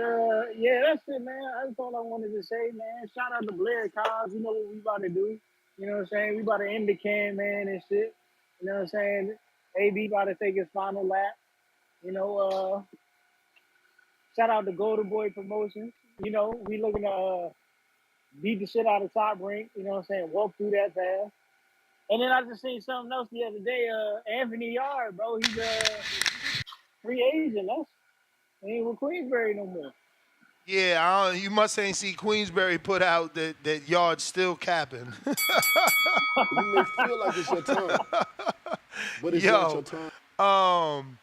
yeah, that's it, man. That's all I wanted to say, man. Shout out to Blair Cos. You know what we about to do. You know what I'm saying? We about to end the can, man, and shit. You know what I'm saying? AB about to take his final lap. You know, shout out to Golden Boy Promotions. You know, we looking to beat the shit out of Top Rank. You know what I'm saying? Walk through that path. And then I just seen something else the other day. Anthony Yard, bro. He's a free agent. He ain't with Queensberry no more.
Yeah, you must ain't see Queensberry put out that yard still capping.
You may feel like it's your time, but it's not your
Yo,
time.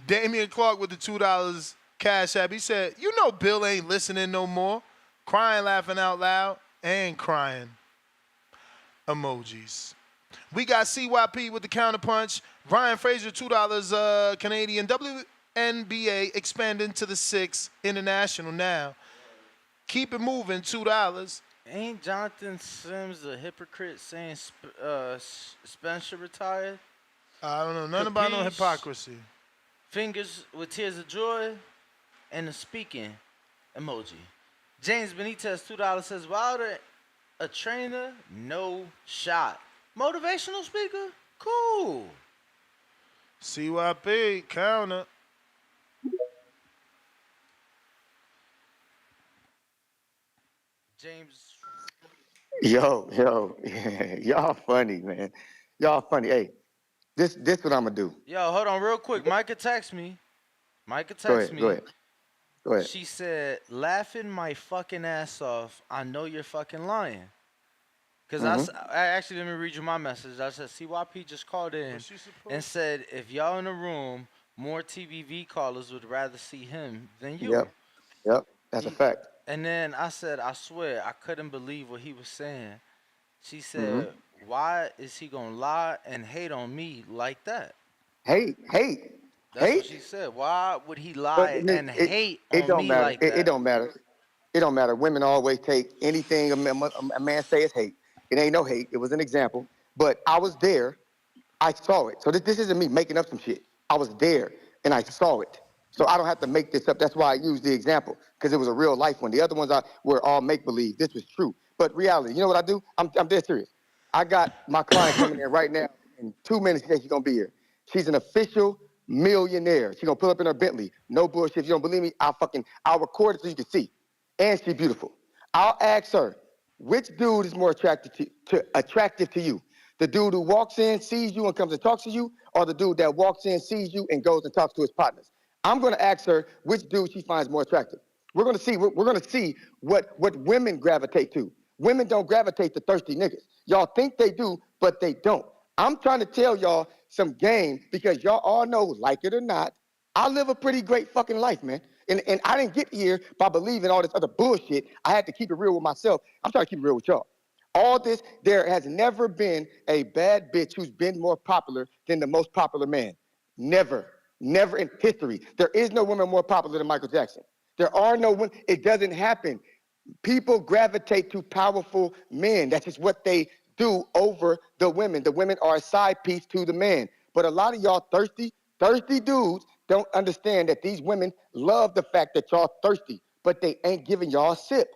Damian Clark with the $2 cash app. He said, "You know Bill ain't listening no more." Crying, laughing out loud, and crying emojis. We got CYP with the counterpunch. Ryan Frazier, $2 Canadian. WNBA expanding to the 6 international now. Keep it moving, $2.
Ain't Jonathan Sims a hypocrite saying Spencer retired?
I don't know nothing about no hypocrisy.
Fingers with tears of joy and the speaking emoji. James Benitez, $2 says Wilder a trainer, no shot. Motivational speaker, cool.
CYP counter.
James.
Yo, y'all funny, man. Y'all funny. Hey, this what I'm gonna do.
Yo, hold on real quick. Micah text me.
Go ahead. Go ahead.
She said, laughing my fucking ass off. I know you're fucking lying. Because I actually, let me read you my message. I said, CYP just called in and said, if y'all in the room, more TBV callers would rather see him than you.
Yep. That's a fact.
And then I said, I swear, I couldn't believe what he was saying. She said, why is he going to lie and hate on me like that?
Hate.
That's what she said. Why would he lie
But
and hate on
don't
me
matter.
like that?
It don't matter. It don't matter. Women always take anything a man say is hate. It ain't no hate. It was an example. But I was there. I saw it. So this isn't me making up some shit. I was there and I saw it. So I don't have to make this up. That's why I used the example, because it was a real life one. The other ones were all make believe. This was true. But reality, you know what I do? I'm dead serious. I got my client coming in right now. In 2 minutes, she says she's gonna be here. She's an official millionaire. She's gonna pull up in her Bentley. No bullshit. If you don't believe me, I'll record it so you can see. And she's beautiful. I'll ask her, which dude is more attractive to you? The dude who walks in, sees you, and comes and talks to you, or the dude that walks in, sees you, and goes and talks to his partners? I'm going to ask her which dude she finds more attractive. We're going to see. We're going to see what women gravitate to. Women don't gravitate to thirsty niggas. Y'all think they do, but they don't. I'm trying to tell y'all some game because y'all all know, like it or not, I live a pretty great fucking life, man. And I didn't get here by believing all this other bullshit. I had to keep it real with myself. I'm trying to keep it real with y'all. All this, there has never been a bad bitch who's been more popular than the most popular man. Never. Never in history. There is no woman more popular than Michael Jackson. There are no women. It doesn't happen. People gravitate to powerful men. That's just what they do over the women. The women are a side piece to the man. But a lot of y'all thirsty dudes don't understand that these women love the fact that y'all thirsty, but they ain't giving y'all a sip.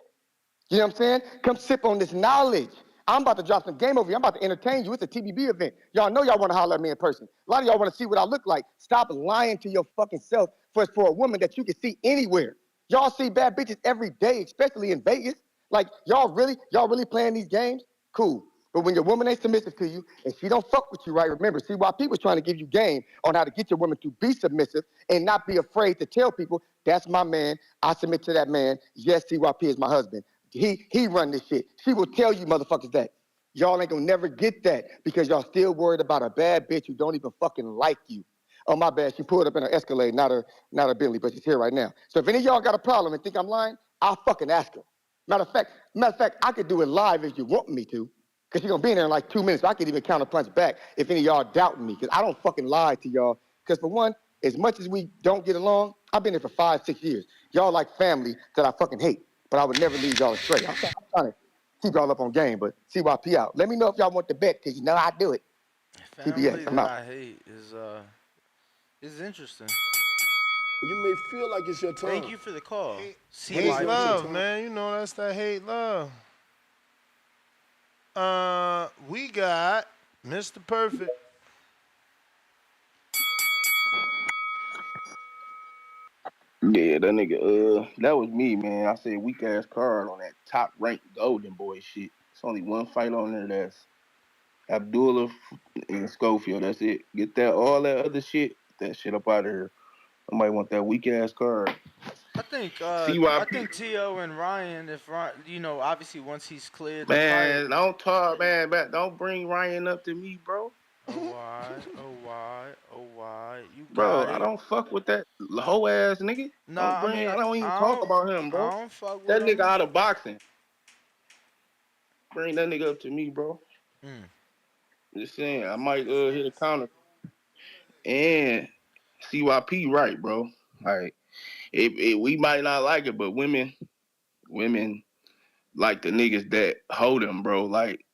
You know what I'm saying? Come sip on this knowledge. I'm about to drop some game over you. I'm about to entertain you. It's a TBB event. Y'all know y'all want to holler at me in person. A lot of y'all want to see what I look like. Stop lying to your fucking self for a woman that you can see anywhere. Y'all see bad bitches every day, especially in Vegas. Like, y'all really playing these games? Cool. But when your woman ain't submissive to you and she don't fuck with you right, remember, CYP was trying to give you game on how to get your woman to be submissive and not be afraid to tell people, that's my man. I submit to that man. Yes, CYP is my husband. He run this shit. She will tell you motherfuckers that. Y'all ain't gonna never get that because y'all still worried about a bad bitch who don't even fucking like you. Oh, my bad. She pulled up in her Escalade, not her Bentley, but she's here right now. So if any of y'all got a problem and think I'm lying, I'll fucking ask her. Matter of fact, I could do it live if you want me to, because she's gonna be in there in like 2 minutes. So I could even counter punch back if any of y'all doubting me, because I don't fucking lie to y'all. Because for one, as much as we don't get along, I've been here for 5-6 years. Y'all like family that I fucking hate, but I would never leave y'all astray. I'm trying to keep y'all up on game, but CYP out. Let me know if y'all want the bet, because you know I do it.
Family
TBS, I'm
that
out.
I hate is interesting.
You may feel like it's your time.
Thank you for the call.
Hate love, man. You know that's that hate love. We got Mr. Perfect.
Yeah, that nigga, that was me, man. I said weak ass card on that top ranked Golden Boy shit. It's only one fight on there that's Abdullah and Schofield. That's it. Get all that other shit, that shit up out of here. Somebody want that weak ass card.
I think
CYP.
T.O. and Ryan, if Ryan, obviously once he's cleared the
Man,
fight.
don't talk, man. Don't bring Ryan up to me, bro.
Oh why? You
Bro,
got
I
it.
don't fuck with that hoe ass nigga.
Nah,
I don't even talk about him,
I
bro.
don't fuck with
That nigga
him.
out of boxing. Bring that nigga up to me, bro. Just saying, I might hit a counter and CYP right, bro. Like we might not like it, but women like the niggas that hold them, bro. Like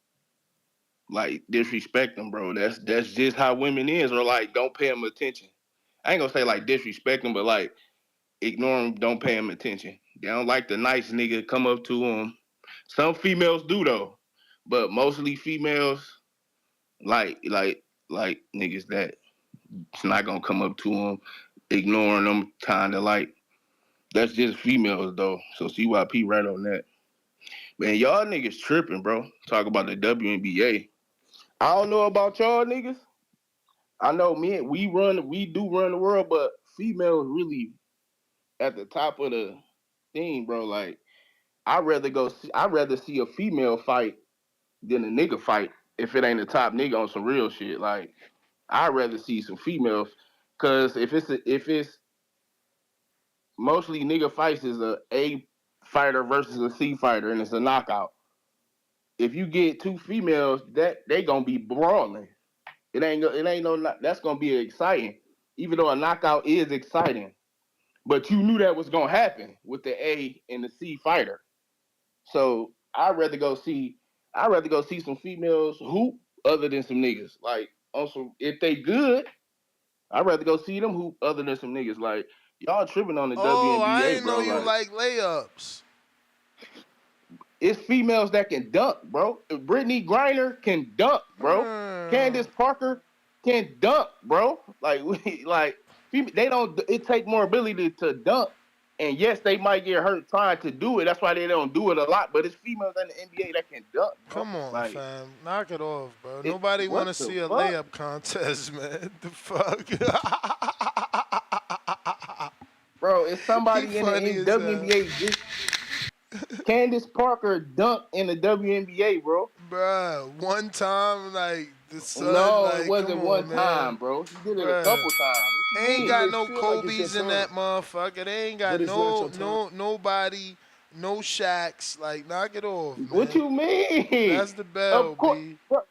disrespect them, bro. That's just how women is, or like don't pay them attention. I ain't gonna say like disrespect them, but like ignore them, don't pay them attention. They don't like the nice nigga come up to them. Some females do though, but mostly females like niggas that it's not gonna come up to them, ignoring them, kind of like that's just females though. So CYP right on that. Man, y'all niggas tripping, bro. Talk about the WNBA. I don't know about y'all niggas. I know men, we do run the world, but females really at the top of the thing, bro. Like I'd rather see a female fight than a nigga fight if it ain't a top nigga on some real shit. Like I'd rather see some females, cause if it's mostly nigga fights is A fighter versus a C fighter and it's a knockout. If you get two females, that they gonna be brawling. It ain't no that's gonna be exciting. Even though a knockout is exciting, but you knew that was gonna happen with the A and the C fighter. So I'd rather go see some females hoop other than some niggas. Like on some if they good, I'd rather go see them hoop other than some niggas. Like y'all tripping on the
Oh, I
WNBA,
ain't know
bro.
you
Like
like layups.
it's females that can dunk, bro. Brittany Griner can dunk, bro. Candace Parker can dunk, bro. Like they don't. It take more ability to dunk, and yes, they might get hurt trying to do it. That's why they don't do it a lot. But it's females in the NBA that can dunk, bro.
Come on,
Like
fam. Knock it off, bro. Nobody want
what
to
the
see a
fuck,
layup contest, man. The fuck?
bro? It's
He
somebody in the
funny
in
as hell.
WNBA just Candace Parker dunk in the WNBA, bro.
Bruh, one time, like, the sun,
No, it
like, come
wasn't one
on, man.
time, bro. She did it a
Bruh.
couple times. What you
Ain't
It
got
may
mean?
no
feel like it's your
Kobe's in
turn,
that motherfucker. They ain't got
but it's not your turn.
nobody, no Shaqs. Like, knock it off,
What
man.
you mean?
That's the bell,
Of course,
B.
bro.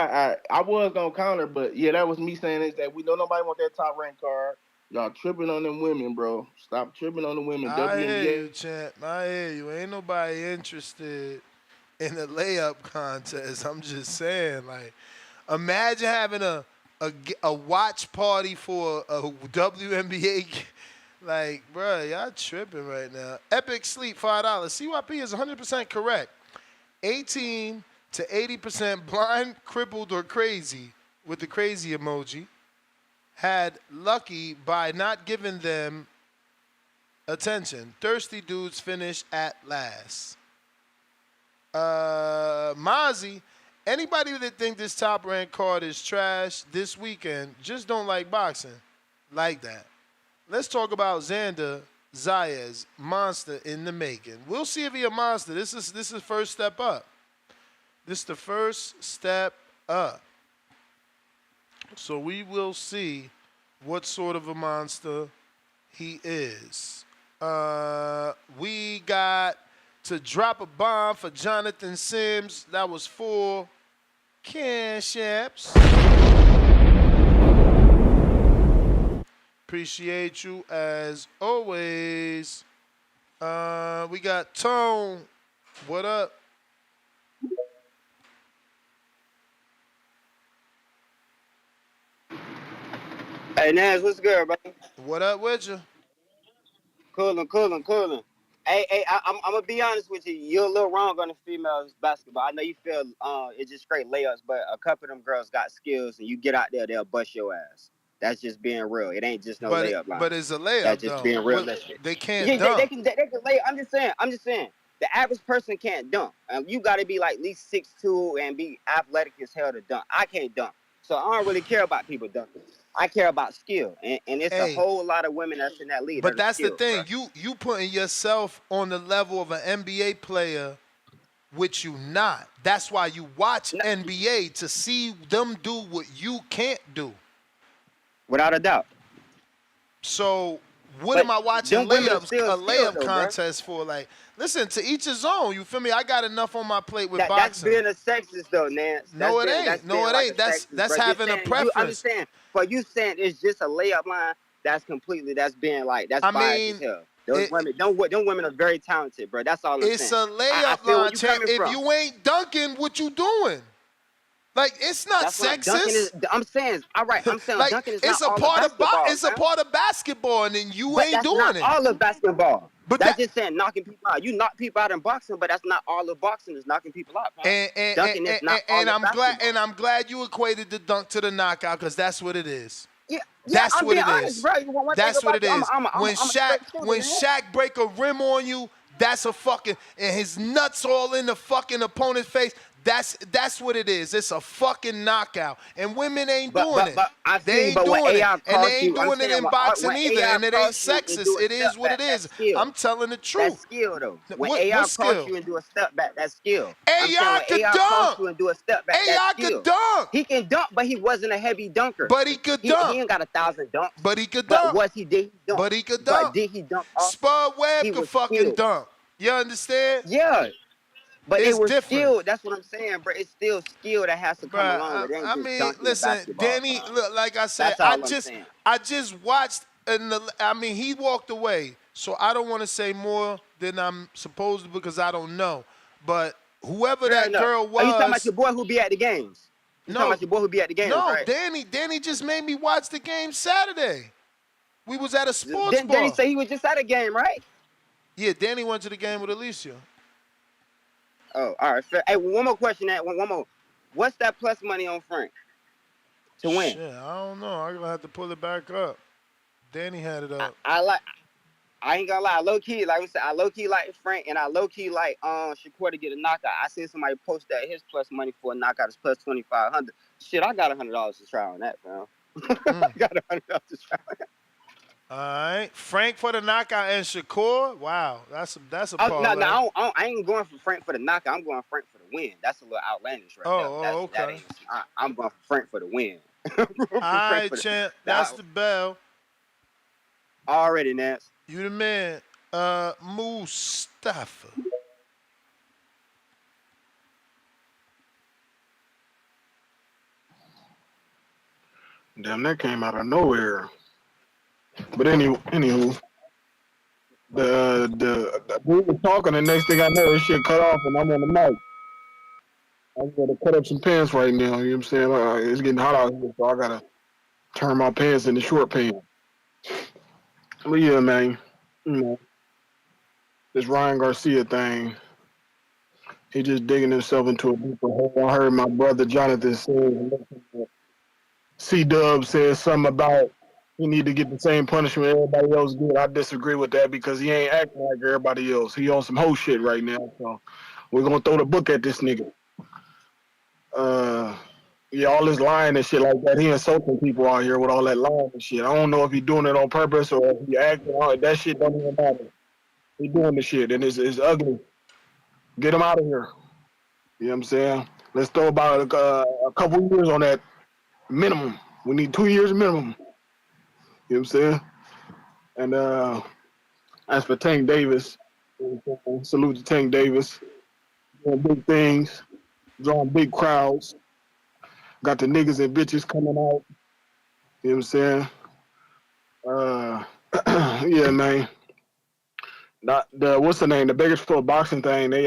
I was gonna counter, but yeah, that was me saying is that we know nobody want that top rank card. Y'all tripping on them women, bro. Stop tripping on the women.
I hear
WNBA.
you, champ. I hear you. Ain't nobody interested in a layup contest. I'm just saying, like, imagine having a watch party for a WNBA. Like, bruh, y'all tripping right now. Epic Sleep, $5. CYP is 100% correct. 18 to 80% blind, crippled, or crazy with the crazy emoji had lucky by not giving them attention. Thirsty dudes finish at last. Mozzie, anybody that think this top ranked card is trash this weekend just don't like boxing. Like that. Let's talk about Xander Zayas, monster in the making. We'll see if he a monster. This is first step up. This is the first step up. So we will see what sort of a monster he is. We got to drop a bomb for Jonathan Sims. That was 4 camshaps. Appreciate you as always. We got Tone. What up?
Hey, Naz, what's good, bro?
What up with you?
Coolin'. Hey, I'm gonna be honest with you. You're a little wrong on the females basketball. I know you feel it's just straight layups, but a couple of them girls got skills, and you get out there, they'll bust your ass. That's just being real. It ain't just no layup line.
But it's a layup
That's just
though.
being realistic.
They can't
Yeah, they
dunk.
can lay. I'm just saying. The average person can't dunk. You got to be like at least 6'2" and be athletic as hell to dunk. I can't dunk, so I don't really care about people dunking. I care about skill, and it's a
Hey,
whole lot of women that's in that league
but
that are
that's the
skilled, bro.
thing. You putting yourself on the level of an NBA player, which you not. That's why you watch NBA to see them do what you can't do.
Without a doubt.
So what
But
am I watching
them women are
layups,
still
a
skilled
layup
though, bro.
contest for? Like, listen, to each his own. You feel me? I got enough on my plate with
That's
boxing.
being a sexist though, Nance.
No, it
That's
ain't. No,
being
it
like a
ain't.
sexist,
That's
bro. Just
having a
saying I'm just
preference.
saying for you saying it's just a layup line. That's being like that's
I
biased as
mean,
hell. Those women, them women are very talented, bro. That's all I'm
it's
saying.
a
I
layup
feel where
line,
you
champ.
coming
If
from.
you ain't dunking, what you doing? Like, it's not
That's what dunking is.
sexist.
I'm saying, all right. I'm saying
Like,
dunking is not all of
it's
basketball,
a
man.
part of basketball, and then you
But
ain't
that's not
doing it.
all of basketball.
But
That's just saying knocking people out. You knock people out in boxing, but that's not all of boxing is knocking people out, man. Dunking is not all of basketball.
I'm glad you equated the dunk to the knockout, because that's what it is.
Yeah,
That's
I'm
what
being
it
honest,
is.
bro. One thing
That's what
about
it
you,
is. When
I'm a straight shooter,
When
man.
Shaq break a rim on you, that's a fucking, and his nuts all in the fucking opponent's face. That's what it is. It's a fucking knockout, and women ain't doing it.
But I feel
They
you.
ain't
But when
doing it,
AI
and
cross
they ain't
you, I'm
doing it
saying
in boxing
when
either.
AI
And it ain't
cross you and
sexist.
do a
It is
step
what
back,
it
that's
is.
skill.
I'm telling the
That's
truth.
skill though. When
What
AI cross
skill?
you and do a step back, that's skill. I'm saying
AI
when
could
AI cross
dunk.
you and do a step back, that's
AI could
skill.
dunk.
He can dunk, but he wasn't a heavy dunker.
But he could
He
dunk.
ain't got 1,000 dunks.
But he could
But
dunk.
was he did he dunk?
But he could
But
dunk.
did he dunk often?
Spud Webb
He
could
was
fucking
skilled.
dunk. You understand?
Yeah. But they
It's
were
different.
skilled. That's what I'm saying, bro. It's still skill that has to come
Bruh,
along with it. Ain't
I
just
mean,
dunking the
listen,
basketball,
Danny.
bro.
Look, like I said,
That's all I'm saying.
I just watched, and I mean, he walked away, so I don't want to say more than I'm supposed to because I don't know. But whoever
Fair
that
enough.
girl
Are you talking about
was,
your boy who be at the games? You talking
no,
about your boy who be at the games,
no,
right?
Danny just made me watch the game Saturday. We was at a sports
Didn't Danny
bar.
say he was just at a game, right?
Yeah, Danny went to the game with Alicia.
Oh, all right. Fair. Hey, one more question. One more. What's that plus money on Frank to win?
Shit, I don't know. I'm gonna have to pull it back up. Danny had it up.
I ain't gonna lie, low key, like we said, I low key like Frank, and I low key like Shakur to get a knockout. I seen somebody post that his plus money for a knockout is plus 2,500. Shit, I got $100 to try on that, fam. I got $100 to try on that.
All right, Frank for the knockout and Shakur. Wow, that's a parlay.
I ain't going for Frank for the knockout. I'm going Frank for the win. That's a little outlandish right there. That
Okay.
ain't. I'm going for Frank for the win.
All right, champ. That's the bell.
Already, Nance.
You the man. Mustafa.
Damn, that came out of nowhere. But anywho, we were talking. The next thing I know, this shit cut off, and I'm on the mic. I gotta cut up some pants right now. You know what I'm saying? It's getting hot out here, so I gotta turn my pants into short pants. But yeah, man, you know, this Ryan Garcia thing, he just digging himself into a deeper hole. I heard my brother Jonathan say, C-Dub said something about he need to get the same punishment everybody else get. I disagree with that because he ain't acting like everybody else. He on some whole shit right now. So we're gonna throw the book at this nigga. Yeah, all this lying and shit like that. He insulting people out here with all that lying and shit. I don't know if he doing it on purpose or if he acting. That shit don't even matter. He doing the shit and it's ugly. Get him out of here. You know what I'm saying? Let's throw about a couple years on that minimum. We need 2 years minimum. You know what I'm saying? And as for Tank Davis, salute to Tank Davis. Doing big things, drawing big crowds. Got the niggas and bitches coming out. You know what I'm saying? Yeah, man. Not the what's the name? The Bakersfield boxing thing. They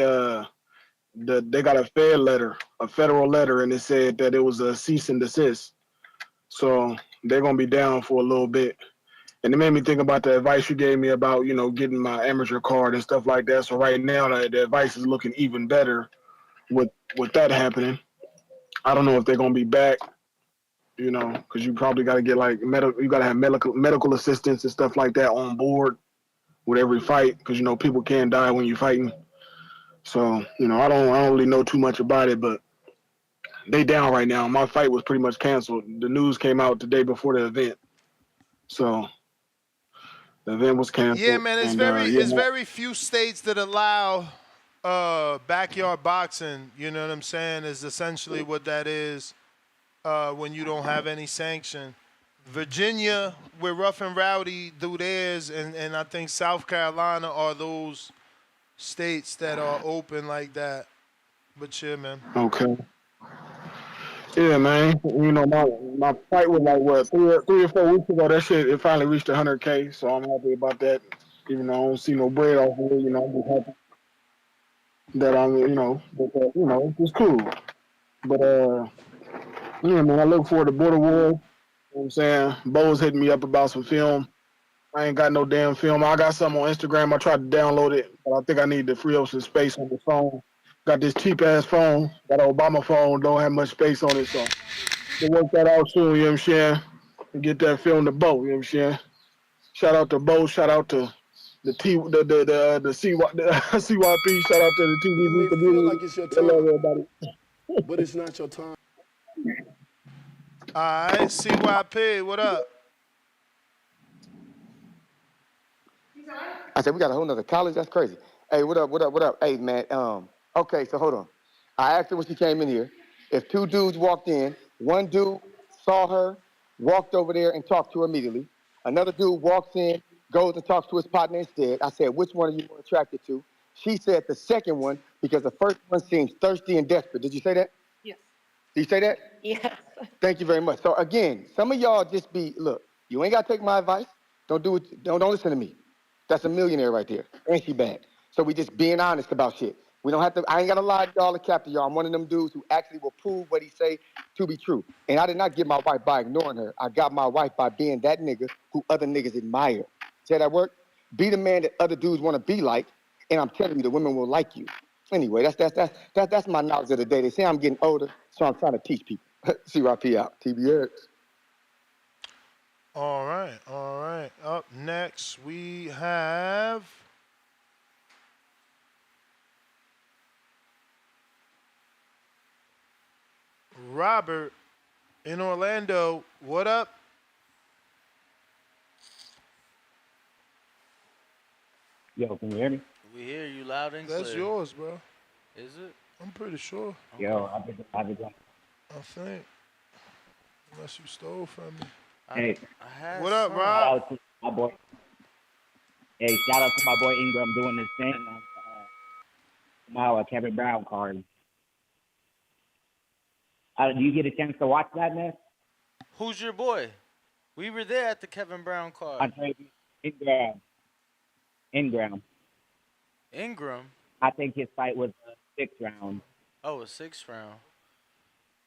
got a federal letter, and it said that it was a cease and desist. So they're gonna be down for a little bit. And it made me think about the advice you gave me about, getting my amateur card and stuff like that. So right now, the advice is looking even better with that happening. I don't know if they're gonna be back, because you probably got to get like you got to have medical assistance and stuff like that on board with every fight, because people can die when you're fighting. So I don't really know too much about it, but they down right now. My fight was pretty much canceled. The news came out the day before the event, so the event was canceled.
Yeah, man. It's
and,
very few states that allow backyard boxing. You know what I'm saying? Is essentially what that is when you don't have any sanction. Virginia, where Rough and Rowdy do theirs, and I think South Carolina are those states that are open like that. But yeah, man.
Okay. Yeah, man. You know, my fight was like what 3 or 4 weeks ago. That shit it finally reached 100K, so I'm happy about that. Even though I don't see no bread off of it, I'm just happy that it's cool. But yeah, man, I look forward to Border War. You know what I'm saying? Bo's hitting me up about some film. I ain't got no damn film. I got some on Instagram. I tried to download it, but I think I need to free up some space on the phone. Got this cheap ass phone, got an Obama phone, don't have much space on it, so we'll work that out soon, you know what I'm saying? And get that film to Bo, you know what I'm saying? Shout out to Bo, shout out to the CYP, shout out to the
It
TVV
may feel
community.
like it's your
I love
time,
everybody.
but it's not your time.
All right, CYP, what up?
I said, we got a whole nother college? That's crazy. Hey, what up, what up, what up? Hey, man, okay, so hold on. I asked her when she came in here, if two dudes walked in, one dude saw her, walked over there and talked to her immediately. Another dude walks in, goes and talks to his partner instead. I said, which one are you more attracted to? She said the second one because the first one seems thirsty and desperate. Did you say that? Did you say that? Yes. Thank you very much. So again, some of y'all just look, you ain't gotta take my advice. Don't do it, don't listen to me. That's a millionaire right there. And she bad. So we just being honest about shit. We don't have to, I ain't gotta lie to y'all or cap to y'all. I'm one of them dudes who actually will prove what he say to be true. And I did not get my wife by ignoring her. I got my wife by being that nigga who other niggas admire. See that work? Be the man that other dudes want to be like, and I'm telling you, the women will like you. Anyway, that's my knowledge of the day. They say I'm getting older, so I'm trying to teach people. CYP out. TBX.
All right, all right. Up next, we have Robert in Orlando. What up?
Yo, can you hear me?
We hear you loud and
That's
clear.
yours, bro.
Is it?
I'm pretty sure.
Yo, I've been
I think. Unless you stole from me.
Hey,
I had
What up,
some.
shout
Rob?
out to my boy. Hey, shout out to my boy Ingram doing this thing on tomorrow Kevin Brown card. Do you get a chance to watch that, man?
Who's your boy? We were there at the Kevin Brown card.
Andre Ingram. Ingram.
Ingram.
I think his fight was a 6th round.
Oh, a 6th round.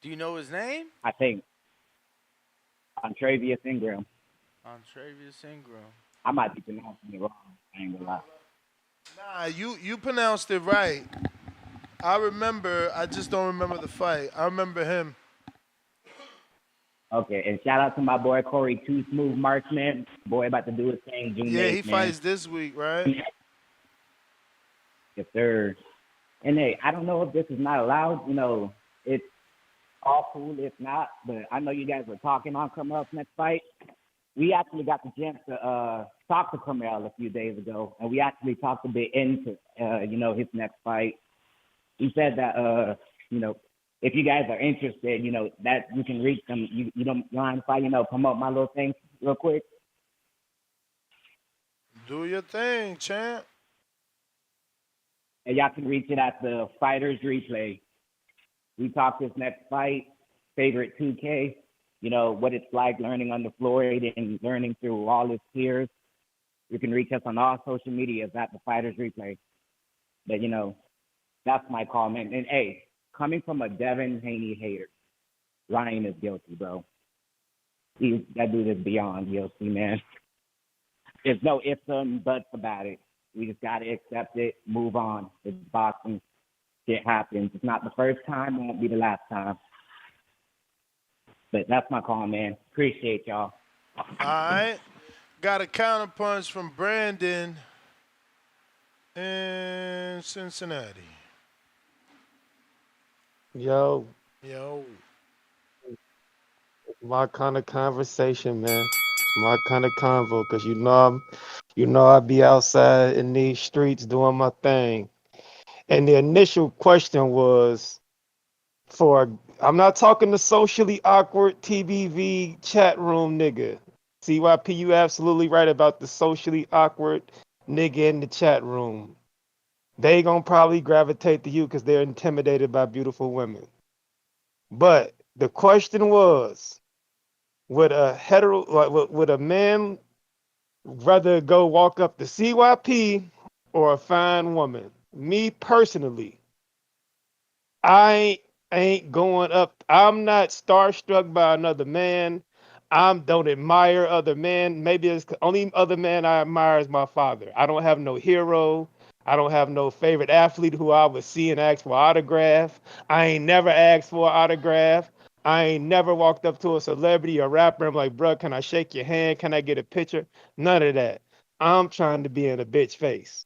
Do you know his name?
I think. Travius Ingram.
Travius Ingram.
I might be pronouncing it wrong. I ain't gonna lie.
Nah, you pronounced it right. I remember. I just don't remember the fight. I remember him.
Okay, and shout out to my boy Corey Too Smooth Marksman. Boy about to do his thing June
Yeah,
8th,
he
man.
fights this week, right?
Yes, sir. And hey, I don't know if this is not allowed. It's all cool if not, but I know you guys were talking on Carmel's next fight. We actually got the chance to talk to Carmel a few days ago, and we actually talked a bit into, his next fight. He said that, if you guys are interested, that you can reach them. You don't mind if I, promote my little thing real quick?
Do your thing, champ.
And y'all can reach it at the Fighters Replay. We talked his next fight, favorite 2K, what it's like learning on the floor and learning through all his peers. You can reach us on all social medias at the Fighters Replay. But, that's my comment. And, hey, coming from a Devin Haney hater, Ryan is guilty, bro. That dude is beyond guilty, man. There's no ifs and buts about it. We just got to accept it, move on. It's boxing. It happens. It's not the first time. It won't be the last time. But that's my call, man. Appreciate y'all.
All right. Got a counterpunch from Brandon in Cincinnati.
Yo,
Yo.
my kind of conversation, man. It's my kind of convo, cause I be outside in these streets doing my thing. And the initial question was for I'm not talking the socially awkward TBV chat room nigga. CYP, you absolutely right about the socially awkward nigga in the chat room. They gonna probably gravitate to you because they're intimidated by beautiful women. But the question was, would a hetero, like, would a man rather go walk up to CYP or a fine woman? Me personally, I ain't going up. I'm not starstruck by another man. I don't admire other men. Maybe it's the only other man I admire is my father. I don't have no hero. I don't have no favorite athlete who I would see and ask for autograph. I ain't never asked for an autograph. I ain't never walked up to a celebrity or rapper. I'm like, bro, can I shake your hand? Can I get a picture? None of that. I'm trying to be in a bitch face.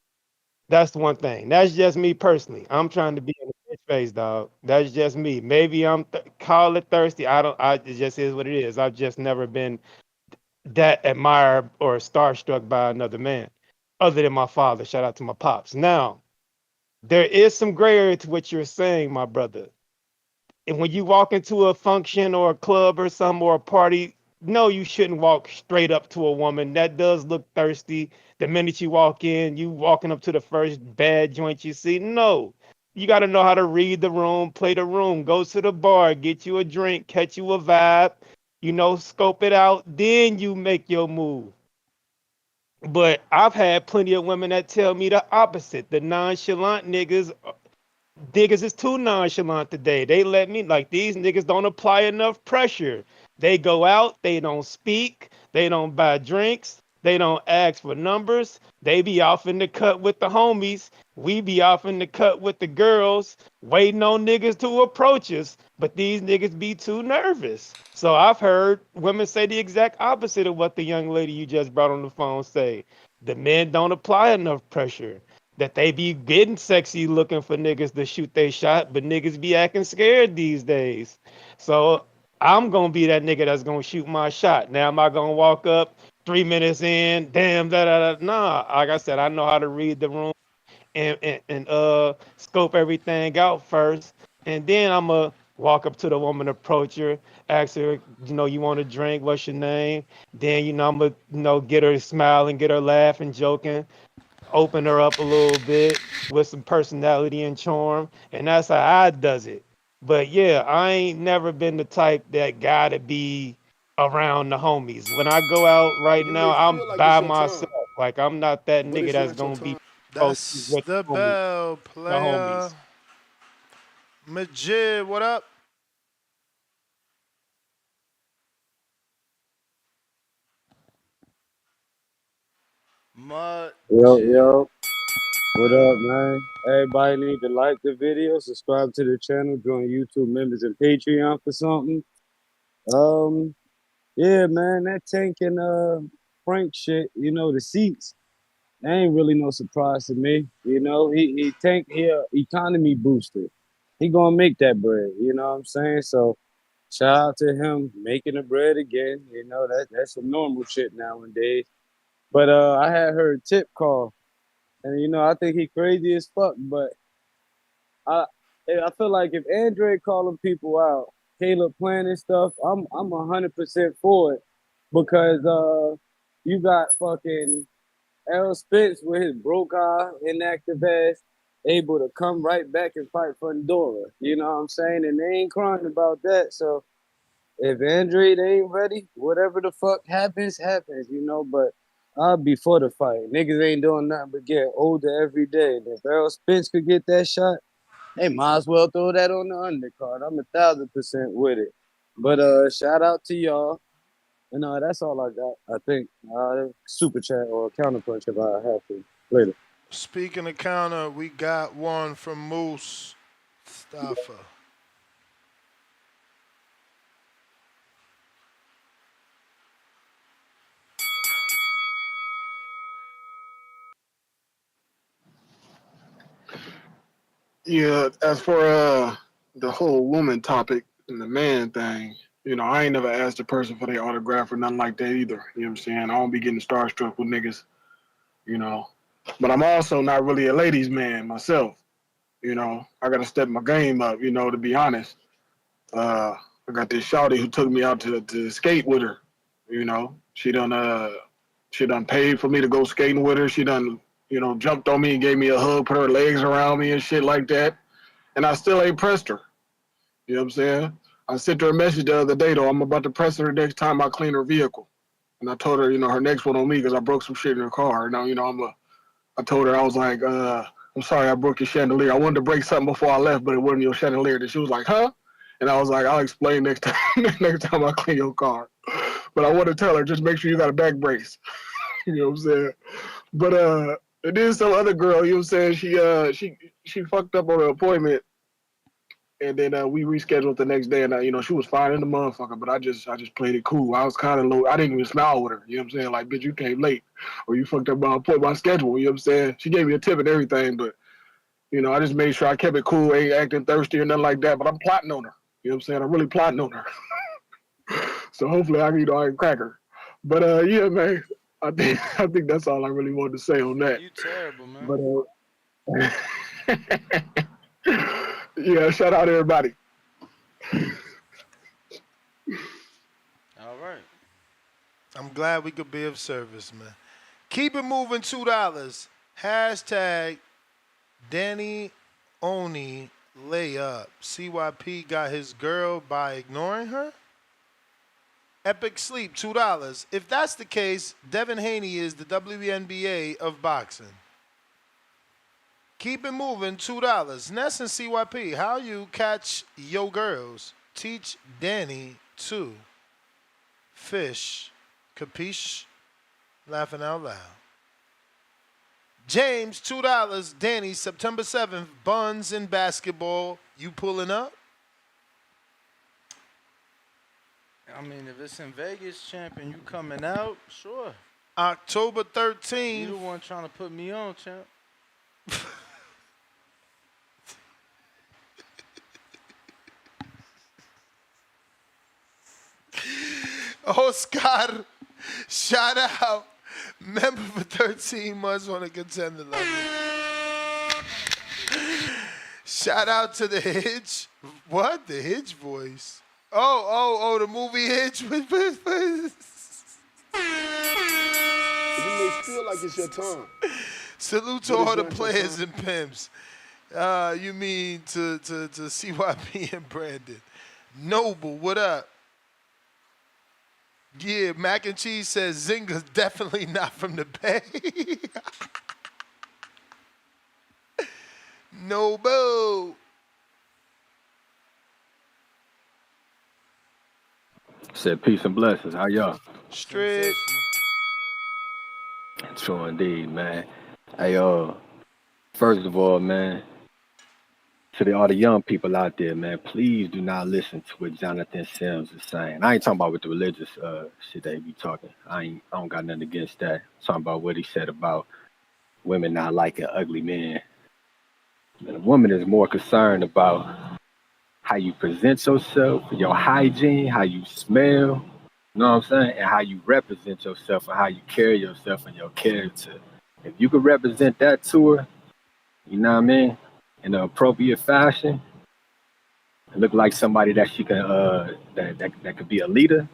That's the one thing. That's just me personally. I'm trying to be in a bitch face, dog. That's just me. Maybe I'm call it thirsty. I don't. It just is what it is. I've just never been that admired or starstruck by another man, other than my father. Shout out to my pops. Now there is some gray area to what you're saying, my brother. And when you walk into a function or a club or some or a party, no, you shouldn't walk straight up to a woman. That does look thirsty. The minute you walk in, you walking up to the first bad joint you see. No. You got to know how to read the room, play the room, go to the bar, get you a drink, catch you a vibe, scope it out, then you make your move. But I've had plenty of women that tell me the opposite. The nonchalant niggas is too nonchalant today. They let me like these niggas don't apply enough pressure. They go out, they don't speak, they don't buy drinks, they don't ask for numbers. They be off in the cut with the homies. We be off in the cut with the girls, waiting on niggas to approach us. But these niggas be too nervous. So I've heard women say the exact opposite of what the young lady you just brought on the phone say. The men don't apply enough pressure that they be getting sexy looking for niggas to shoot they shot, but niggas be acting scared these days. So I'm gonna be that nigga that's gonna shoot my shot. Now am I gonna walk up 3 minutes in, damn Nah, like I said, I know how to read the room and scope everything out first. And then I'ma walk up to the woman, approach her, ask her, you want a drink, what's your name? Then, I'ma, get her to smile and get her laughing, joking, open her up a little bit with some personality and charm, and that's how I does it. But yeah, I ain't never been the type that gotta be around the homies. When I go out right
You
now,
may
I'm
feel like it's
by
your time,
myself. Like I'm not that
but
nigga
it's
that's
not your
gonna be
time.
close
That's
with
the bell,
the
player.
homies.
Majid, what up?
Yo,
Majid.
yo, what up,
Yo.
man? Everybody need to like the video, subscribe to the channel, join YouTube members and Patreon for something. Um, yeah, man, that Tank and Frank shit, the seats, that ain't really no surprise to me. He Tank here, economy booster. He gonna make that bread, you know what I'm saying? So shout out to him making the bread again. That's some normal shit nowadays. But I had heard Tip call. And I think he crazy as fuck, but I I feel like if Andre calling people out, Caleb planning stuff, I'm 100% for it because you got fucking Errol Spence with his broke eye, inactive ass, able to come right back and fight for Ndora. You know what I'm saying? And they ain't crying about that. So if Andre they ain't ready, whatever the fuck happens, happens. But I'll be for the fight. Niggas ain't doing nothing but get older every day. And if Errol Spence could get that shot, they might as well throw that on the undercard. I'm 1,000% with it. But shout out to y'all. And that's all I got. I think super chat or counterpunch if I have to later.
Speaking of counter, we got one from Moose Staffa.
Yeah, as for the whole woman topic and the man thing, I ain't never asked a person for their autograph or nothing like that either. You know what I'm saying? I don't be getting starstruck with niggas, you know. But I'm also not really a ladies' man myself. I gotta step my game up, to be honest. I got this shawty who took me out to skate with her. You know, she done paid for me to go skating with her. She done, jumped on me and gave me a hug, put her legs around me and shit like that. And I still ain't pressed her. You know what I'm saying? I sent her a message the other day though. I'm about to press her next time I clean her vehicle. And I told her, her next one on me because I broke some shit in her car. Now, I told her, I was like, I'm sorry I broke your chandelier. I wanted to break something before I left, but it wasn't your chandelier. And she was like, huh? And I was like, I'll explain next time next time I clean your car. But I want to tell her, just make sure you got a back brace. You know what I'm saying? But and then some other girl, you know what I'm saying, she fucked up on an appointment, and then we rescheduled the next day, and she was fine in the motherfucker, but I just played it cool. I was kind of low. I didn't even smile with her. You know what I'm saying? Like, bitch, you came late, or you fucked up my schedule. You know what I'm saying? She gave me a tip and everything, but I just made sure I kept it cool, ain't acting thirsty or nothing like that. But I'm plotting on her. You know what I'm saying? I'm really plotting on her. So hopefully I can crack her. But yeah, man, I think that's all I really wanted to say on that.
You terrible, man.
But yeah, shout out everybody.
All right.
I'm glad we could be of service, man. Keep it moving, $2. Hashtag Danny Oni layup. CYP got his girl by ignoring her? Epic Sleep, $2. If that's the case, Devin Haney is the WNBA of boxing. Keep it moving, $2. Ness and CYP, how you catch yo girls? Teach Danny to fish. Capiche? Laughing out loud. James, $2. Danny, September 7th, Buns in basketball. You pulling up?
I mean, if it's in Vegas, champion, you coming out? Sure.
October 13th.
You the one trying to put me on, champ.
Oscar, shout out. Member for 13 months on a contender level. Shout out to the Hitch. What? The Hitch voice. Oh, the movie Hitch.
You may feel like it's your time.
Salute to all the players and pimps. You mean to CYP and Brandon. Noble, what up? Yeah, Mac and Cheese says Zinga's definitely not from the Bay. Noble.
Said peace and blessings. How y'all?
Straight.
True indeed, man. Hey, first of all, man, to all the young people out there, man, please do not listen to what Jonathan Sims is saying. I ain't talking about with the religious shit they be talking. I don't got nothing against that. I'm talking about what he said about women not liking ugly men. And a woman is more concerned about how you present yourself, your hygiene, how you smell, you know what I'm saying? And how you represent yourself and how you carry yourself and your character. If you could represent that to her, you know what I mean, in an appropriate fashion, and look like somebody that she can that could be a leader,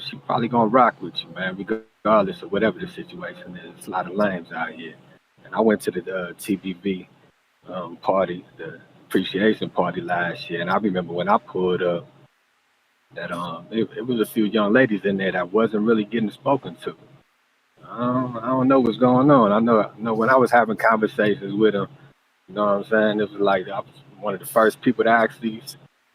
she probably gonna rock with you, man, regardless of whatever the situation is. There's a lot of lames out here. And I went to the TBV party, the appreciation party last year, and I remember when I pulled up that it was a few young ladies in there that wasn't really getting spoken to. I don't know what's going on. I know when I was having conversations with them, you know what I'm saying? It was like I was one of the first people to actually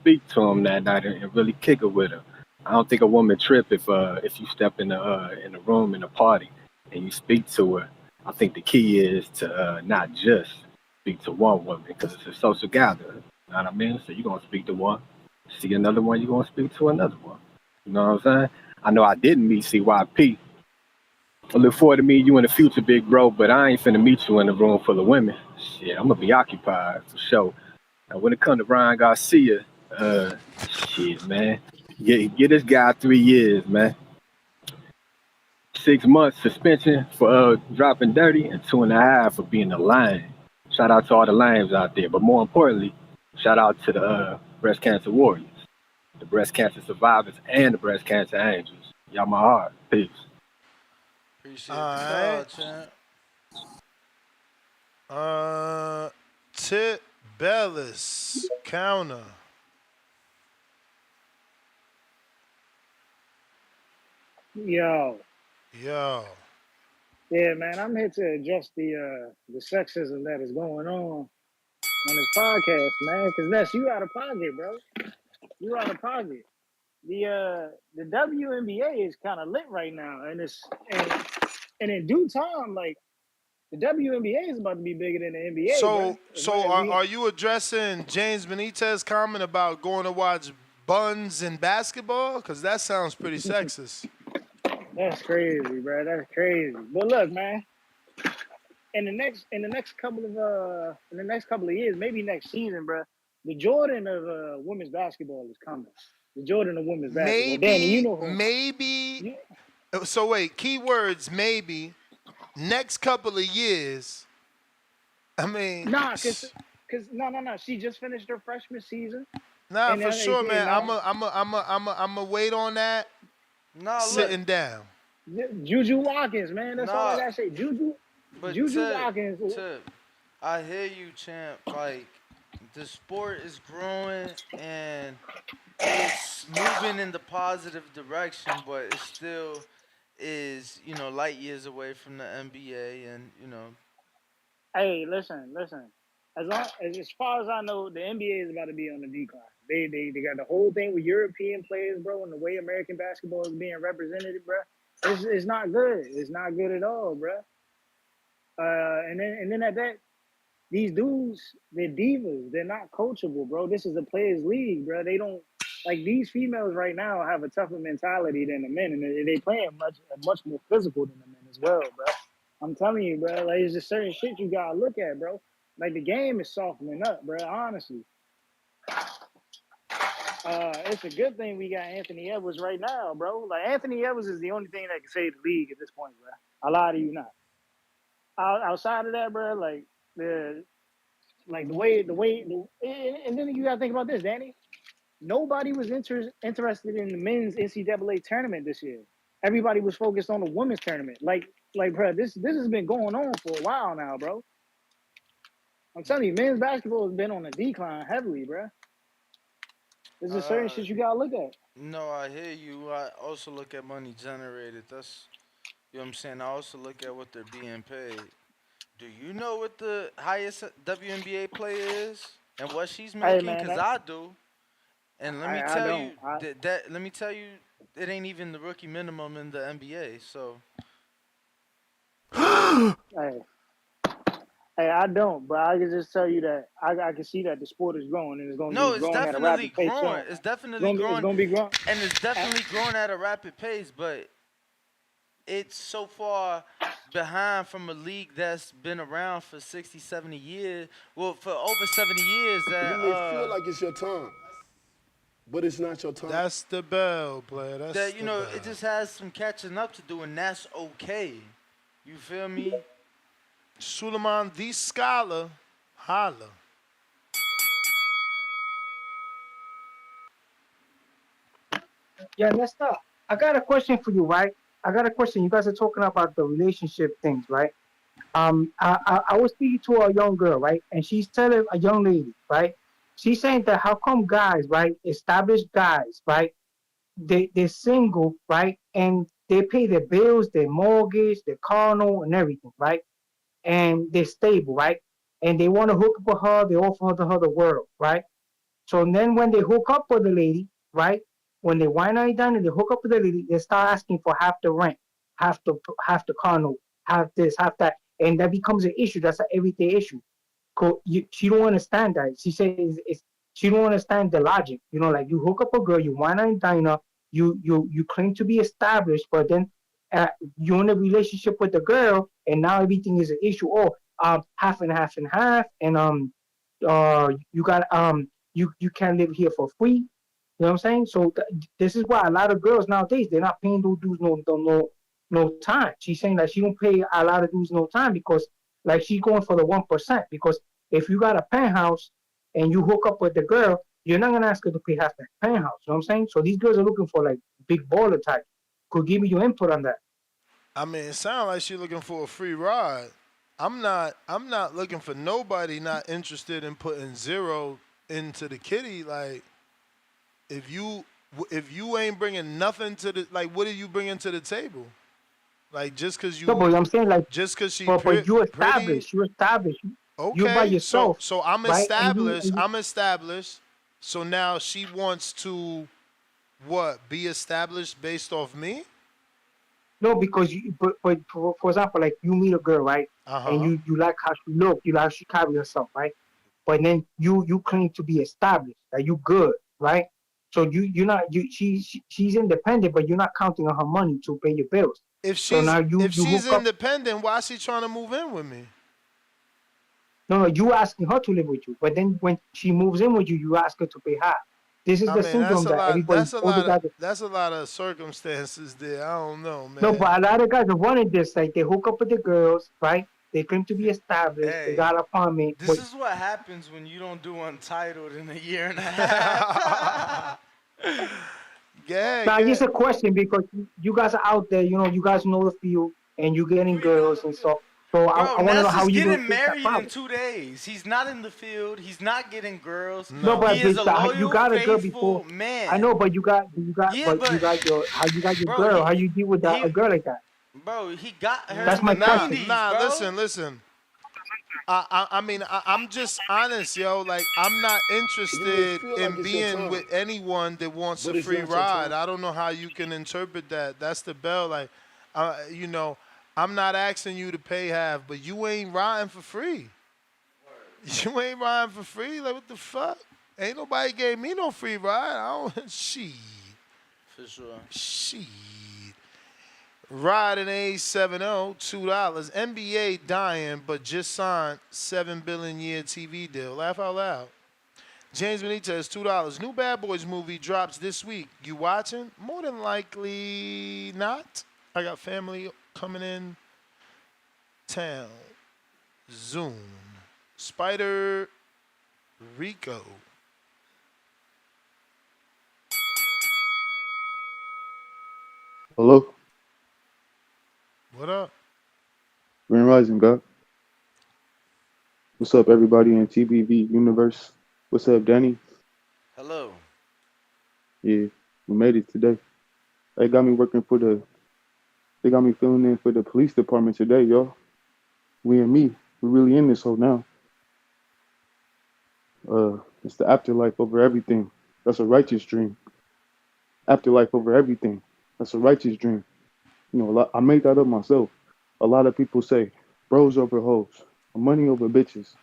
speak to them that night and really kick it with them. I don't think a woman trip if you step in the room in a party and you speak to her. I think the key is to not just speak to one woman because it's a social gathering. You know what I mean? So you're gonna speak to one, see another one, you're gonna speak to another one. You know what I'm saying? I know I didn't meet CYP. I look forward to meeting you in the future, big bro, but I ain't finna meet you in a room full of women. Shit, I'm gonna be occupied for sure. And when it comes to Ryan Garcia, shit, man, get this guy 3 years, man. 6 months suspension for dropping dirty and 2.5 for being a lion. Shout out to all the lions out there, but more importantly, shout out to the breast cancer warriors. the breast cancer survivors, and the breast cancer angels. Y'all my heart. Peace.
All
Appreciate the
right.
call, champ.
Tip Bellis counter.
Yo,
Yo.
yeah, man, I'm here to address the sexism that is going on this podcast, man. Because Ness, you out of pocket, bro. You out of pocket. The WNBA is kind of lit right now, and in due time, like the WNBA is about to be bigger than the NBA, bro.
So are you addressing James Benitez's comment about going to watch buns in basketball? Because that sounds pretty sexist.
That's crazy, bro. That's crazy. But look, man, in the next couple of years, maybe next season, bro, the Jordan of women's basketball is coming. The Jordan of women's basketball. Danny, you know who?
Maybe.
You,
So wait, keywords maybe. Next couple of years. I mean,
nah, cause no. She just finished her freshman season,
nah,
and
for sure, man.
now
I'm a wait on that.
Nah, look.
Sitting down.
Juju Watkins, man. That's all I
Nah,
gotta say.
but
Juju Watkins.
I hear you, champ. Like the sport is growing and it's moving in the positive direction, but it still is, light years away from the NBA, and
Hey, listen. As far as I know, the NBA is about to be on the decline. They got the whole thing with European players, bro, and the way American basketball is being represented, bro. It's not good. It's not good at all, bro. And then at that, these dudes, they're divas. They're not coachable, bro. This is a players' league, bro. They don't like these females right now have a tougher mentality than the men, and they playing much more physical than the men as well, bro. I'm telling you, bro. Like it's just certain shit you gotta look at, bro. Like the game is softening up, bro. Honestly, it's a good thing we got Anthony Edwards right now, bro. Like Anthony Edwards is the only thing that can save the league at this point, bro. I lie to you not. Outside of that, bro, like the and then you gotta think about this, Danny. Nobody was interested in the men's NCAA tournament this year. Everybody was focused on the women's tournament. Bro, this has been going on for a while now, bro. I'm telling you, men's basketball has been on a decline heavily, bro. There's just certain
uh,
shit you gotta look at.
no, I hear you. I also look at money generated. That's, what I'm saying. I also look at what they're being paid. Do you know what the highest WNBA player is and what she's
Hey,
making?
man,
Cause I do. And let me
I
tell
don't.
you let me tell you, it ain't even the rookie minimum in the NBA. So
Hey, I don't. But I can just tell you that I can see that the sport is growing and it's gonna be
no, it's
growing at a
definitely
rapid pace soon,
growing.
man.
It's
It's
definitely
gonna be it's
growing,
gonna be growing.
and it's definitely growing at a rapid pace. But it's so far behind from a league that's been around for 60, 70 years. Well, for over 70 years
You
that
may feel like it's your time, but it's not your time.
That's the bell, player. That's the bell.
it just has some catching up to do, and that's okay. You feel me?
Suleiman the Scholar, holla.
Yeah, let's start. I got a question for you, right? I got a question. You guys are talking about the relationship things, right? I was speaking to a young girl, right? And she's telling a young lady, right? She's saying that how come guys, right, established guys, right, they're single, right, and they pay their bills, their mortgage, their car note, and everything, right? And they're stable, right? And they want to hook up with her, they offer her the world, right? So then when they hook up with the lady, right? When they wine her down and they hook up with the lady, they start asking for half the rent, half the car note, half this, half that, and that becomes an issue. That's an everyday issue. She don't understand that. She says she don't understand the logic. You know, like you hook up a girl, you wine her and dine her, you claim to be established, but then you're in a relationship with the girl, and now everything is an issue. Oh, half and half and half, and you got you can't live here for free. You know what I'm saying? So this is why a lot of girls nowadays they're not paying those dudes no time. She's saying that she don't pay a lot of dudes no time because like she's going for the 1%. Because if you got a penthouse and you hook up with the girl you're not gonna ask her to pay half that penthouse. You know what I'm saying? So these girls are looking for like big baller type. Could give me your input on that.
I mean, it sounds like she's looking for a free ride. I'm not looking for nobody not interested in putting zero into the kitty. Like if you if you ain't bringing nothing to the like, what are you bringing to the table? Like
No, but I'm saying like,
just cause she
but
pretty.
you established, you're by
Okay,
yourself,
so I'm
right?
established.
And you
I'm established. So now she wants to what? Be established based off me?
no, because but for example, like you meet a girl, right?
Uh
And
huh.
you like how she look, you like how she carry herself, right? But then you claim to be established, that you good, right? So you're not she's independent, but you're not counting on her money to pay your bills. So now
If
you
she's
hook up.
independent, why is she trying to move in with me?
No, you asking her to live with you, but then when she moves in with you, you ask her to pay half. This is
I
the
mean, that's
syndrome
a
that
lot.
everybody, all the guys.
That's a lot of circumstances there. I don't know,
No,
man.
but a lot of guys are running this. Like they hook up with the girls, right? They claim to be established. They
Hey,
got an apartment,
this
but
is what happens when you don't do Untitled in a year and a half.
Yeah,
now
yeah.
just a question because you guys are out there. You know, you guys know the field, and you're getting girls and so. So
Bro,
I want to know
Ness
how
is
you gonna
getting
fix that
married in
problem.
2 days. He's not in the field. He's not getting girls.
No,
No.
He
but
is a
you
loyal,
got a girl before.
faithful
I
man.
know, but
Yeah,
you
but
got your how you got your
bro,
girl. How you deal with that
he
a girl like that?
bro, he got her
That's
in
my
the
Nah,
question.
'90s,
nah.
bro.
Listen. I mean, I'm just honest, yo. Like, I'm not
You may
interested
feel like
in
it's your
being
time,
with anyone that wants a
but it's
free
not your
ride.
time.
I don't know how you can interpret that. That's the bell. Like, you know, I'm not asking you to pay half, but you ain't riding for free. You ain't riding for free. Like, what the fuck? Ain't nobody gave me no free ride. I don't. Shit.
For sure.
Shit. Riding A70, $2. NBA dying, but just signed $7 billion year TV deal. Laugh out loud. James Benitez, $2. New Bad Boys movie drops this week. You watching? More than likely not. I got family coming in town. Zoom. Spider Rico.
Hello,
What up?
Grand Rising God. What's up, everybody in TBV universe? What's up, Danny?
Hello.
Yeah, we made it today. They got me working for the. They got me filling in for the police department today, y'all. We and me, we really in this hole now. It's the afterlife over everything. That's a righteous dream. Afterlife over everything. That's a righteous dream. You know, I made that up myself. A lot of people say, bros over hoes, money over bitches.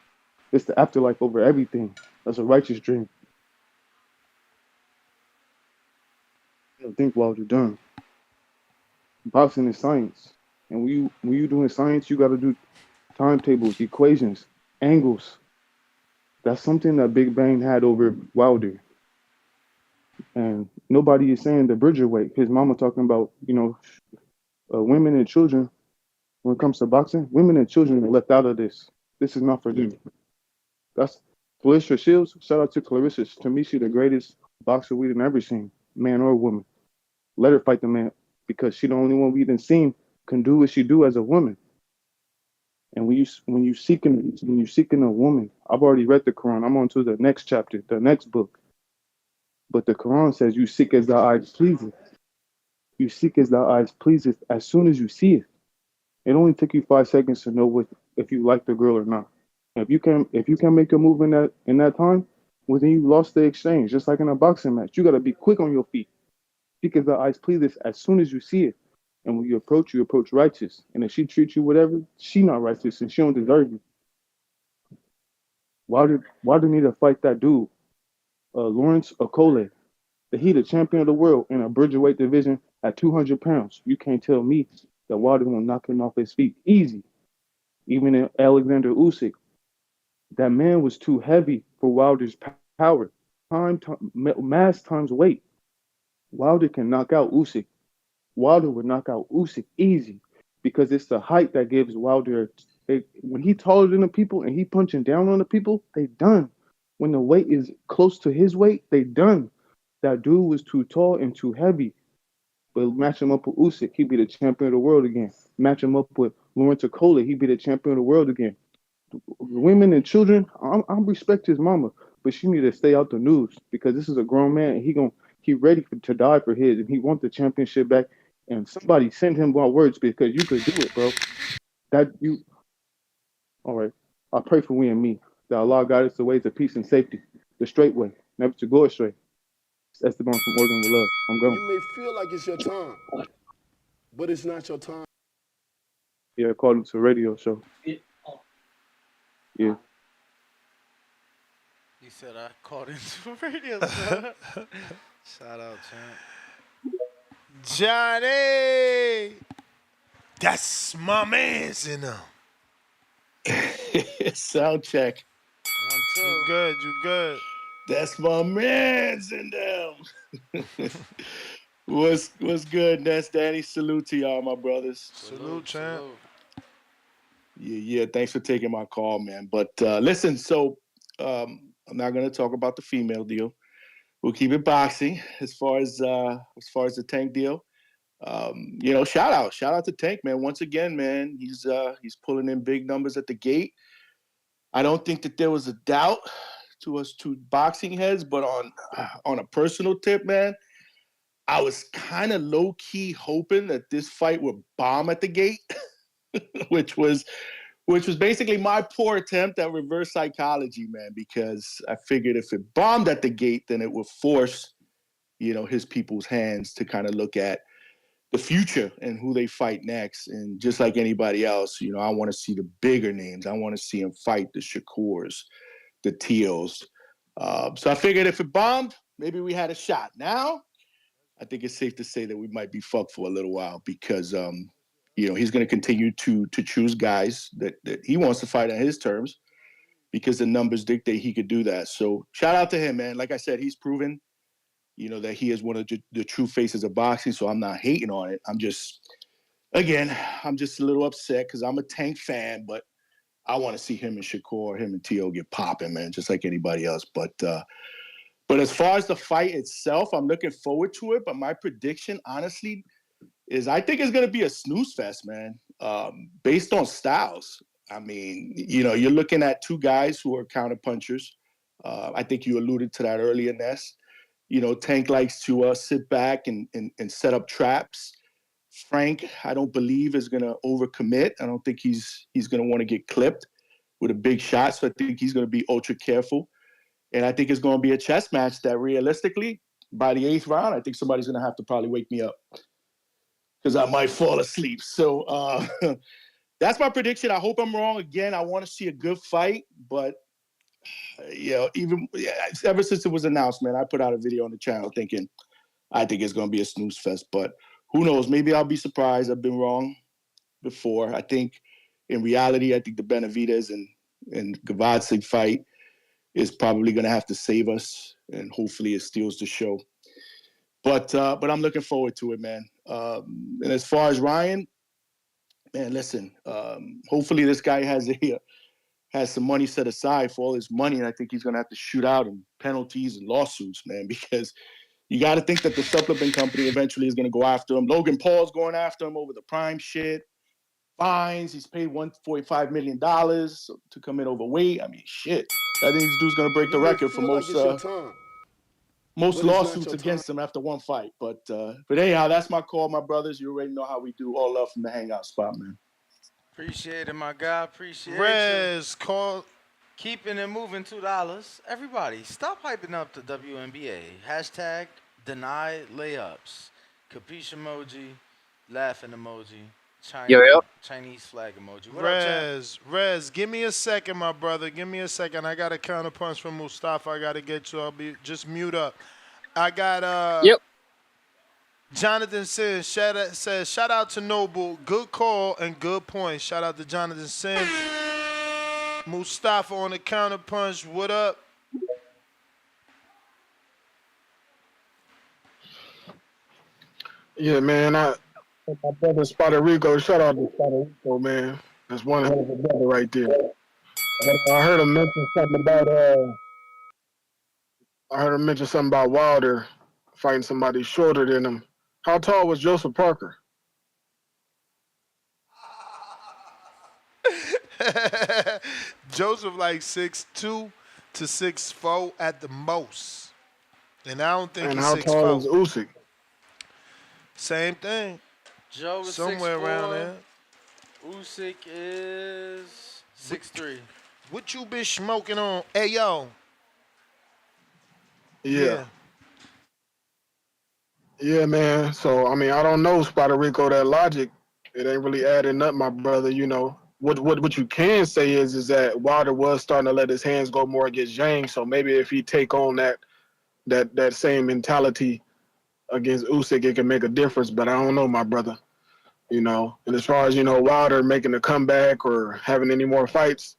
It's the afterlife over everything. That's a righteous dream. You gotta think while you're done. Boxing is science, and when you doing science, you got to do timetables, equations, angles. That's something that Big Bang had over Wilder, and nobody is saying the Bridger weight. His mama talking about women and children. When it comes to boxing, women and children are left out of this. This is not for them. That's Clarissa Shields. Shout out to Clarissa. To me, she the greatest boxer we done ever seen, man or woman. Let her fight the man because she the only one we done seen can do what she do as a woman. And when you seeking a woman, I've already read the Quran. I'm on to the next chapter, the next book. But the Quran says you seek as thy eyes pleaseth. You seek as thy eyes pleaseth as soon as you see it. It only took you 5 seconds to know what if you like the girl or not. If you can make a move in that time, well then you lost the exchange. Just like in a boxing match, you gotta be quick on your feet. Seek as thy eyes pleaseth as soon as you see it. And when you approach righteous. And if she treats you whatever, she not righteous and she don't deserve you. Why do you need to fight that dude, Lawrence Okole? He the champion of the world in a Bridgerweight division at 200 pounds. You can't tell me that Wilder will knock him off his feet easy. Even in Alexander Usyk, that man was too heavy for Wilder's power. Mass times weight. Wilder can knock out Usyk. Wilder would knock out Usyk easy because it's the height that gives Wilder. When he taller than the people and he punching down on the people, they done. When the weight is close to his weight, they done. That dude was too tall and too heavy. But match him up with Usyk, he'd be the champion of the world again. Match him up with Lawrence Okola, he'd be the champion of the world again. Women and children, I respect his mama, but she need to stay out the news because this is a grown man and he ready to die for his and he want the championship back. And somebody send him my words because you could do it, bro. That you all right. I pray for we and me that Allah guide us the ways of peace and safety, the straight way, never to go astray. It's Esteban from Oregon with love. I'm gone.
You may feel like it's your time, but it's not your time.
Yeah, according to a radio show. Yeah.
He said I called into a radio show. Shout out, champ.
Johnny, that's my man's in them.
Sound check.
You good? You good?
That's my man's in them. What's good? That's Danny. Salute to y'all, my brothers.
Salute, champ.
Yeah. Thanks for taking my call, man. But listen, so I'm not gonna talk about the female deal. We'll keep it boxing as far as the Tank deal. Shout out to Tank, man. Once again, man, he's pulling in big numbers at the gate. I don't think that there was a doubt to us two boxing heads, but on a personal tip, man, I was kind of low key hoping that this fight would bomb at the gate, which was basically my poor attempt at reverse psychology, man, because I figured if it bombed at the gate, then it would force, his people's hands to kind of look at the future and who they fight next. And just like anybody else, I want to see the bigger names. I want to see them fight the Shakurs, the Teals. So I figured if it bombed, maybe we had a shot. Now, I think it's safe to say that we might be fucked for a little while because, he's going to continue to choose guys that he wants to fight on his terms because the numbers dictate he could do that. So shout out to him, man. Like I said, he's proven, that he is one of the true faces of boxing. So I'm not hating on it. I'm just a little upset because I'm a Tank fan, but I want to see him and Shakur, him and T.O. get popping, man, just like anybody else. But as far as the fight itself, I'm looking forward to it. But my prediction, honestly, is I think it's going to be a snooze fest, man, based on styles. I mean, you're looking at two guys who are counter punchers. I think you alluded to that earlier, Ness. Tank likes to sit back and set up traps. Frank, I don't believe, is going to overcommit. I don't think he's going to want to get clipped with a big shot. So I think he's going to be ultra careful. And I think it's going to be a chess match that realistically, by the 8th round, I think somebody's going to have to probably wake me up because I might fall asleep. So that's my prediction. I hope I'm wrong. Again, I want to see a good fight. But, ever since it was announced, man, I put out a video on the channel thinking I think it's going to be a snooze fest. But who knows? Maybe I'll be surprised. I've been wrong before. I think in reality, I think the Benavidez and Gavadzic fight is probably going to have to save us, and hopefully it steals the show. But I'm looking forward to it, man. And as far as Ryan, man, listen. Hopefully this guy has some money set aside for all his money, and I think he's going to have to shoot out in penalties and lawsuits, man, because you got to think that the supplement company eventually is going to go after him. Logan Paul's going after him over the Prime shit. Fines. He's paid $145 million to come in overweight. I mean, shit. I think this dude's going to break the record for most lawsuits against him after one fight. But anyhow, that's my call, my brothers. You already know how we do. All love from the hangout spot, man.
Appreciate it, my guy. Appreciate
Rez, call.
Keeping it moving, $2. Everybody, stop hyping up the WNBA. Hashtag deny layups. Capiche emoji, laughing emoji, Chinese flag emoji. What up,
Rez, give me a second, my brother. Give me a second. I got a counter punch from Mustafa. I got to get you. I'll be just mute up. I got Jonathan says shout out to Noble. Good call and good point. Shout out to Jonathan Sims. Mustafa on the counter punch. What up?
Yeah, man. My brother Spotted Rico. Shout out to Spotted Rico, man. That's one hell of a brother right there. I heard him mention something about I heard him mention something about Wilder fighting somebody shorter than him. How tall was Joseph Parker?
Joseph like 6'2" to 6'4" at the most, and I don't think
And
he's
how tall
6'4".
is Usyk?
Same thing,
Joe is
somewhere around
6'4".
there.
Usyk is
What,
6'3".
what you been smoking on? Hey yo,
Yeah.
yeah.
Yeah, man. So I mean, I don't know, Spider Rico, that logic. It ain't really adding up, my brother. You know. What you can say is that Wilder was starting to let his hands go more against Zhang. So maybe if he take on that same mentality against Usyk, it can make a difference. But I don't know, my brother. You know. And as far as Wilder making a comeback or having any more fights,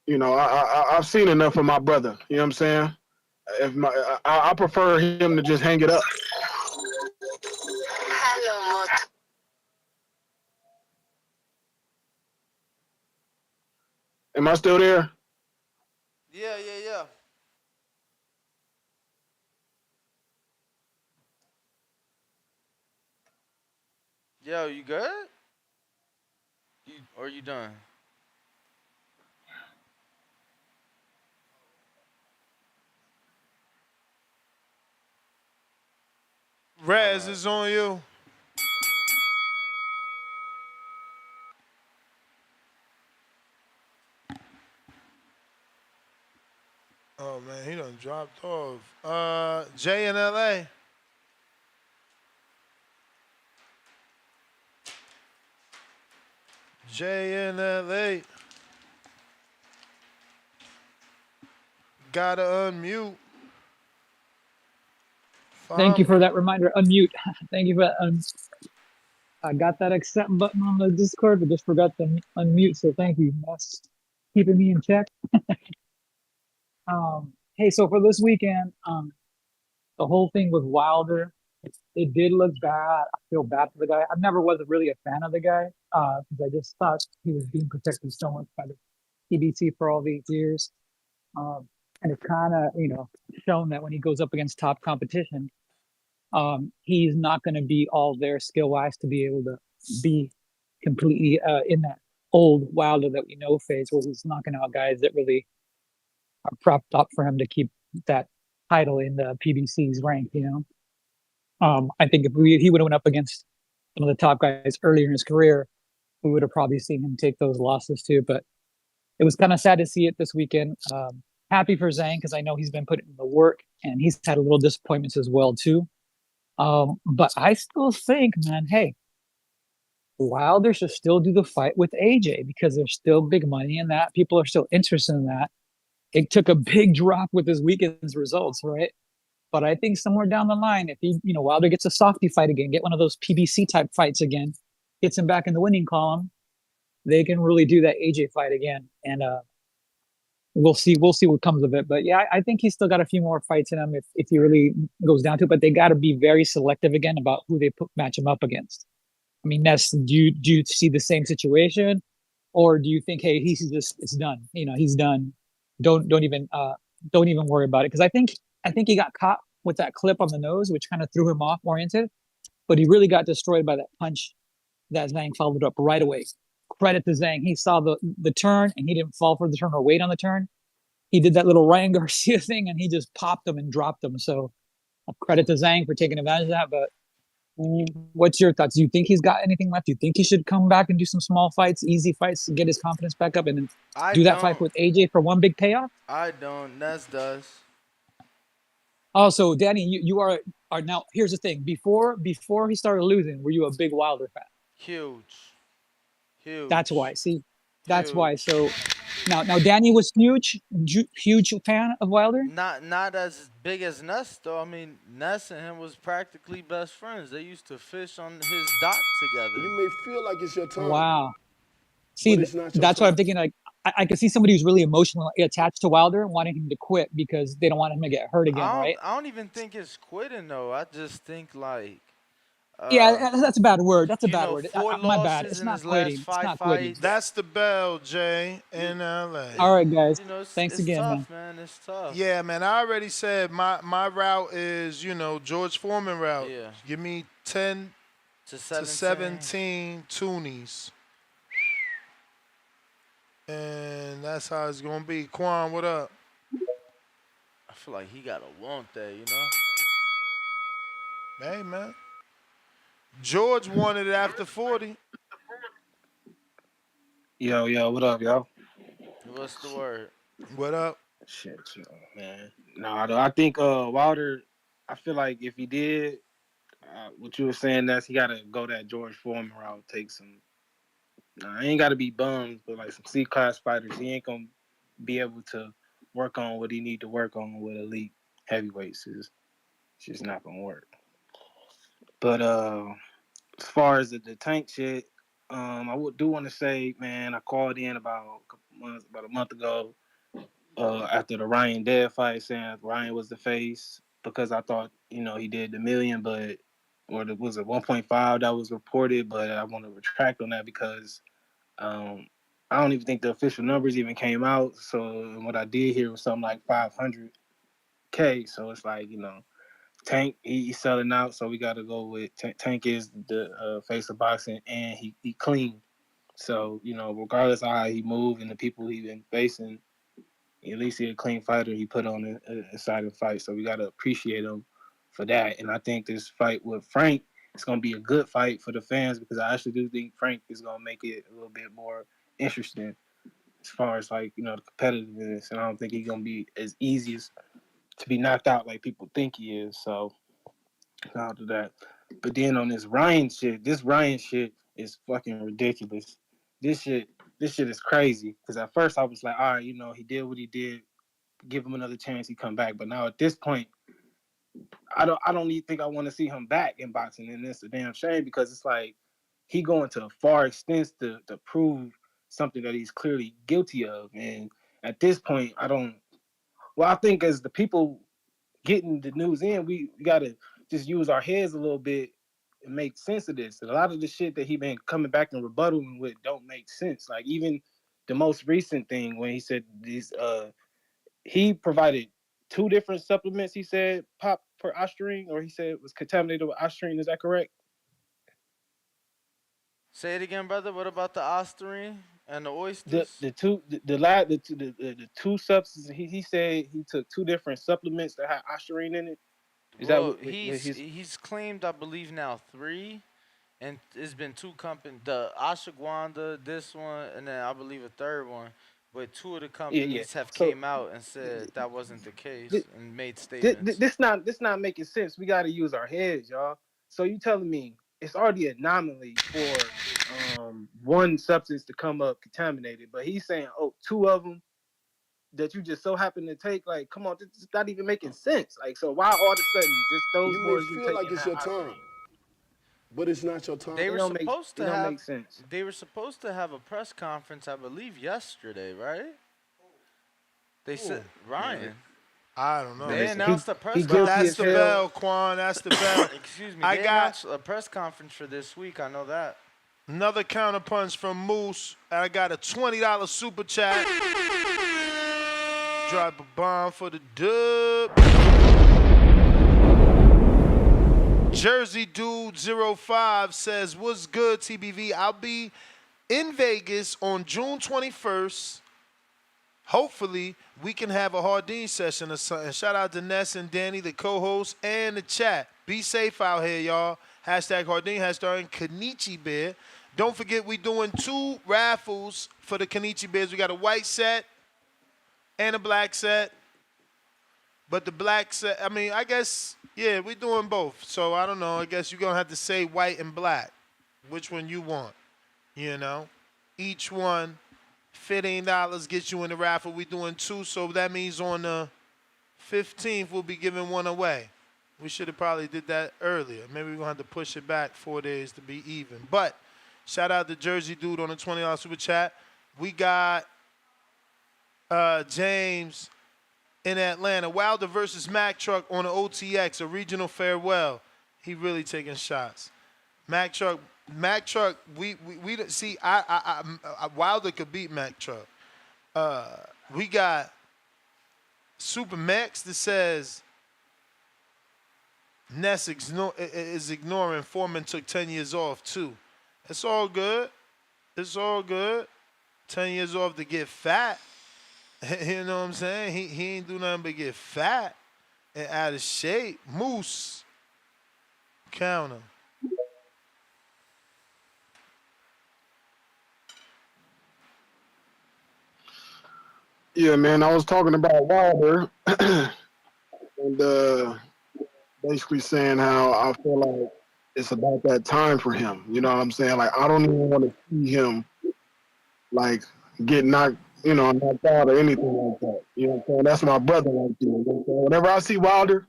I've seen enough of my brother. You know what I'm saying? If I prefer him to just hang it up. Am I still there?
Yeah, yeah, yeah. Yo, you good? Or you done? My
Raz
bad.
is on you. Oh man, he done dropped off. Jay in LA. Jay in LA. Gotta unmute.
Thank you
Farm.
for that reminder. Unmute. Thank you for that. I got that accept button on the Discord, but just forgot to unmute. So thank you. That's keeping me in check. Hey, so for this weekend, the whole thing with Wilder, it did look bad. I feel bad for the guy. I never was really a fan of the guy because I just thought he was being protected so much by the PBC for all these years. Um, and it's kind of, shown that when he goes up against top competition, he's not going to be all there skill wise to be able to be completely in that old Wilder that we know phase where he's knocking out guys that really are propped up for him to keep that title in the PBC's rank. I think if he would have went up against some of the top guys earlier in his career, we would have probably seen him take those losses too. But it was kind of sad to see it this weekend. Happy for Zhang because I know he's been putting in the work and he's had a little disappointments as well too. But I still think, man, hey, Wilder should still do the fight with AJ because there's still big money in that. People are still interested in that. It took a big drop with this weekend's results, right? But I think somewhere down the line, if Wilder gets a softy fight again, get one of those PBC type fights again, gets him back in the winning column, they can really do that AJ fight again. And we'll see what comes of it. But yeah, I think he's still got a few more fights in him if he really goes down to it. But they got to be very selective again about who they match him up against. I mean, Ness, do you see the same situation, or do you think, hey, he's just it's done? He's done. Don't even worry about it because I think he got caught with that clip on the nose, which kind of threw him off oriented. But he really got destroyed by that punch that Zhang followed up right away. Credit to Zhang, he saw the turn and he didn't fall for the turn or wait on the turn. He did that little Ryan Garcia thing and he just popped him and dropped him. So credit to Zhang for taking advantage of that. But what's your thoughts? Do you think he's got anything left? Do you think he should come back and do some small fights, easy fights to get his confidence back up and then
I
do that fight
don't.
with AJ for one big payoff?
I don't. Ness does.
Also, Danny, you are now. Here's the thing: before he started losing, were you a big Wilder fan?
Huge.
That's
Huge.
why. See, that's why.
Huge.
So now Danny was huge fan of Wilder.
Not as big as Ness though. I mean, Ness and him was practically best friends. They used to fish on his dock together.
You may feel like it's your time,
Wow. See,
but it's not your
that's what I'm
time.
thinking. Like, I could see somebody who's really emotionally attached to Wilder wanting him to quit because they don't want him to get hurt again, right?
I don't even think it's quitting though. I just think like
Yeah, that's a bad word. That's a
You
bad
know,
word.
4
My bad.
losses
It's
in
not
his last
quitting. It's
5
not quitting.
fights.
That's the bell, Jay, in LA.
All right, guys.
You know,
Thanks
it's
again, man.
tough, man. It's tough.
Yeah, man. I already said my route is George Foreman route.
Yeah.
Give me 10
To
to
17.
17 toonies, and that's how it's gonna be. Quan, what up?
I feel like he gotta want that, you know.
Hey, man. George wanted it after 40.
Yo, what up, y'all?
What's the word?
What up?
Shit, man. Nah, though, I think Wilder. I feel like if he did what you were saying, that's he gotta go that George Foreman route. Take some. Nah, he ain't gotta be bums, but like some C class fighters, he ain't gonna be able to work on what he need to work on with elite heavyweights. It's just not gonna work. But as far as the tank shit, do want to say, man, I called in about a month ago, after the Ryan Dead fight, saying Ryan was the face because I thought he did the million, but was it 1.5 that was reported, but I want to retract on that because I don't even think the official numbers even came out. So what I did hear was something like 500K. So it's like Tank, he's selling out, so we got to go with Tank is the face of boxing, and he clean. So regardless of how he moved and the people he been facing, at least he a clean fighter. He put on a exciting fight, so we got to appreciate him for that. And I think this fight with Frank is going to be a good fight for the fans because I actually do think Frank is going to make it a little bit more interesting as far as like the competitiveness. And I don't think he's going to be as easy as to be knocked out like people think he is. So out to that. But then on this Ryan shit is fucking ridiculous. This shit, this shit is crazy. Because at first I was like, all right, he did what he did. Give him another chance, he come back. But now at this point, I don't even think I want to see him back in boxing, and it's a damn shame because it's like he going to far extents to prove something that he's clearly guilty of. And at this point, I don't. Well, I think as the people getting the news in, we got to just use our heads a little bit and make sense of this. And a lot of the shit that he been coming back and rebuttaling with don't make sense. Like even the most recent thing when he said these, he provided two different supplements. He said pop per Ostarine, or he said it was contaminated with Ostarine. Is that correct?
Say it again, brother. What about the Ostarine and the
The
oysters?
the two the lab the two substances he said he took two different supplements that had Ostarine in it. Is that
Well,
what his
he's claimed, I believe now 3, and it's been 2 companies, the ashwagandha, this one, and then I believe a third one. But 2 of the
yeah.
companies have
So
came out and said that wasn't the case
th-
and made statements.
this not making sense. We got to use our heads, y'all. So you telling me it's already an anomaly for one substance to come up contaminated, but he's saying two of them that you just so happen to take. Like, come on, this is not even making sense. Like, so why all of a sudden just those
You may
boys you
feel like
taking
it's
that
your time,
Ostarine?
but it's not your time.
They were supposed
It
to
don't
have
make sense.
they were supposed to have a press conference, I believe, yesterday, right? They said
Man,
Ryan.
I don't
man,
know.
They
listen,
announced a
he
press
But
guilty
that's
as
the
conference.
hell.
bell, Quan. That's the bell.
Excuse me.
I
They
got
announced a press conference for this week. I know that.
another counterpunch from Moose. I got a $20 super chat. Drop a bomb for the dub. Jersey Dude 05 says, what's good, TBV? I'll be in Vegas on June 21st. Hopefully, we can have a Hardin session or something. Shout out to Ness and Danny, the co-hosts, and the chat. Be safe out here, y'all. Hashtag Hardin, hashtag Kenichi Bear. Don't forget, we doing 2 raffles for the Kenichi Bears. We got a white set and a black set. But the black set, I mean, I guess, yeah, we doing both. So I don't know. I guess you're going to have to say white and black. Which one you want, you know? Each one, $15 gets you in the raffle. We doing 2, so that means on the 15th we'll be giving one away. We should have probably did that earlier. Maybe we're going to have to push it back 4 days to be even. But shout out to Jersey Dude on the $20 super chat. We got James in Atlanta. Wilder versus Mack Truck on the OTX, a regional farewell. He really taking shots. Mac Truck. We don't see. Wilder could beat Mac Truck. We got Super Max that says Ness is ignoring Foreman took 10 years off too. It's all good. It's all good. 10 years off to get fat. You know what I'm saying? He ain't do nothing but get fat and out of shape. Moose. Count him.
Yeah, man. I was talking about Wilder and basically saying how I feel like it's about that time for him. You know what I'm saying? Like I don't even want to see him like get knocked out or anything like that. You know what I'm saying? That's my brother right there. You know what I'm saying? Whenever I see Wilder,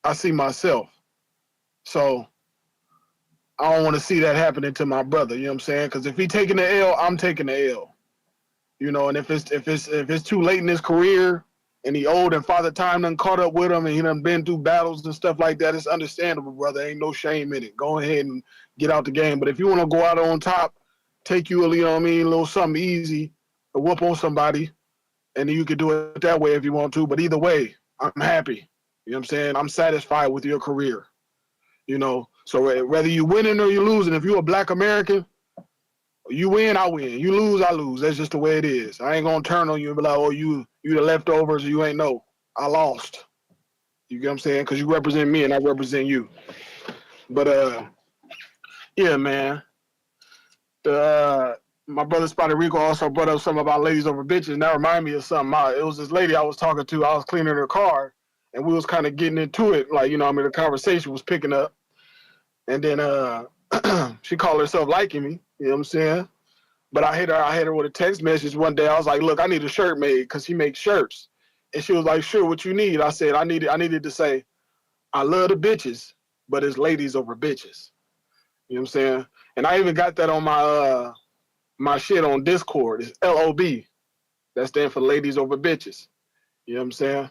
I see myself. So I don't want to see that happening to my brother. You know what I'm saying? Because if he taking the L, I'm taking the L. You know, and if it's too late in his career and he old and Father Time done caught up with him and he done been through battles and stuff like that, it's understandable, brother. Ain't no shame in it. Go ahead and get out the game. But if you want to go out on top, take you you know what I mean, a little something easy, a whoop on somebody, and then you can do it that way if you want to. But either way, I'm happy. You know what I'm saying? I'm satisfied with your career. You know, so whether you winning or you losing, if you're a black American, you win, I win. You lose, I lose. That's just the way it is. I ain't gonna turn on you and be like, oh, you the leftovers, or you ain't no. I lost. You get what I'm saying? Because you represent me and I represent you. But yeah, man. My brother Spotty Rico also brought up something about ladies over bitches, and that reminded me of something. It was this lady I was talking to. I was cleaning her car, and we was kind of getting into it. Like, you know, I mean, the conversation was picking up, and then she called herself liking me. You know what I'm saying? But I hit her with a text message one day. I was like, look, I need a shirt made because he makes shirts. And she was like, sure, what you need? I said, I needed to say, I love the bitches, but it's ladies over bitches. You know what I'm saying? And I even got that on my shit on Discord. It's LOB. That stands for ladies over bitches. You know what I'm saying?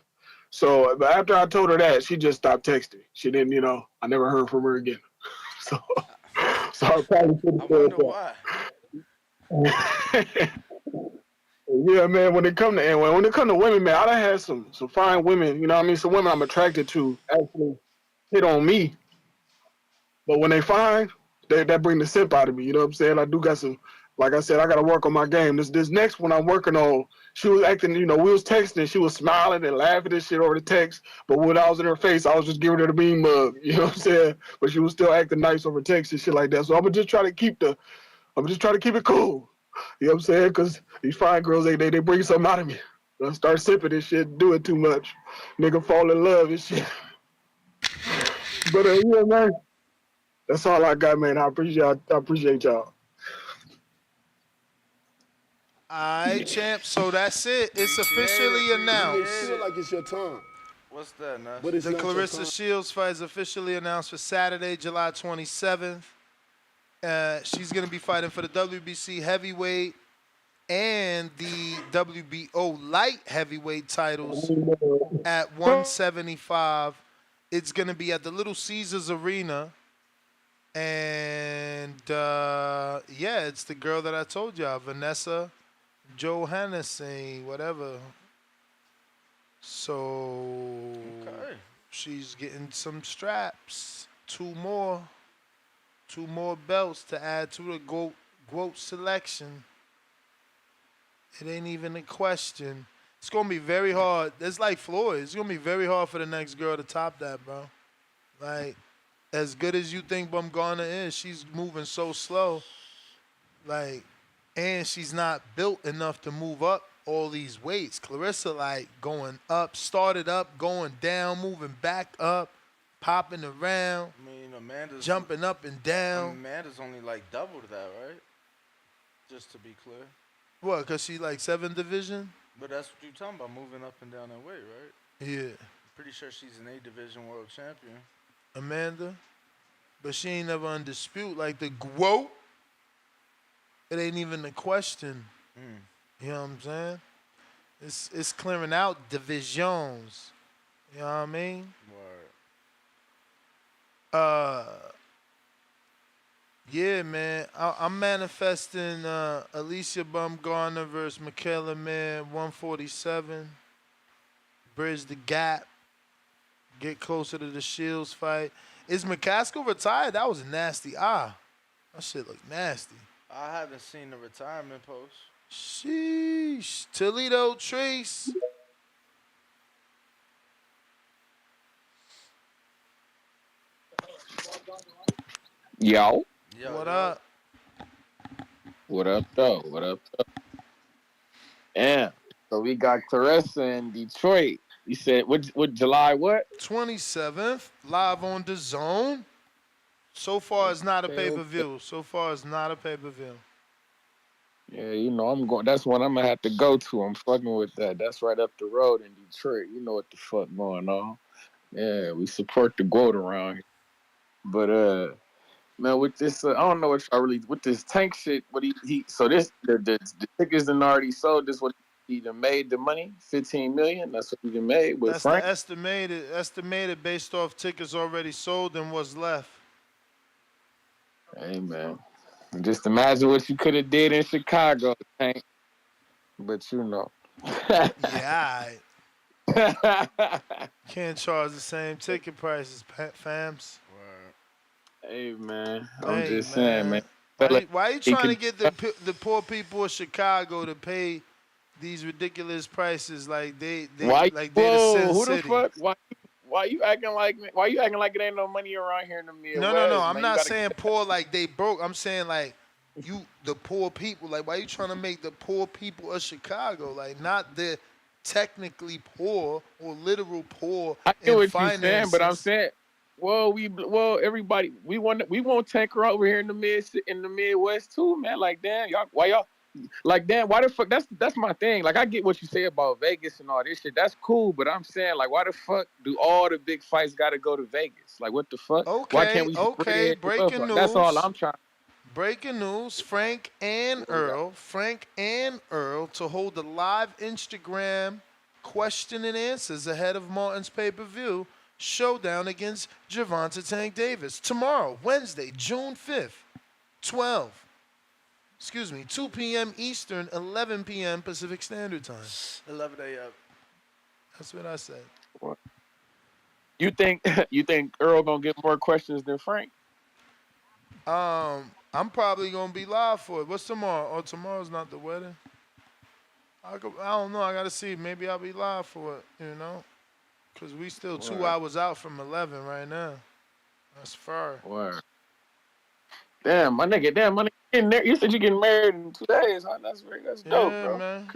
So, but after I told her that, she just stopped texting. She didn't, you know, I never heard from her again. So, so I probably should
I
have
wonder
said
why.
that. Yeah, man. When it come to women, man, I done had some fine women. You know what I mean? Some women I'm attracted to actually hit on me, but when they fine, that bring the simp out of me. You know what I'm saying? I do got some. Like I said, I got to work on my game. This next one I'm working on, she was acting. You know, we was texting, she was smiling and laughing and shit over the text. But when I was in her face, I was just giving her the bean mug. You know what I'm saying? But she was still acting nice over text and shit like that. So I'm just trying to keep it cool. You know what I'm saying? Because these fine girls, they bring something out of me. I start sipping this shit, do it too much. Nigga fall in love and shit. But yeah, man, that's all I got, man. I appreciate y'all.
All right, champ. So that's it. It's
Appreciate it.
officially
You may
announced.
Appreciate
feel
it.
like it's your time,
What's that, Ness?
but it's
The
not your
Clarissa
time.
Shields fight is officially announced for Saturday, July 27th. She's going to be fighting for the WBC heavyweight and the WBO light heavyweight titles at 175. It's going to be at the Little Caesars Arena. And yeah, it's the girl that I told y'all, Vanessa Johannesson, whatever. So
Okay.
she's getting some straps. Two more belts to add to the GOAT selection. It ain't even a question. It's gonna be very hard. It's like Floyd. It's gonna be very hard for the next girl to top that, bro. Like, as good as you think Bumgarner is, she's moving so slow. Like, and she's not built enough to move up all these weights. Clarissa, like, going up, started up, going down, moving back up, popping around,
I mean, Amanda's
jumping up and down.
Amanda's only like doubled that, right? Just to be clear.
What? Cause she like 7th division?
But that's what you're talking about, moving up and down that weight, right?
Yeah,
Pretty sure she's an A division world champion.
Amanda. But she ain't never undisputed. Like the GOAT, it ain't even a question. You know what I'm saying? It's clearing out divisions. You know what I mean?
Word.
Yeah, man. I'm manifesting Alicia Baumgartner versus Michaela Man 147. Bridge the gap. Get closer to the Shields fight. Is McCaskill retired? That was a nasty eye. That shit look nasty.
I haven't seen the retirement post.
Sheesh. Toledo Trace.
Yo,
Yo,
What
yo.
up?
what up, though? What up, though? Yeah. So we got Clarissa in Detroit. You said what July what?
27th. Live on the zone. So far, it's not a
Okay,
pay per
okay.
view. So far, it's not a pay per view.
Yeah, I'm going. That's one I'm gonna have to go to. I'm fucking with that. That's right up the road in Detroit. You know what the fuck going on? Yeah, we support the goat around here. But man, with this, I don't know if I really with this tank shit. What he so this the tickets done already sold. This what he done made the money, 15 million. That's what he done made with
That's the
Frank.
estimated based off tickets already sold and what's left.
Hey man, just imagine what you could have did in Chicago, Tank. But you know.
Yeah, can't charge the same ticket prices, fams.
Word.
Hey man, I'm
Hey
just saying, man.
man,
Felt like
why you
he
trying to
could.
get the poor people of Chicago to pay these ridiculous prices
Why?
like they the
Whoa,
Sin
who the
City?
fuck? Why you acting like? Why you acting like it ain't no money around here in the
No.
Midwest,
I'm
man? You
not
gotta.
saying poor like they broke. I'm saying like the poor people. Like why you trying to make the poor people of Chicago like not the technically poor or literal poor
I get
in
what you saying, but I'm
finances?
saying, everybody, we want tanker over here in the Midwest too, man. Like damn, y'all like damn, why the fuck? That's my thing. Like I get what you say about Vegas and all this shit. That's cool, but I'm saying like, why the fuck do all the big fights got to go to Vegas? Like what the fuck? Why can't
Okay,
we
okay.
spread the wealth
Breaking
out? That's all
news.
I'm trying.
Breaking news.
What we got?
Frank and Earl to hold a live Instagram question and answers ahead of Martin's pay-per-view showdown against Gervonta Tank Davis tomorrow, Wednesday, June 5th, 12. Excuse me, 2 p.m. Eastern, 11 p.m. Pacific Standard Time.
11 a.m.
That's what I said.
What? You think you think Earl gonna get more questions than Frank?
I'm probably gonna be live for it. What's tomorrow? Oh, tomorrow's not the wedding. I don't know. I gotta see. Maybe I'll be live for it. Cause we still two
Word,
hours out from 11 right now. That's far.
word. Damn, my nigga, getting there. You said you getting married in 2 days, huh? That's dope,
Yeah,
bro.
man.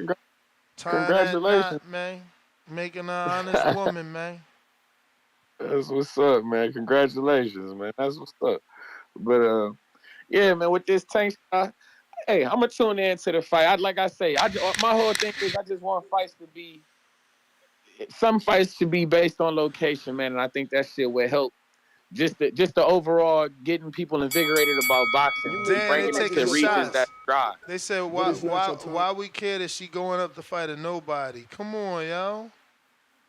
Tying that
Congratulations.
knot, man. Making an honest woman, man.
That's what's up, man. Congratulations, man. That's what's up. But yeah, man. With this tank, hey, I'm gonna tune in to the fight. Like I say, my whole thing is I just want fights to be. Some fights should be based on location, man, and I think that shit would help. Just the overall getting people invigorated about boxing,
You
and
may
just
Dan, they
feel
bringing
like
it
it's
to
taking
your
regions
time,
that
shots.
dry.
They said,
but
why,
it's not
why,
your time.
why we care that she going up to fight a nobody? Come on, yo.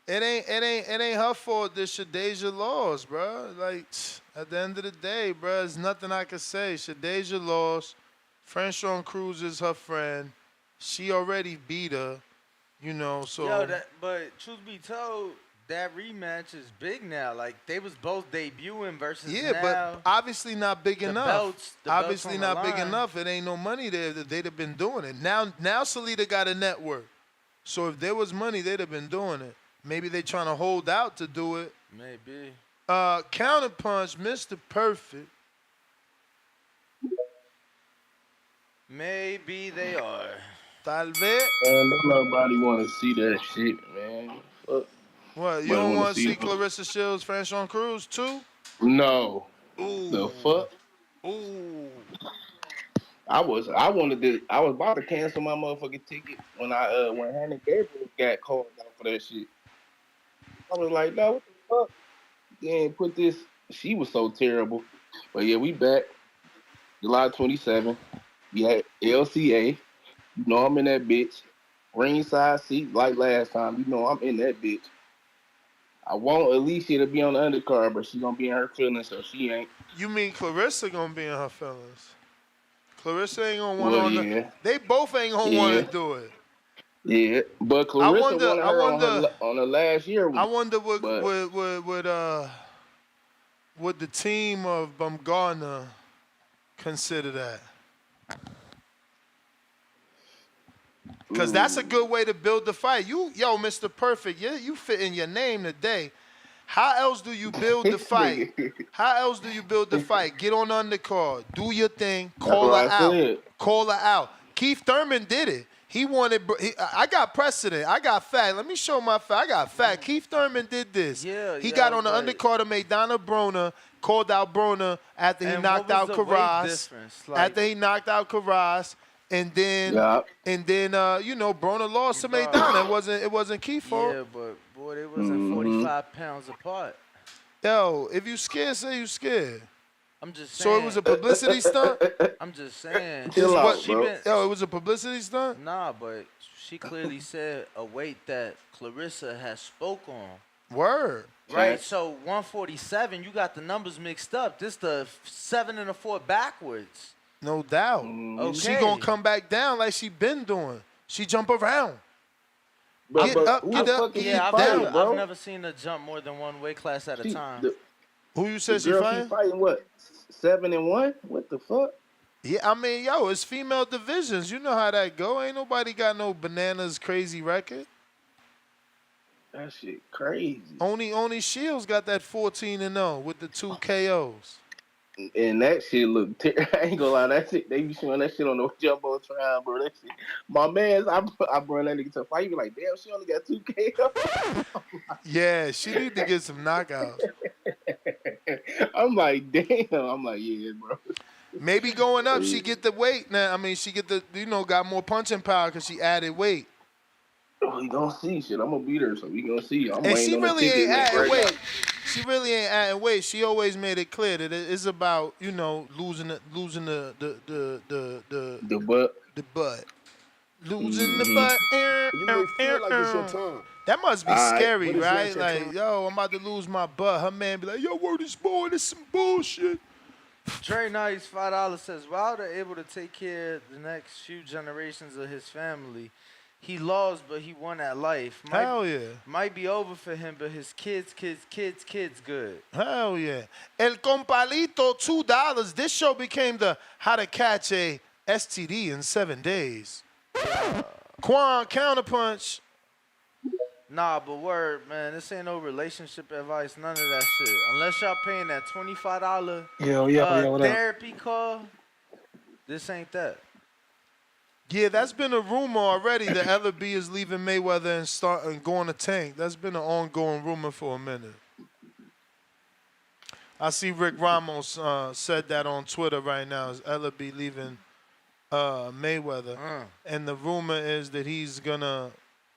It ain't her fault that Shadeja lost, bro. Like at the end of the day, bro, there's nothing I can say. Shadeja lost. Franchon Cruz is her friend. She already beat her,
Yo,
So
but truth be told, that rematch is big now. Like they was both debuting versus
yeah, but
now
obviously not big enough.
the belts
Obviously
on the
not big
line.
enough. It ain't no money there that they'd have been doing it. Now Salida got a network. So if there was money, they'd have been doing it. Maybe they trying to hold out to do it.
Maybe.
Counterpunch, Mr. Perfect.
Maybe they are.
Tal vez.
Man, don't nobody want to see that shit, man. Fuck.
What, you
Nobody
don't
want to
want to
see
see
it.
Clarissa Shields, Franchon Cruz, too?
No, the
Ooh.
fuck.
Ooh.
I was about to cancel my motherfucking ticket when Hannah Gabriel got called out for that shit. I was like, no, what the fuck? Then put this. She was so terrible. But yeah, we back July 27th. We at LCA. You know I'm in that bitch. Ringside seat like last time. You know I'm in that bitch. I want Alicia to be on the undercard, but she gonna be in her feelings, so she ain't.
You mean Clarissa gonna be in her feelings? Clarissa ain't gonna want
Well,
on the.
yeah,
They both ain't gonna want
yeah,
to do it.
yeah. But
I
Clarissa
wonder.
wanted
I
her on
wonder.
her last year
I
week.
wonder
But
would the team of Bumgarner consider that? Because that's a
ooh,
good way to build the fight. Yo, Mr. Perfect, you fit in your name today. How else do you build the
this
fight?
nigga.
How else do you build the fight? Get on the undercard, do your thing,
That's
call
what
her
I
out,
said.
call her out. Keith Thurman did it. He wanted. I got precedent. I got fact. Let me show my fact. I got fact. Keith Thurman did this.
Yeah,
He got
yeah,
on the
but
undercard of Maidana Broner, called out Broner after he
and what
knocked
was
out
the weight
Karras.
difference? Like,
After he knocked out Karras, and then
Yeah.
Broner lost to
bro,
Maidana. It wasn't Keith's fault.
yeah, but boy, they wasn't
Mm-hmm.
45 pounds apart.
Yo, if you scared, say you scared.
I'm just
So it
saying.
was a publicity stunt.
I'm just saying.
Is
Chill
what?
out,
She
bro.
been
Yo, it was a publicity stunt.
nah, but she clearly said a weight that Clarissa has spoke on.
Word.
Right,
Facts.
so 147, you got the numbers mixed up. This the 7 and a 4 backwards.
No doubt.
Mm-hmm.
She gonna
Okay.
come back down like she been doing. She jump around.
But
Get
I've,
but
up,
who
get
the
I've
up,
fuck is she
yeah,
get
I've
down.
never
fighting,
I've
bro?
never seen her jump more than one weight class at a
She
time.
Who you
the
said she
girl she
fighting?
fighting what? 7-1? What the fuck?
Yeah, I mean, yo, it's female divisions. You know how that go. Ain't nobody got no bananas crazy record.
That shit crazy.
Only Shields got that 14-0 with the 2 KOs.
And that shit look. I ain't gonna lie. That shit. They be showing that shit on the jumbo trial, bro. That shit. My man's. I brought that nigga to the fight. He be like, damn, she only got 2 KO.
Yeah, she need to get some knockouts.
I'm like, damn. I'm like, yeah, bro.
Maybe going up,
Yeah.
she get the weight now. I mean, she get the got more punching power because she added weight.
We gonna see shit. I'm gonna beat her, so we gonna see. I'm
And
waiting
she
on the
really ain't
tickets
adding
right now.
weight. She really ain't adding weight. She always made it clear that it's about losing
The butt.
the butt, losing the
Mm-hmm.
butt.
You may feel like it's your time,
That must be
All right.
scary,
but it's not
right?
your
Like,
time.
yo, I'm about to lose my butt. Her man be like, yo, word is born. This some bullshit.
Trey Nice, $5 says Wilder able to take care of the next few generations of his family. He lost, but he won at life.
Hell yeah.
Might be over for him, but his kids good.
Hell yeah. El Compalito, $2. This show became the How to Catch a STD in 7 days. Quan, counterpunch.
Nah, but word, man, this ain't no relationship advice, none of that shit. Unless y'all paying that $25
Yo, what up?
therapy call, this ain't that.
Yeah, that's been a rumor already that Ella B is leaving Mayweather and going to Tank. That's been an ongoing rumor for a minute. I see Rick Ramos said that on Twitter right now. Is Ella B leaving Mayweather? And the rumor is that he's gonna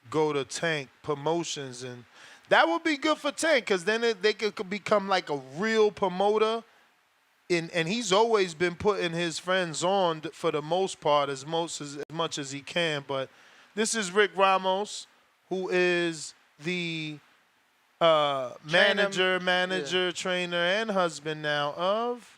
go to Tank Promotions, and that would be good for Tank because then they could become like a real promoter. And he's always been putting his friends on for the most part, as much as he can. But this is Rick Ramos, who is the manager, trainer, and husband now of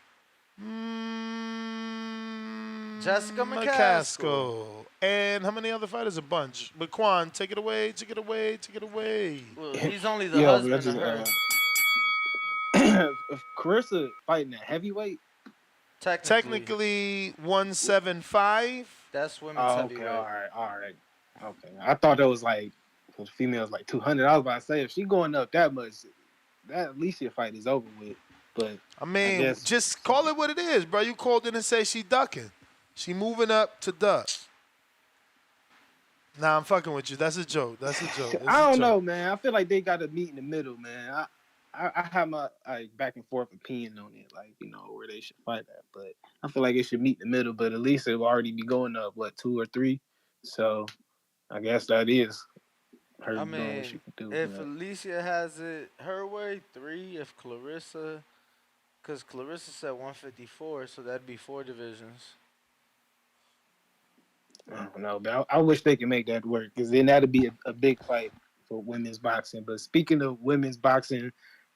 Jessica
McCaskill. And how many other fighters? A bunch. But Quan, take it away, take it away, take it away.
Well, he's only the
Yo,
husband
that's
of
just,
her.
if Carissa fighting at heavyweight.
Technically 175.
That's women's
Oh,
heavyweight.
okay, all right. Okay, I thought that was like for females like 200. I was about to say if she going up that much, that Alicia fight is over with. But
I mean,
guess
just call it what it is, bro. You called in and say she ducking. She moving up to duck. Nah, I'm fucking with you. That's a joke. That's a joke. It's
I
a
don't
joke.
know, man. I feel like they got to meet in the middle, man. I have my back and forth opinion on it, like where they should fight at. But I feel like it should meet in the middle. But at least it will already be going up 2 or 3. So I guess that is her
I
doing what
mean,
she can do.
if Alicia has it her way, 3. If Clarissa, because Clarissa said 154, so that'd be 4 divisions.
I don't know, but I wish they could make that work because then that'd be a big fight for women's boxing. But speaking of women's boxing,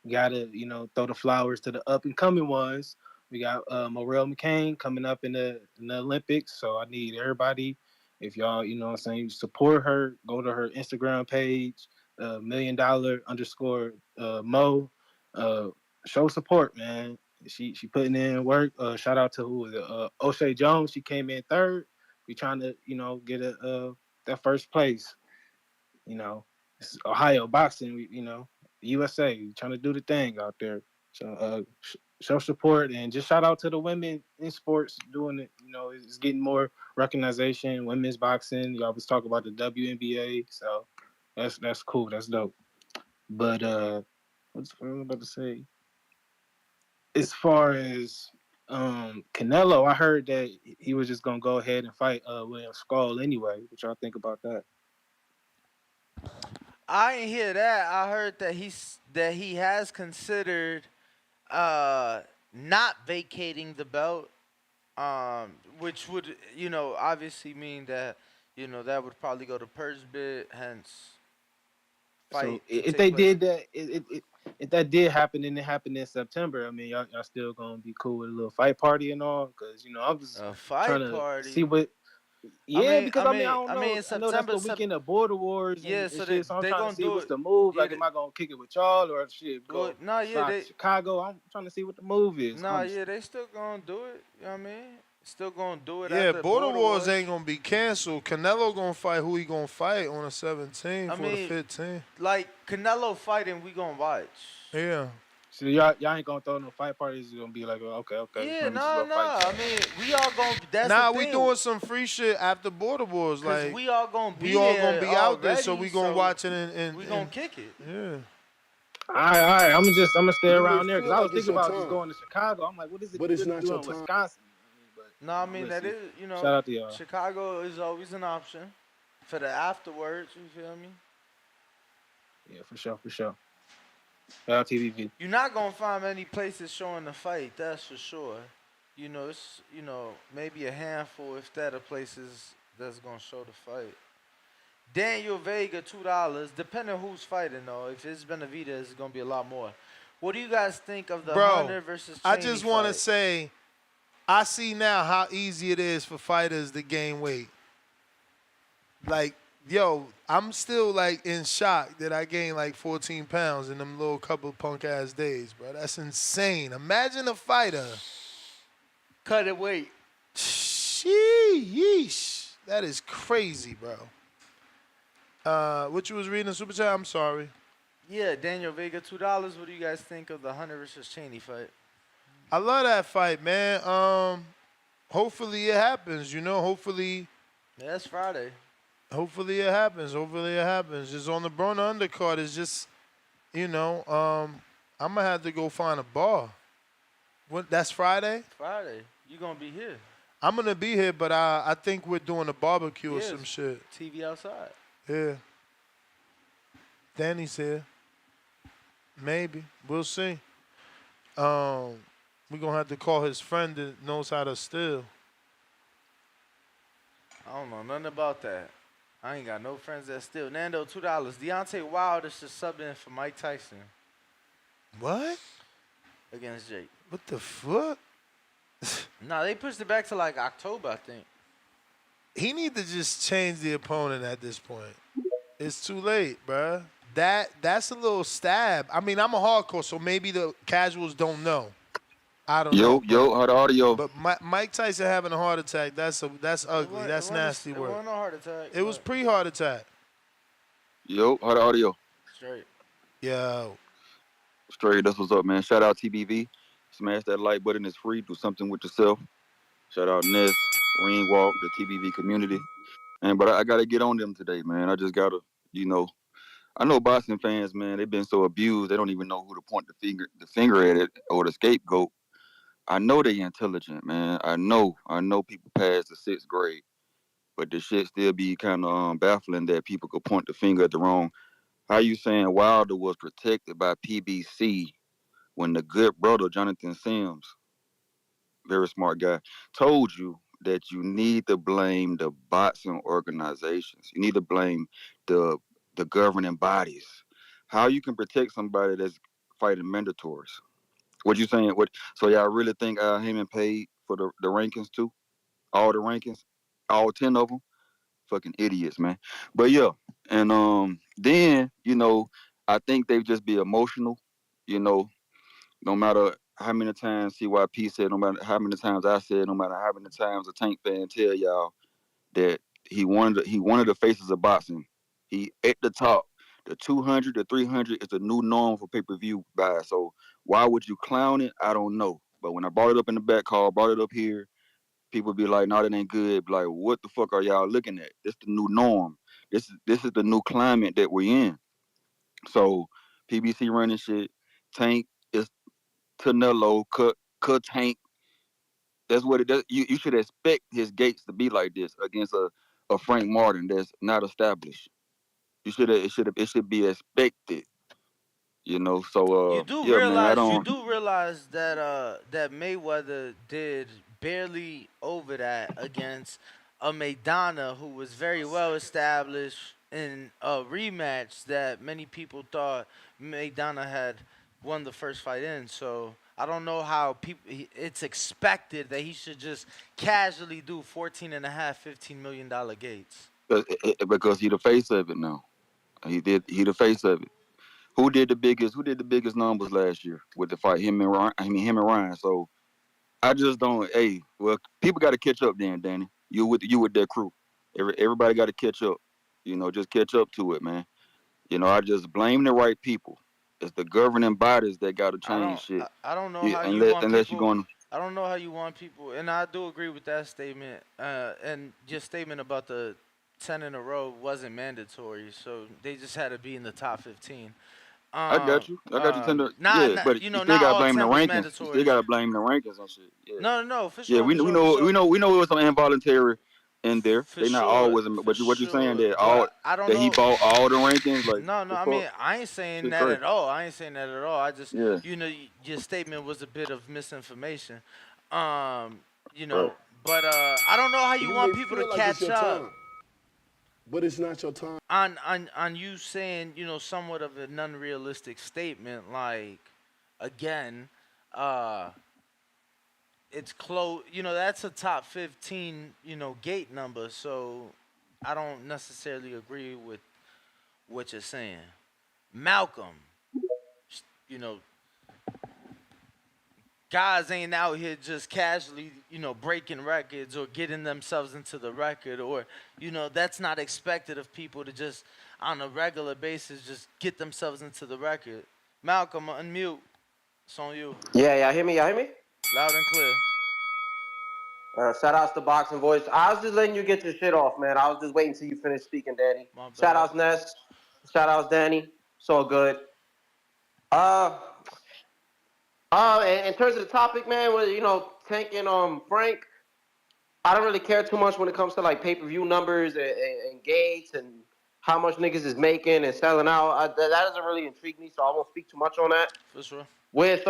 we gotta throw the flowers to the up and coming ones. We got Morel McCain coming up in the Olympics, so I need everybody. If y'all, what I'm saying, support her. Go to her Instagram page, $1 million underscore Mo. Uh, Show support, man. She putting in work. Shout out to who was it? O'Shea Jones. She came in third. We trying to get that first place. You know, it's Ohio boxing. USA trying to do the thing out there. So show support and just shout out to the women in sports doing it. It's getting more recognition. Women's boxing. You always talk about the WNBA. So that's cool. That's dope. But what was I about to say? As far as Canelo, I heard that he was just gonna go ahead and fight William Skull anyway. What y'all think about that?
I didn't hear that. I heard that he has considered not vacating the belt, which would obviously mean that that would probably go to purse bid, hence
So
fight to
if
take
they
place.
did that, if that did happen and it happened in September, I mean, y'all still gonna be cool with a little fight party and all? Because I was
A
trying
fight
to see
party.
what.
I
Yeah,
mean,
because
I
I
mean,
don't
I mean,
know.
in
I know that's
September,
the weekend of Border Wars
yeah.
and
So
shit. So I'm
they
trying to
gonna
see
do
what's
it.
the move.
Yeah.
Like, am I gonna kick it with y'all or shit
Well,
go
no, yeah,
fly to
they.
Chicago? I'm trying to see what the move is,
Nah, yeah,
honestly.
they still gonna do it. You know what I mean? Still gonna do it at
Yeah,
the
Border
Border
Wars
Wars.
ain't gonna be canceled. Canelo gonna fight who he gonna fight on the 17th
I
or the
mean,
15th.
like Canelo fighting, we gonna watch.
Yeah.
So y'all ain't gonna throw no fight parties. It's gonna be like, oh, okay,
Yeah,
let me just
no,
go
no.
fight
I
y'all.
mean, we all gonna. That's the
Nah, we
thing,
doing some free shit after Border Wars.
cause
Like
we all gonna
we
be
all gonna
there
be out there, so
already.
we gonna
So
watch it
we gonna kick it.
yeah.
All right. I'm gonna stay
You may
around there because
feel
I was
like it's
thinking
your
about just
time,
going to Chicago. I'm like, what is it
but
to
it's
really
not
do
your
in
time.
Wisconsin? But
No, I mean
we'll
that
see.
is,
Shout out to y'all.
Chicago is always an option for the afterwards. You feel me?
Yeah, for sure, for sure. Shout out TVV.
You're not gonna find many places showing the fight. That's for sure. It's maybe a handful, if that, of places that's gonna show the fight. Daniel Vega $2, depending who's fighting though. If it's Benavidez, it's gonna be a lot more. What do you guys think of the
Bro,
Hunter versus
I
Cheney
just wanna
fight?
say I see now how easy it is for fighters to gain weight. Like, yo, I'm still like in shock that I gained like 14 pounds in them little couple punk ass days, bro. That's insane. Imagine a fighter.
Cut it weight.
Sheesh. That is crazy, bro. What you was reading, Super Chat? I'm sorry.
Yeah, Daniel Vega $2. What do you guys think of the Hunter versus Cheney fight?
I love that fight, man. Hopefully it happens, Hopefully
Yeah, that's Friday.
Hopefully it happens. Hopefully it happens. Just on the Broner undercard is just, I'm gonna have to go find a bar. What? That's Friday.
Friday. You gonna be here?
I'm gonna be here, but I think we're doing a barbecue or
Yes.
some shit.
TV outside.
Yeah. Danny's here. Maybe we'll see. We're gonna have to call his friend that knows how to steal.
I don't know nothing about that. I ain't got no friends that steal. Nando $2. Deontay Wilder should sub in for Mike Tyson
What?
against Jake.
What the fuck?
Nah, they pushed it back to like October, I think.
He need to just change the opponent at this point. It's too late, bruh. That's a little stab. I mean, I'm a hardcore, so maybe the casuals don't know. I don't know.
How the audio?
But Mike Tyson having a heart attack, that's ugly. That's nasty
It
work.
wasn't a heart attack.
It was pre-heart attack.
How the audio?
Straight.
Yo.
Straight, that's what's up, man. Shout out TBV. Smash that like button. It's free. Do something with yourself. Shout out Ness, Ringwalk, the TBV community. And but I gotta get on them today, man. I just gotta, I know boxing fans, man, they've been so abused they don't even know who to point the finger at it or the scapegoat. I know they intelligent, man. I know people past the 6th grade, but the shit still be kind of baffling that people could point the finger at the wrong. How you saying Wilder was protected by PBC when the good brother Jonathan Sims, very smart guy, told you that you need to blame the boxing organizations. You need to blame the the governing bodies. How you can protect somebody that's fighting mandatories? What you saying? What? So y'all really think Heyman paid for the rankings too? All the rankings, all 10 of them? Fucking idiots, man. But yeah, and then I think they just be emotional. You know, no matter how many times CYP said, no matter how many times I said, no matter how many times a Tank fan tell y'all that he wanted the faces of boxing. He at the top. The 200, the 300 is the new norm for pay-per-view buys. So why would you clown it? I don't know. But when I brought it up in the back call, brought it up here, people be like, "No, that ain't good." Be like, what the fuck are y'all looking at? This the new norm. This is the new climate that we're in. So PBC running shit. Tank is Canelo. Cut Tank. That's what it does. You should expect his gates to be like this against a Frank Martin that's not established. It should be expected.
You
So
do
yeah, man. I
realize
don't.
that Mayweather did barely over that against a Maidana who was very well established in a rematch that many people thought Maidana had won the first fight in. So I don't know how it's expected that he should just casually do 14 and a half, $15 million gates.
Because he the face of it now. He the face of it. Who did the biggest numbers last year with the fight? Him and Ryan. I mean him and Ryan. So I just don't. Hey, well, people got to catch up, then, Danny. You with that crew. Everybody got to catch up. Just catch up to it, man. I just blame the right people. It's the governing bodies that got to change shit.
I don't know
Yeah,
how you
unless
want
unless you're
people.
going.
I don't know how you want people, and I do agree with that statement. And your statement about the 10 in a row wasn't mandatory, so they just had to be in the top 15.
I got you. I got you tender.
Not,
Yeah, but
you
you
know,
still
not
got to
all
blame the
10 was
rankings. You still
mandatory.
got to blame the rankings and shit. Yeah.
No, for
Yeah,
sure,
we
for
know we
sure, for
know
sure.
we know we know it was some involuntary in there.
For
They not
sure,
always.
for
But you saying
sure.
that all
But I don't
that he
know.
bought all the rankings like
No, no.
the
I
fuck
mean, I ain't saying
shit
that
crazy.
at all. I ain't saying that at all. I just,
Yeah.
your statement was a bit of misinformation. Um,
Right.
but I don't know how you
You
want
may
people to
feel like it's
catch
your
up
time, but it's not your time.
on you saying somewhat of an unrealistic statement. Like, again, uh, it's close. That's a top 15. Gate number. So I don't necessarily agree with what you're saying. Malcolm, you know, guys ain't out here just casually, breaking records or getting themselves into the record, or, that's not expected of people to just on a regular basis just get themselves into the record. Malcolm, unmute. It's on you.
Yeah, y'all hear me? Y'all hear me?
Loud and clear.
Shout outs to Boxing Voice. I was just letting you get your shit off, man. I was just waiting till you finish speaking, Danny.
My
Shout
bad.
outs, Ness. Shout outs, Danny. It's all good. Uh, in terms of the topic, man, with Tank and Frank, I don't really care too much when it comes to like pay-per-view numbers and gates and how much niggas is making and selling out. That doesn't really intrigue me, so I won't speak too much on that.
For sure.
With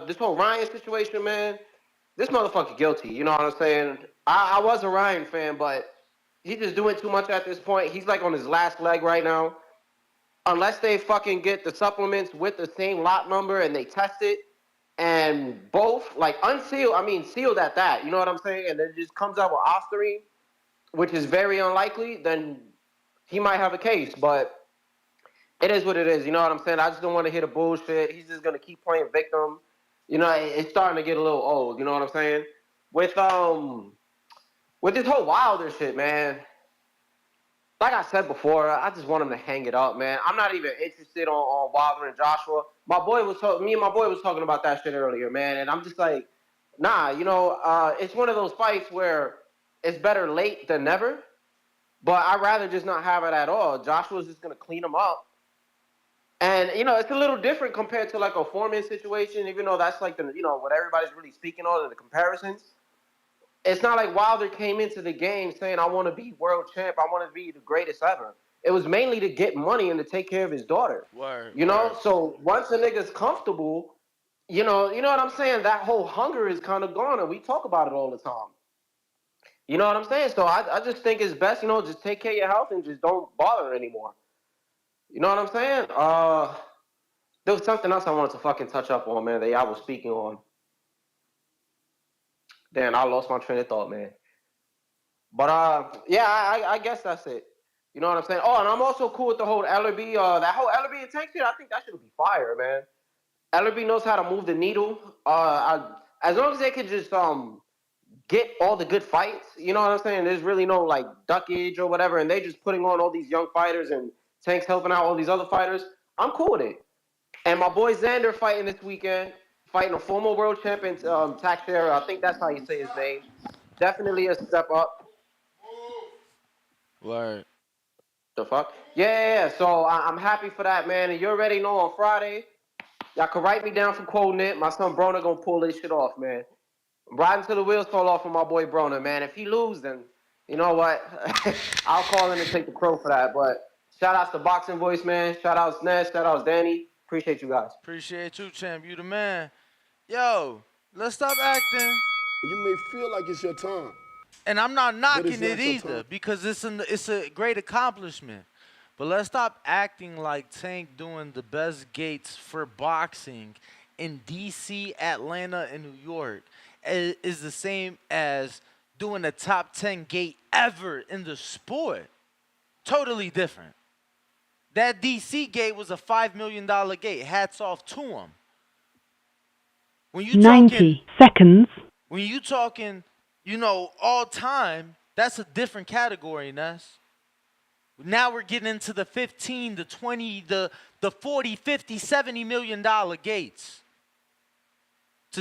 this whole Ryan situation, man, this motherfucker guilty. You know what I'm saying? I was a Ryan fan, but he's just doing too much at this point. He's like on his last leg right now. Unless they fucking get the supplements with the same lot number and they test it and both like unsealed, I mean sealed at that. You know what I'm saying? And then it just comes out with Ostarine, which is very unlikely, then he might have a case. But it is what it is. You know what I'm saying? I just don't want to hear the bullshit. He's just gonna keep playing victim. It's starting to get a little old. You know what I'm saying? With with this whole Wilder shit, man. Like I said before, I just want him to hang it up, man. I'm not even interested on Wilder and Joshua. Me and my boy was talking about that shit earlier, man. And I'm just like, nah. It's one of those fights where it's better late than never. But I'd rather just not have it at all. Joshua's just gonna clean him up. And it's a little different compared to like a Foreman situation, even though that's like what everybody's really speaking on in the comparisons. It's not like Wilder came into the game saying, I want to be world champ, I want to be the greatest ever. It was mainly to get money and to take care of his daughter.
Word,
You
word.
know? So once a nigga's comfortable, you know what I'm saying? That whole hunger is kind of gone, and we talk about it all the time. You know what I'm saying? So I just think it's best, just take care of your health and just don't bother anymore.
You know what I'm saying? There was something else I wanted to fucking touch up on, man, that y'all was speaking on. Damn, I lost my train of thought, man. But yeah, I guess that's it. You know what I'm saying? Oh, and I'm also cool with the whole Ellerby, that whole Ellerby and Tank shit. I think that should be fire, man. Ellerby knows how to move the needle. As long as they could just get all the good fights, you know what I'm saying? There's really no like duckage or whatever, and they just putting on all these young fighters and Tank's helping out all these other fighters. I'm cool with it. And my boy Xander fighting this weekend, fighting a former world champion, Teixeira. I think that's how you say his name. Definitely a step up.
Word.
The fuck? Yeah. So I'm happy for that, man. And you already know on Friday, y'all can write me down for quoting it. My son Broner gonna pull this shit off, man. I'm riding till the wheels fall off for my boy Broner, man. If he lose, then you know what? I'll call in and take the crow for that. But shout outs to Boxing Voice, man. Shout outs Ness. Shout outs Danny. Appreciate you guys.
Appreciate you, champ. You the man. Yo, let's stop acting.
You may feel like it's your time,
And I'm not
but it's
knocking it
not your
either
time.
because it's a great accomplishment. But let's stop acting like Tank doing the best gates for boxing in DC, Atlanta, and New York is the same as doing a top 10 gate ever in the sport. Totally different. That DC gate was a $5 million gate. Hats off to him. When you
90 seconds.
when you talking, all time, that's a different category, Ness. Now we're getting into the 15, the 20, the 40, 50, 70 million dollar gates. It's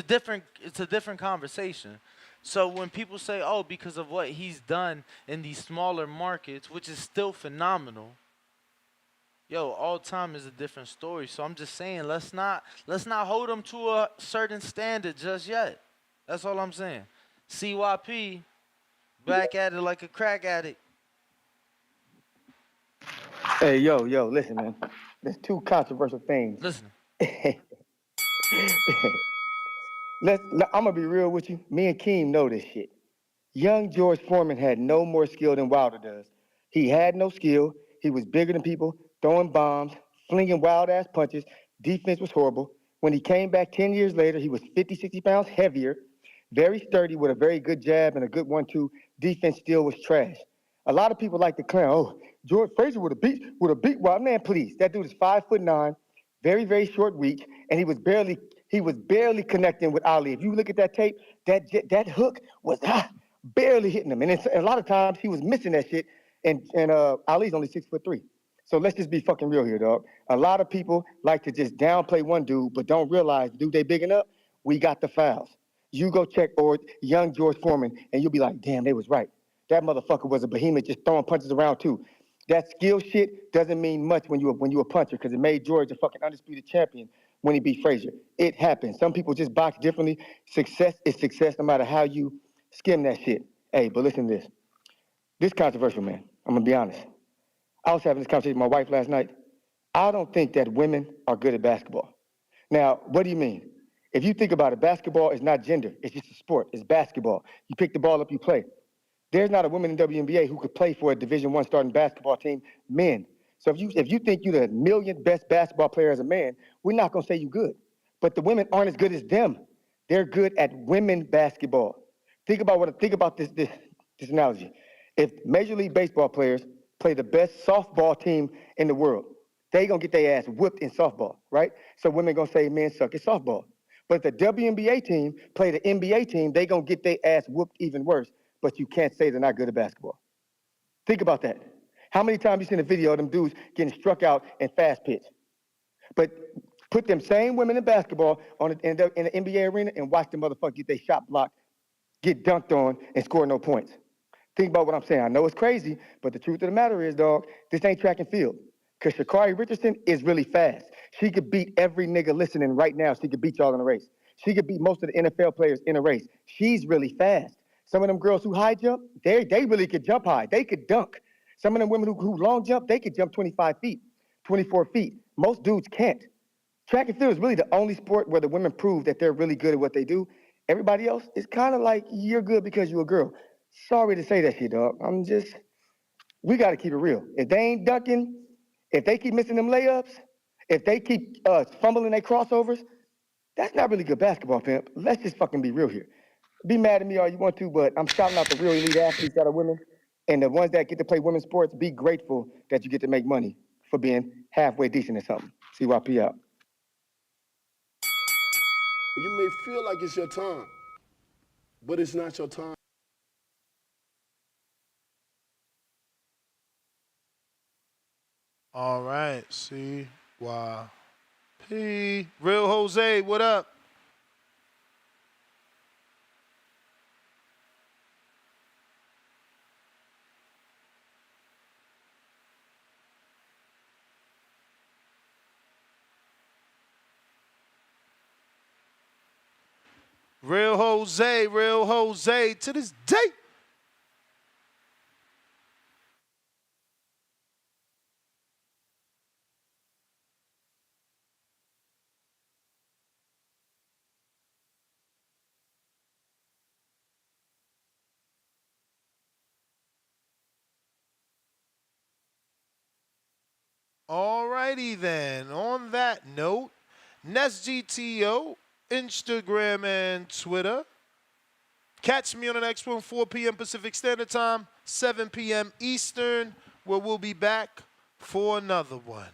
a different conversation. So when people say, "Oh, because of what he's done in these smaller markets, which is still phenomenal." Yo, all time is a different story. So I'm just saying, let's not hold him to a certain standard just yet. That's all I'm saying. CYP back at it like a crack addict.
Hey, yo, listen, man. There's two controversial things.
Listen.
I'm gonna be real with you. Me and Keem know this shit. Young George Foreman had no more skill than Wilder does. He had no skill. He was bigger than people, throwing bombs, flinging wild ass punches. Defense was horrible. When he came back 10 years later, he was 50, 60 pounds heavier, very sturdy with a very good jab and a good 1-2. Defense still was trash. A lot of people like to clown, oh, George Frazier would have beat Wild. Man, please. That dude is 5'9", very, very short reach, and he was barely connecting with Ali. If you look at that tape, that hook was barely hitting him. And a lot of times he was missing that shit, and Ali's only 6'3". So let's just be fucking real here, dog. A lot of people like to just downplay one dude, but don't realize, dude, they big enough, we got the fouls. You go check or young George Foreman, and you'll be like, damn, they was right. That motherfucker was a behemoth just throwing punches around too. That skill shit doesn't mean much when you a puncher, because it made George a fucking undisputed champion when he beat Frazier. It happens. Some people just box differently. Success is success no matter how you skim that shit. Hey, but listen to this. This controversial, man. I'm gonna be honest. I was having this conversation with my wife last night. I don't think that women are good at basketball. Now, what do you mean? If you think about it, basketball is not gender. It's just a sport. It's basketball. You pick the ball up, you play. There's not a woman in WNBA who could play for a Division I starting basketball team, men. So if you think you're the millionth best basketball player as a man, we're not gonna say you good. But the women aren't as good as them. They're good at women basketball. Think about this analogy. If Major League Baseball players play the best softball team in the world, they gonna get their ass whipped in softball, right? So women gonna say men suck at softball. But if the WNBA team play the NBA team, they gonna get their ass whooped even worse. But you can't say they're not good at basketball. Think about that. How many times you seen a video of them dudes getting struck out in fast pitch? But put them same women in basketball in the NBA arena and watch them motherfuckers get their shot blocked, get dunked on, and score no points. Think about what I'm saying. I know it's crazy, but the truth of the matter is, dog, this ain't track and field. Because Sha'Carri Richardson is really fast. She could beat every nigga listening right now. She could beat y'all in a race. She could beat most of the NFL players in a race. She's really fast. Some of them girls who high jump, they really could jump high. They could dunk. Some of them women who long jump, they could jump 25 feet, 24 feet. Most dudes can't. Track and field is really the only sport where the women prove that they're really good at what they do. Everybody else is kind of like, you're good because you're a girl. Sorry to say that shit, dog. We got to keep it real. If they ain't dunking, If they keep missing them layups, if they keep fumbling their crossovers, that's not really good basketball, pimp. Let's just fucking be real here. Be mad at me all you want to, but I'm shouting out the real elite athletes that are women. And the ones that get to play women's sports, be grateful that you get to make money for being halfway decent at something. CYP out.
You may feel like it's your time, but it's not your time.
All right, CYP. Real Jose, what up? Real Jose to this day. Alrighty then. On that note, NestGTO, Instagram and Twitter. Catch me on the next one, 4 p.m. Pacific Standard Time, 7 p.m. Eastern, where we'll be back for another one.